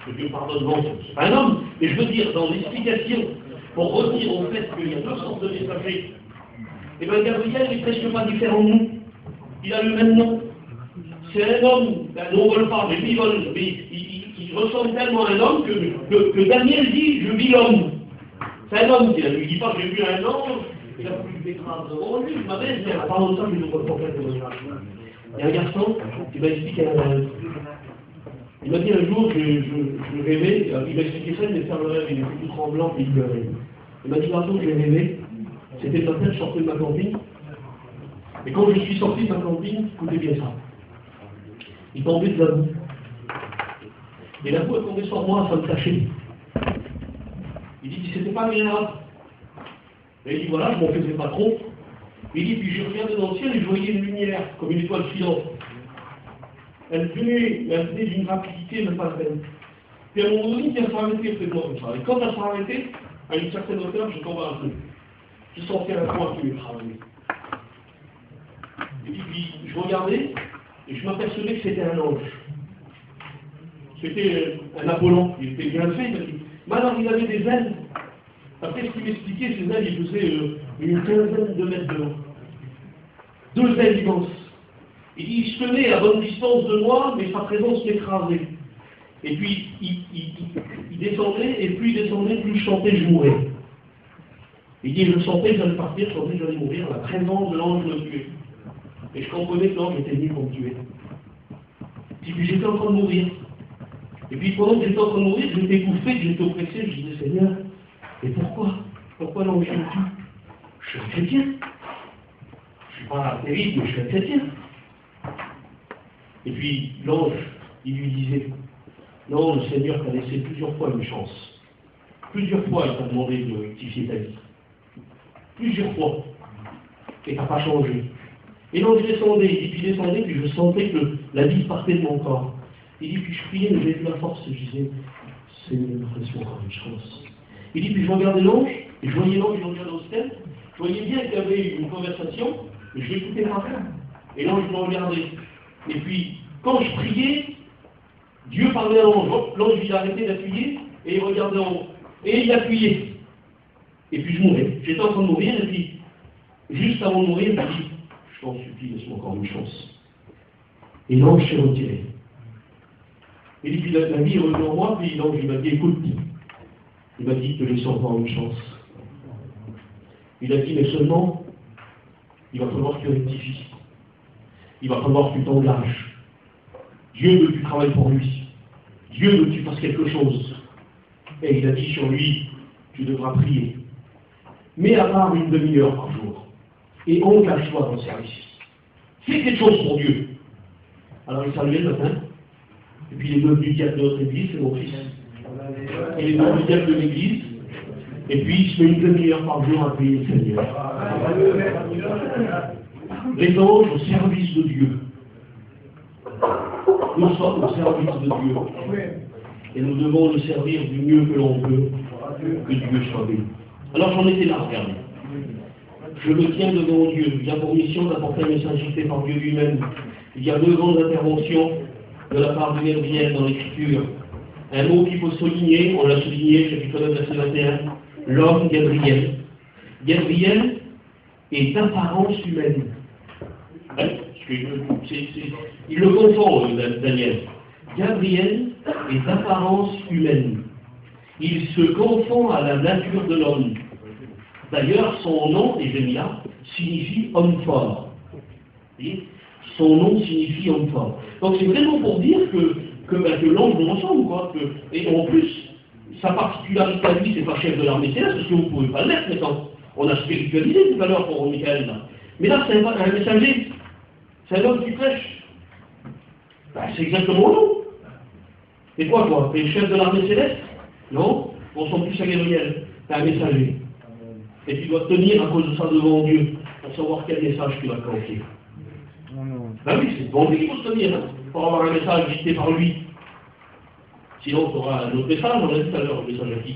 Que Dieu pardonne, non, c'est pas un homme. Mais je veux dire, dans l'explication, pour revenir au fait qu'il y a 2 sortes de messagers, et bien Gabriel n'est presque pas différent de nous. Il a le même nom. C'est un homme, nous on ne vole pas, mais lui il vole, mais il ressemble tellement à un homme que Daniel dit, je vis l'homme. C'est un homme qui a lui dit pas, j'ai vu un ange, il a plus de betteraves devant lui, il m'avait dit, en parlant de ça, je ne vois pas faire de message. Il y a un garçon qui m'a expliqué il m'a dit un jour, je rêvais, il m'a expliqué ça, il m'a fait le rêve, il était tout tremblant, et il pleurait. Il m'a dit, pardon, j'ai rêvé, c'était le matin, je sortais de ma camping, et quand je suis sorti de ma camping, écoutez bien ça, il tombait de la boue. Et la boue est tombée sur moi, ça me cachait. Il dit, c'était pas agréable. Et il dit, voilà, je m'en faisais pas trop. Il dit, puis je regardais dans le ciel et je voyais une lumière, comme une étoile filante. Elle venait d'une rapidité, même pas la peine. Puis à un moment donné, elle s'est arrêtée près de moi comme ça. Et quand elle s'est arrêtée, à une certaine hauteur, je tombais un peu. Je sentais un point qui me travaillait. Et puis je regardais, et je m'apercevais que c'était un ange. C'était un Apollon, il était bien fait. Mais alors il avait des ailes. Après ce qu'il m'expliquait, ces ailes, il faisait une quinzaine de mètres de long. 2 ailes immenses. Il dit, il se tenait à bonne distance de moi, mais sa présence m'écrasait. Et puis, il descendait, et plus il descendait, plus je sentais que je mourais. Il dit, je sentais que j'allais partir, je sentais que j'allais mourir, la présence de l'ange me tuait. Et je comprenais que l'ange était venu pour me tuer. Et puis j'étais en train de mourir. Et puis pendant que j'étais en train de mourir, j'étais étouffé, j'étais oppressé, je disais, Seigneur, et pourquoi? Pourquoi l'ange me tue? Je suis un chrétien. Je ne suis pas terrible, mais je suis un chrétien. Et puis l'ange, il lui disait, non, le Seigneur t'a laissé plusieurs fois une chance. Plusieurs fois, il t'a demandé de rectifier ta vie. Plusieurs fois. Et t'as pas changé. Et l'ange descendait, et puis descendait, puis je sentais que la vie partait de mon corps. Il dit, puis je priais, mais j'avais de la force, et je disais, Seigneur, laisse-moi encore une chance. Il dit, puis je regardais l'ange, et je voyais l'ange, il regardait au ciel, je voyais bien qu'il y avait une conversation, mais je l'écoutais pas. Et l'ange me regardait. Et puis, quand je priais, Dieu parlait à l'ange. L'ange, il a arrêté d'appuyer, et il regardait en haut. Et il appuyait. Et puis je mourais. J'étais en train de mourir, et puis, juste avant de mourir, il m'a dit, je t'en supplie, laisse-moi encore une chance. Et l'ange s'est retiré. Et puis la vie est revenue en moi, puis l'ange il m'a dit, écoute, il m'a dit, te laisse encore une chance. Il a dit, mais seulement, il va falloir que tu rectifies. Il va falloir que tu t'engages. Dieu veut que tu travailles pour lui. Dieu veut que tu fasses quelque chose. Et il a dit sur lui, tu devras prier. Mets à part une demi-heure par jour. Et engage-toi dans le service. Fais quelque chose pour Dieu. Alors il s'est levé le matin. Et puis il est devenu diacre de notre église, c'est mon fils. Il est devenu diacre de l'église. Et puis il se met une demi-heure par jour à prier le Seigneur. Les anges au service de Dieu. Nous sommes au service de Dieu. Et nous devons le servir du mieux que l'on peut, que Dieu soit béni. Alors j'en étais là, regardez. Je me tiens devant Dieu. Il y a pour mission d'apporter un message dicté par Dieu lui-même. Il y a 2 grandes interventions de la part de Gabriel dans l'Écriture. Un mot qu'il faut souligner, on l'a souligné, chapitre 9, verset 21, l'homme Gabriel. Gabriel est d'apparence humaine. Hein? Il le confond, Daniel. Gabriel est d'apparence humaine. Il se confond à la nature de l'homme. D'ailleurs, son nom, Ézémia, signifie homme fort. Son nom signifie homme fort. Donc c'est vraiment pour dire que l'ange nous ressemble, quoi. Et en plus, sa particularité à lui, c'est pas chef de l'armée céleste, parce que vous ne pouvez pas l'être maintenant. On a spiritualisé tout à l'heure pour Michael. Là. Mais là, c'est un messager. C'est un homme qui prêche. Ben, c'est exactement nous. Et quoi? T'es le chef de l'armée céleste? Non? On s'en plus à Gabriel. T'es un messager. Et tu dois tenir à cause de ça devant Dieu pour savoir quel message tu vas confier. Ben oui, c'est devant lui qu'il faut se tenir, hein, pour avoir un message dicté par lui. Sinon, tu auras un autre message, on l'a dit tout à l'heure, le message à qui?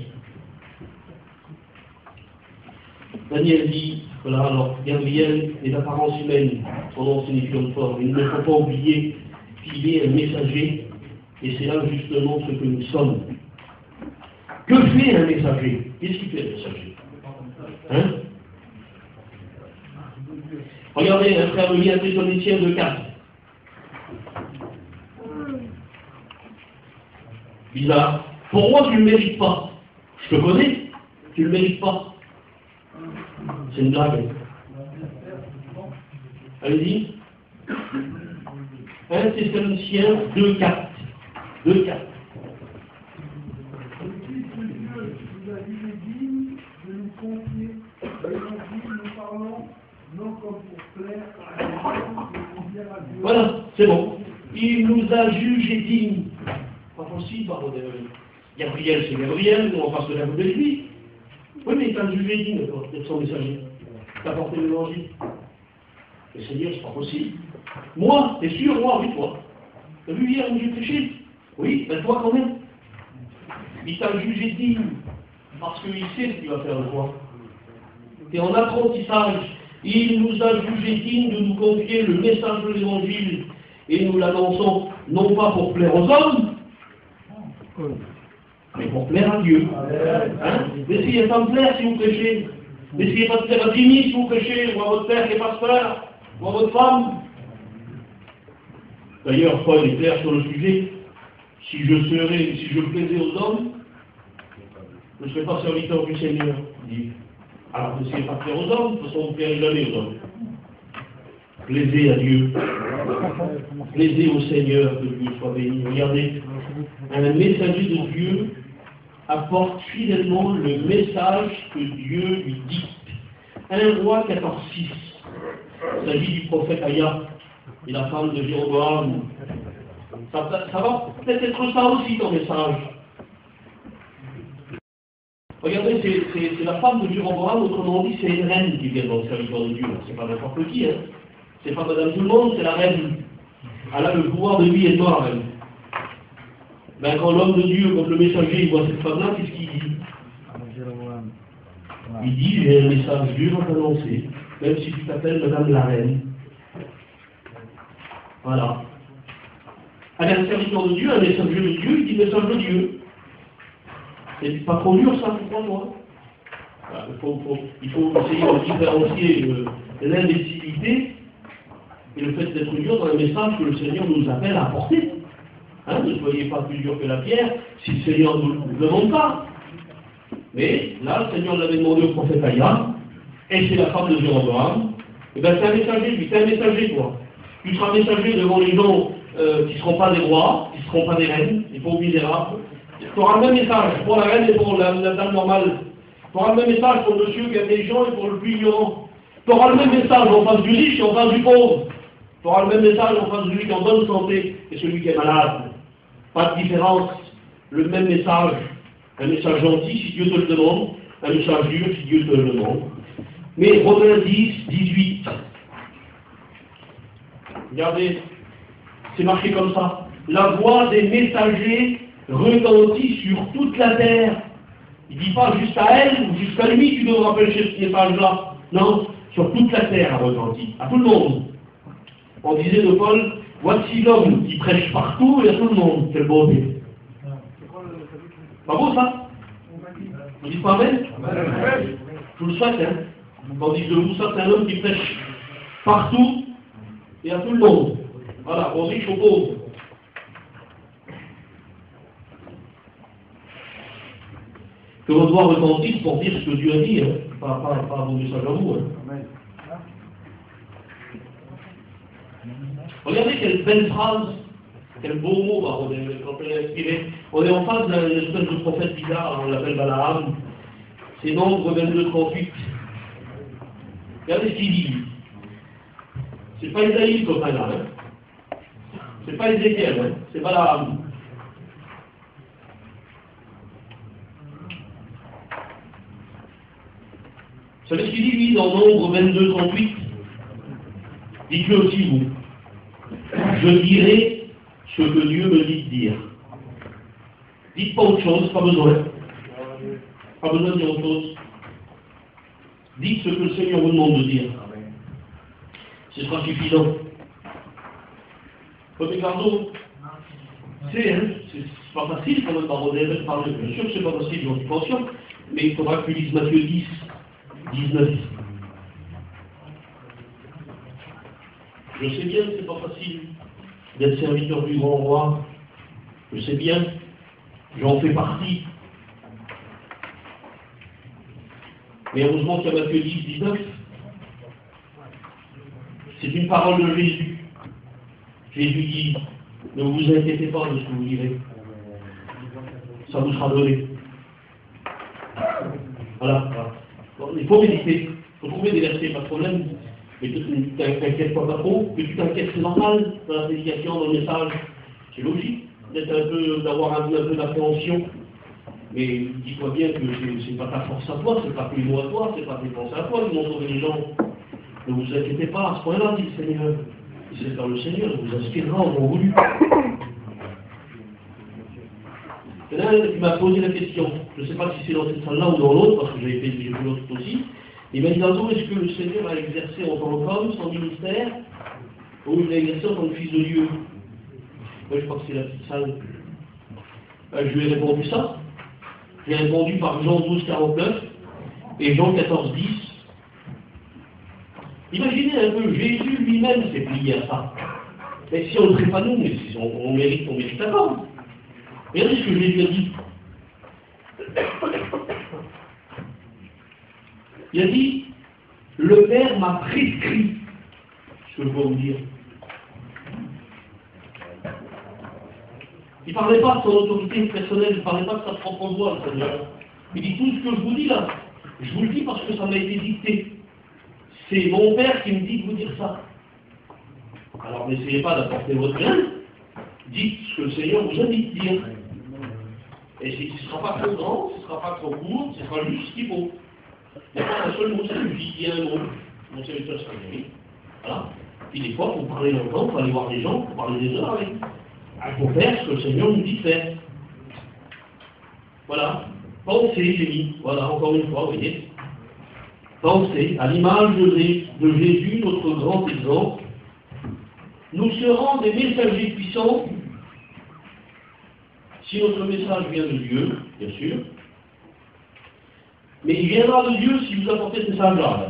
Daniel dit, voilà, alors, Gabriel est d'apparence humaine, son nom signifie homme fort. Il ne faut pas oublier qu'il est un messager, et c'est là justement ce que nous sommes. Que fait un messager? Qu'est-ce qu'il fait un messager? Hein? Regardez, un frère me lit un Thessaloniciens 2:4. Bizarre. Pour moi, tu ne le mérites pas. Je te connais, tu ne le mérites pas. C'est une blague. Allez-y. 1 Thessaloniciens 2:4. 2:4. Voilà, c'est bon. Il nous a jugés dignes. Pas possible, pardon. Gabriel, c'est Gabriel, on va pas se la de lui. Oui, mais il t'a jugé digne d'être son messager. T'as porté l'évangile. Le Seigneur, c'est pas possible. Moi, t'es sûr, moi, oui, toi. T'as vu hier où j'ai prêché? Oui, ben toi quand même. Il t'a jugé digne, parce qu'il sait ce qu'il va faire de toi. T'es en apprentissage. Il nous a jugés dignes de nous confier le message de l'évangile. Et nous l'annonçons, non pas pour plaire aux hommes, mais pour plaire à Dieu. Hein? N'essayez pas de plaire si vous prêchez. N'essayez pas de plaire à Jimmy si vous prêchez, ou à votre père qui est pasteur, ou à votre femme. D'ailleurs, Paul est clair sur le sujet. Si je plaisais aux hommes, je ne serais pas serviteur du Seigneur. Il dit. Alors, n'essayez pas de plaire aux hommes, de toute façon, vous ne plairez jamais aux hommes. Plaisez à Dieu. Plaisez au Seigneur, que Dieu soit béni. Regardez, un messager de Dieu apporte fidèlement le message que Dieu lui dicte. 1 Roi 14,6. Il s'agit du prophète Aya et la femme de Jéroboam. Ça va peut-être être ça aussi ton message. Regardez, c'est la femme de Jéroboam, autrement dit, c'est une reine qui vient dans le serviteur de Dieu. C'est pas n'importe qui, hein. C'est pas madame tout le monde, c'est la reine. Elle a le pouvoir de vie et de mort, la reine. Ben, quand l'homme de Dieu, quand le messager, il voit cette femme-là, qu'est-ce qu'il dit? Il dit, j'ai un message, Dieu va t'annoncer, même si tu t'appelles madame la reine. Voilà. Elle est un serviteur de Dieu, un messager de Dieu, il dit message de Dieu. C'est pas trop dur ça, pour moi. Voilà, il faut essayer de différencier l'imbécilité et le fait d'être dur dans le message que le Seigneur nous appelle à apporter. Hein, ne soyez pas plus dur que la pierre si le Seigneur ne nous le demande pas. Mais là, le Seigneur l'avait demandé au prophète Aya, et c'est la femme de Jéroboam. Et bien, c'est un messager, lui, c'est un messager, toi. Tu seras messager devant les gens qui ne seront pas des rois, qui ne seront pas des reines, des pauvres misérables. Tu auras le même message pour la reine et pour la dame normale. Tu auras le même message pour le monsieur qui est intelligent et pour le plus ignorant. Tu auras le même message en face du riche et en face du pauvre. Tu auras le même message en face de celui qui est en bonne santé et celui qui est malade. Pas de différence. Le même message. Un message gentil si Dieu te le demande. Un message dur si Dieu te le demande. Mais Romains 10, 18. Regardez. C'est marqué comme ça. La voix des messagers retentit sur toute la terre. Il ne dit pas juste à elle ou jusqu'à lui tu devras prêcher ce message-là. Non, sur toute la terre a retenti. À tout le monde. On disait de Paul, voici l'homme qui prêche partout et à tout le monde. Quelle beauté. Pas beau ça? Vous dites pas amen? Je vous le souhaite, hein. Tandis que vous, ça c'est un homme qui prêche partout et à tout le monde. Voilà, aux riches, aux pauvres. Que votre voix retentisse pour dire ce que Dieu a dit, hein. Pas vos messages à vous. Hein. Regardez quelle belle phrase, quel beau mot quand elle est inspirée. On est en face d'un espèce de prophète bizarre, on l'appelle Balaam. C'est Nombre 22, 38. Regardez ce qu'il dit. C'est pas Isaïe, ce copain-là. Hein. C'est pas Ézéchiel, hein. C'est Balaam. Vous savez ce qu'il dit, lui, dans Nombre 22, 38? Dites-le aussi, vous. Je dirai ce que Dieu me dit de dire. Dites pas autre chose, pas besoin. Pas besoin de dire autre chose. Dites ce que le Seigneur vous demande de dire. Ce sera suffisant. Côté Cardo, c'est pas facile quand même de parler. Bien sûr que c'est pas facile, j'en suis conscient, mais il faudra que tu lises Matthieu 10, 19. Je sais bien que c'est pas facile d'être serviteur du grand roi. Je sais bien, j'en fais partie. Mais heureusement qu'il y a Matthieu 10, 19. C'est une parole de Jésus. Jésus dit, ne vous inquiétez pas de ce que vous direz. Ça vous sera donné. Voilà. Bon, il faut méditer. Il faut trouver des versets, pas de problème. Mais tu t'inquiètes pas trop, que tu t'inquiètes, c'est normal dans la prédication, dans le message. C'est logique d'avoir un peu d'appréhension. Mais dis-toi bien que c'est pas ta force à toi, c'est pas tes mots à toi, c'est pas tes pensées à toi qui vont sauver les gens. Ne vous inquiétez pas, à ce point-là, dit le Seigneur. Et c'est par le Seigneur, il vous inspirera en temps voulu. Il y en a un qui m'a posé la question, je ne sais pas si c'est dans cette salle-là ou dans l'autre, parce que j'ai vu l'autre aussi. Il m'a dit tantôt, est-ce que le Seigneur a exercé en tant qu'homme son ministère, ou il a exercé en tant que fils de Dieu? Moi, je crois que c'est la petite salle. Je lui ai répondu ça. J'ai répondu par Jean 12, 49 et Jean 14, 10. Imaginez un peu, Jésus lui-même s'est plié à ça. Mais si on ne le ferait pas nous, mais si on mérite d'accord. Regardez ce que Jésus a dit. Il a dit, le Père m'a prescrit ce que je dois vous dire. Il ne parlait pas de son autorité personnelle, il ne parlait pas de sa propre voix, le Seigneur. Il dit, tout ce que je vous dis là, je vous le dis parce que ça m'a été dicté. C'est mon Père qui me dit de vous dire ça. Alors n'essayez pas d'apporter votre bien, dites ce que le Seigneur vous a dit de dire. Et ce ne sera pas trop grand, ce ne sera pas trop court, ce sera juste ce qu'il faut. Il n'y a pas un seul mot, ça suffit, il y a un mot. Mon serviteur sera guéri. Voilà. Puis des fois, pour parler longtemps, il faut aller voir des gens, pour parler des heures avec. Il faut faire ce que le Seigneur nous dit de faire. Voilà. Pensez, j'ai mis. Voilà, encore une fois, vous voyez. Pensez, à l'image de Jésus, notre grand exemple, nous serons des messagers puissants si notre message vient de Dieu, bien sûr. Mais il viendra de Dieu si vous apportez ce message-là.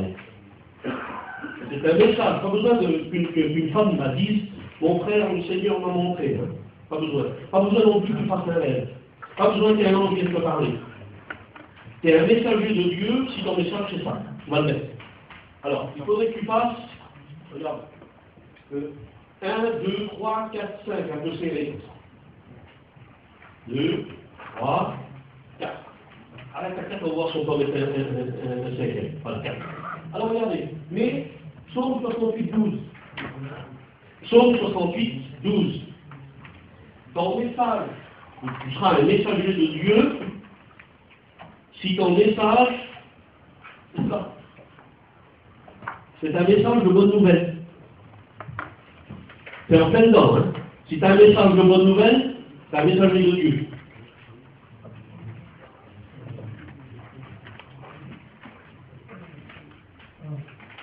C'est un message. Pas besoin qu'une femme m'a dise, mon frère, le Seigneur m'a montré. Hein. Pas besoin. Pas besoin non plus que tu fasses un rêve. Pas besoin qu'un ange vienne te parler. Tu es un messager de Dieu si ton message c'est ça. On va le mettre. Alors, il faudrait que tu fasses, regarde, 1, 2, 3, 4, 5, un peu serré. 2, 3, 4. Arrête à 4, on va voir si on peut mettre un cinquième. Voilà, 4. Alors regardez, mais Psaume 68, 12. Psaume 68, 12. Ton message, tu seras un messager de Dieu si ton message, c'est ça. C'est un message de bonne nouvelle. C'est en plein dedans, hein. Si tu as un message de bonne nouvelle, c'est un messager de Dieu.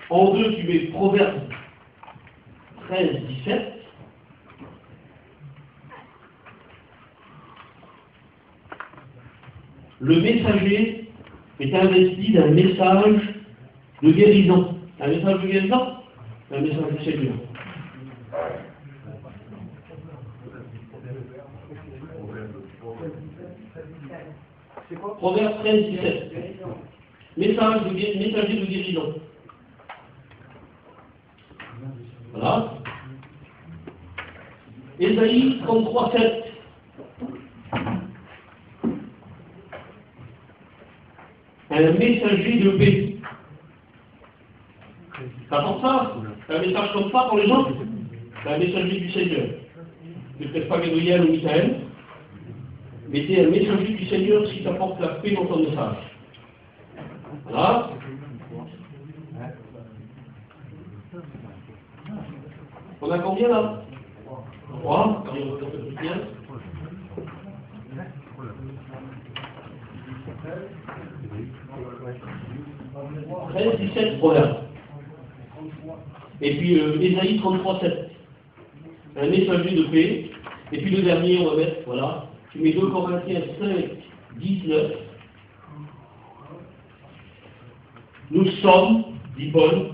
En 2, tu mets Proverbe 13, 17. Le messager est investi d'un message de guérison. Un message de guérison, un message du Seigneur. C'est quoi? Proverbe 13, 17. Messager de guérison. Voilà. Ésaïe 33, 7. Un messager de paix. Ça porte ça? Un message comme ça pour les gens? C'est un messager du Seigneur. C'est peut-être pas Gabriel ou Michael, mais c'est un messager du Seigneur si tu apportes la paix dans ton message. Voilà. On a combien là? 3. 13, 17 Proverbes. Et puis Ésaïe 33, 7. Un messager de paix. Et puis le dernier, on va mettre, voilà. Tu mets 2 Corinthiens 5, 19. Nous sommes, dit Paul,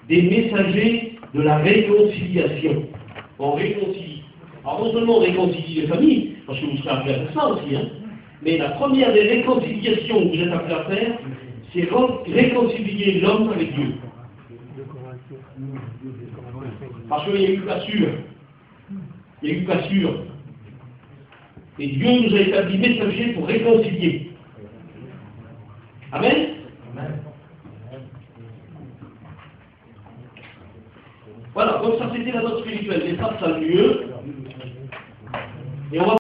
des messagers de la réconciliation. On réconcilie. Alors non seulement on réconcilie les familles, parce que vous serez appelés à faire ça aussi, hein, mais la première des réconciliations que vous êtes appelés à faire, c'est réconcilier l'homme avec Dieu. Parce qu'il y a eu cassure. Il y a eu cassure. Et Dieu nous a établi messagers pour réconcilier. Amen. ça c'était la note spirituelle. Les sables, ça mieux. Et on va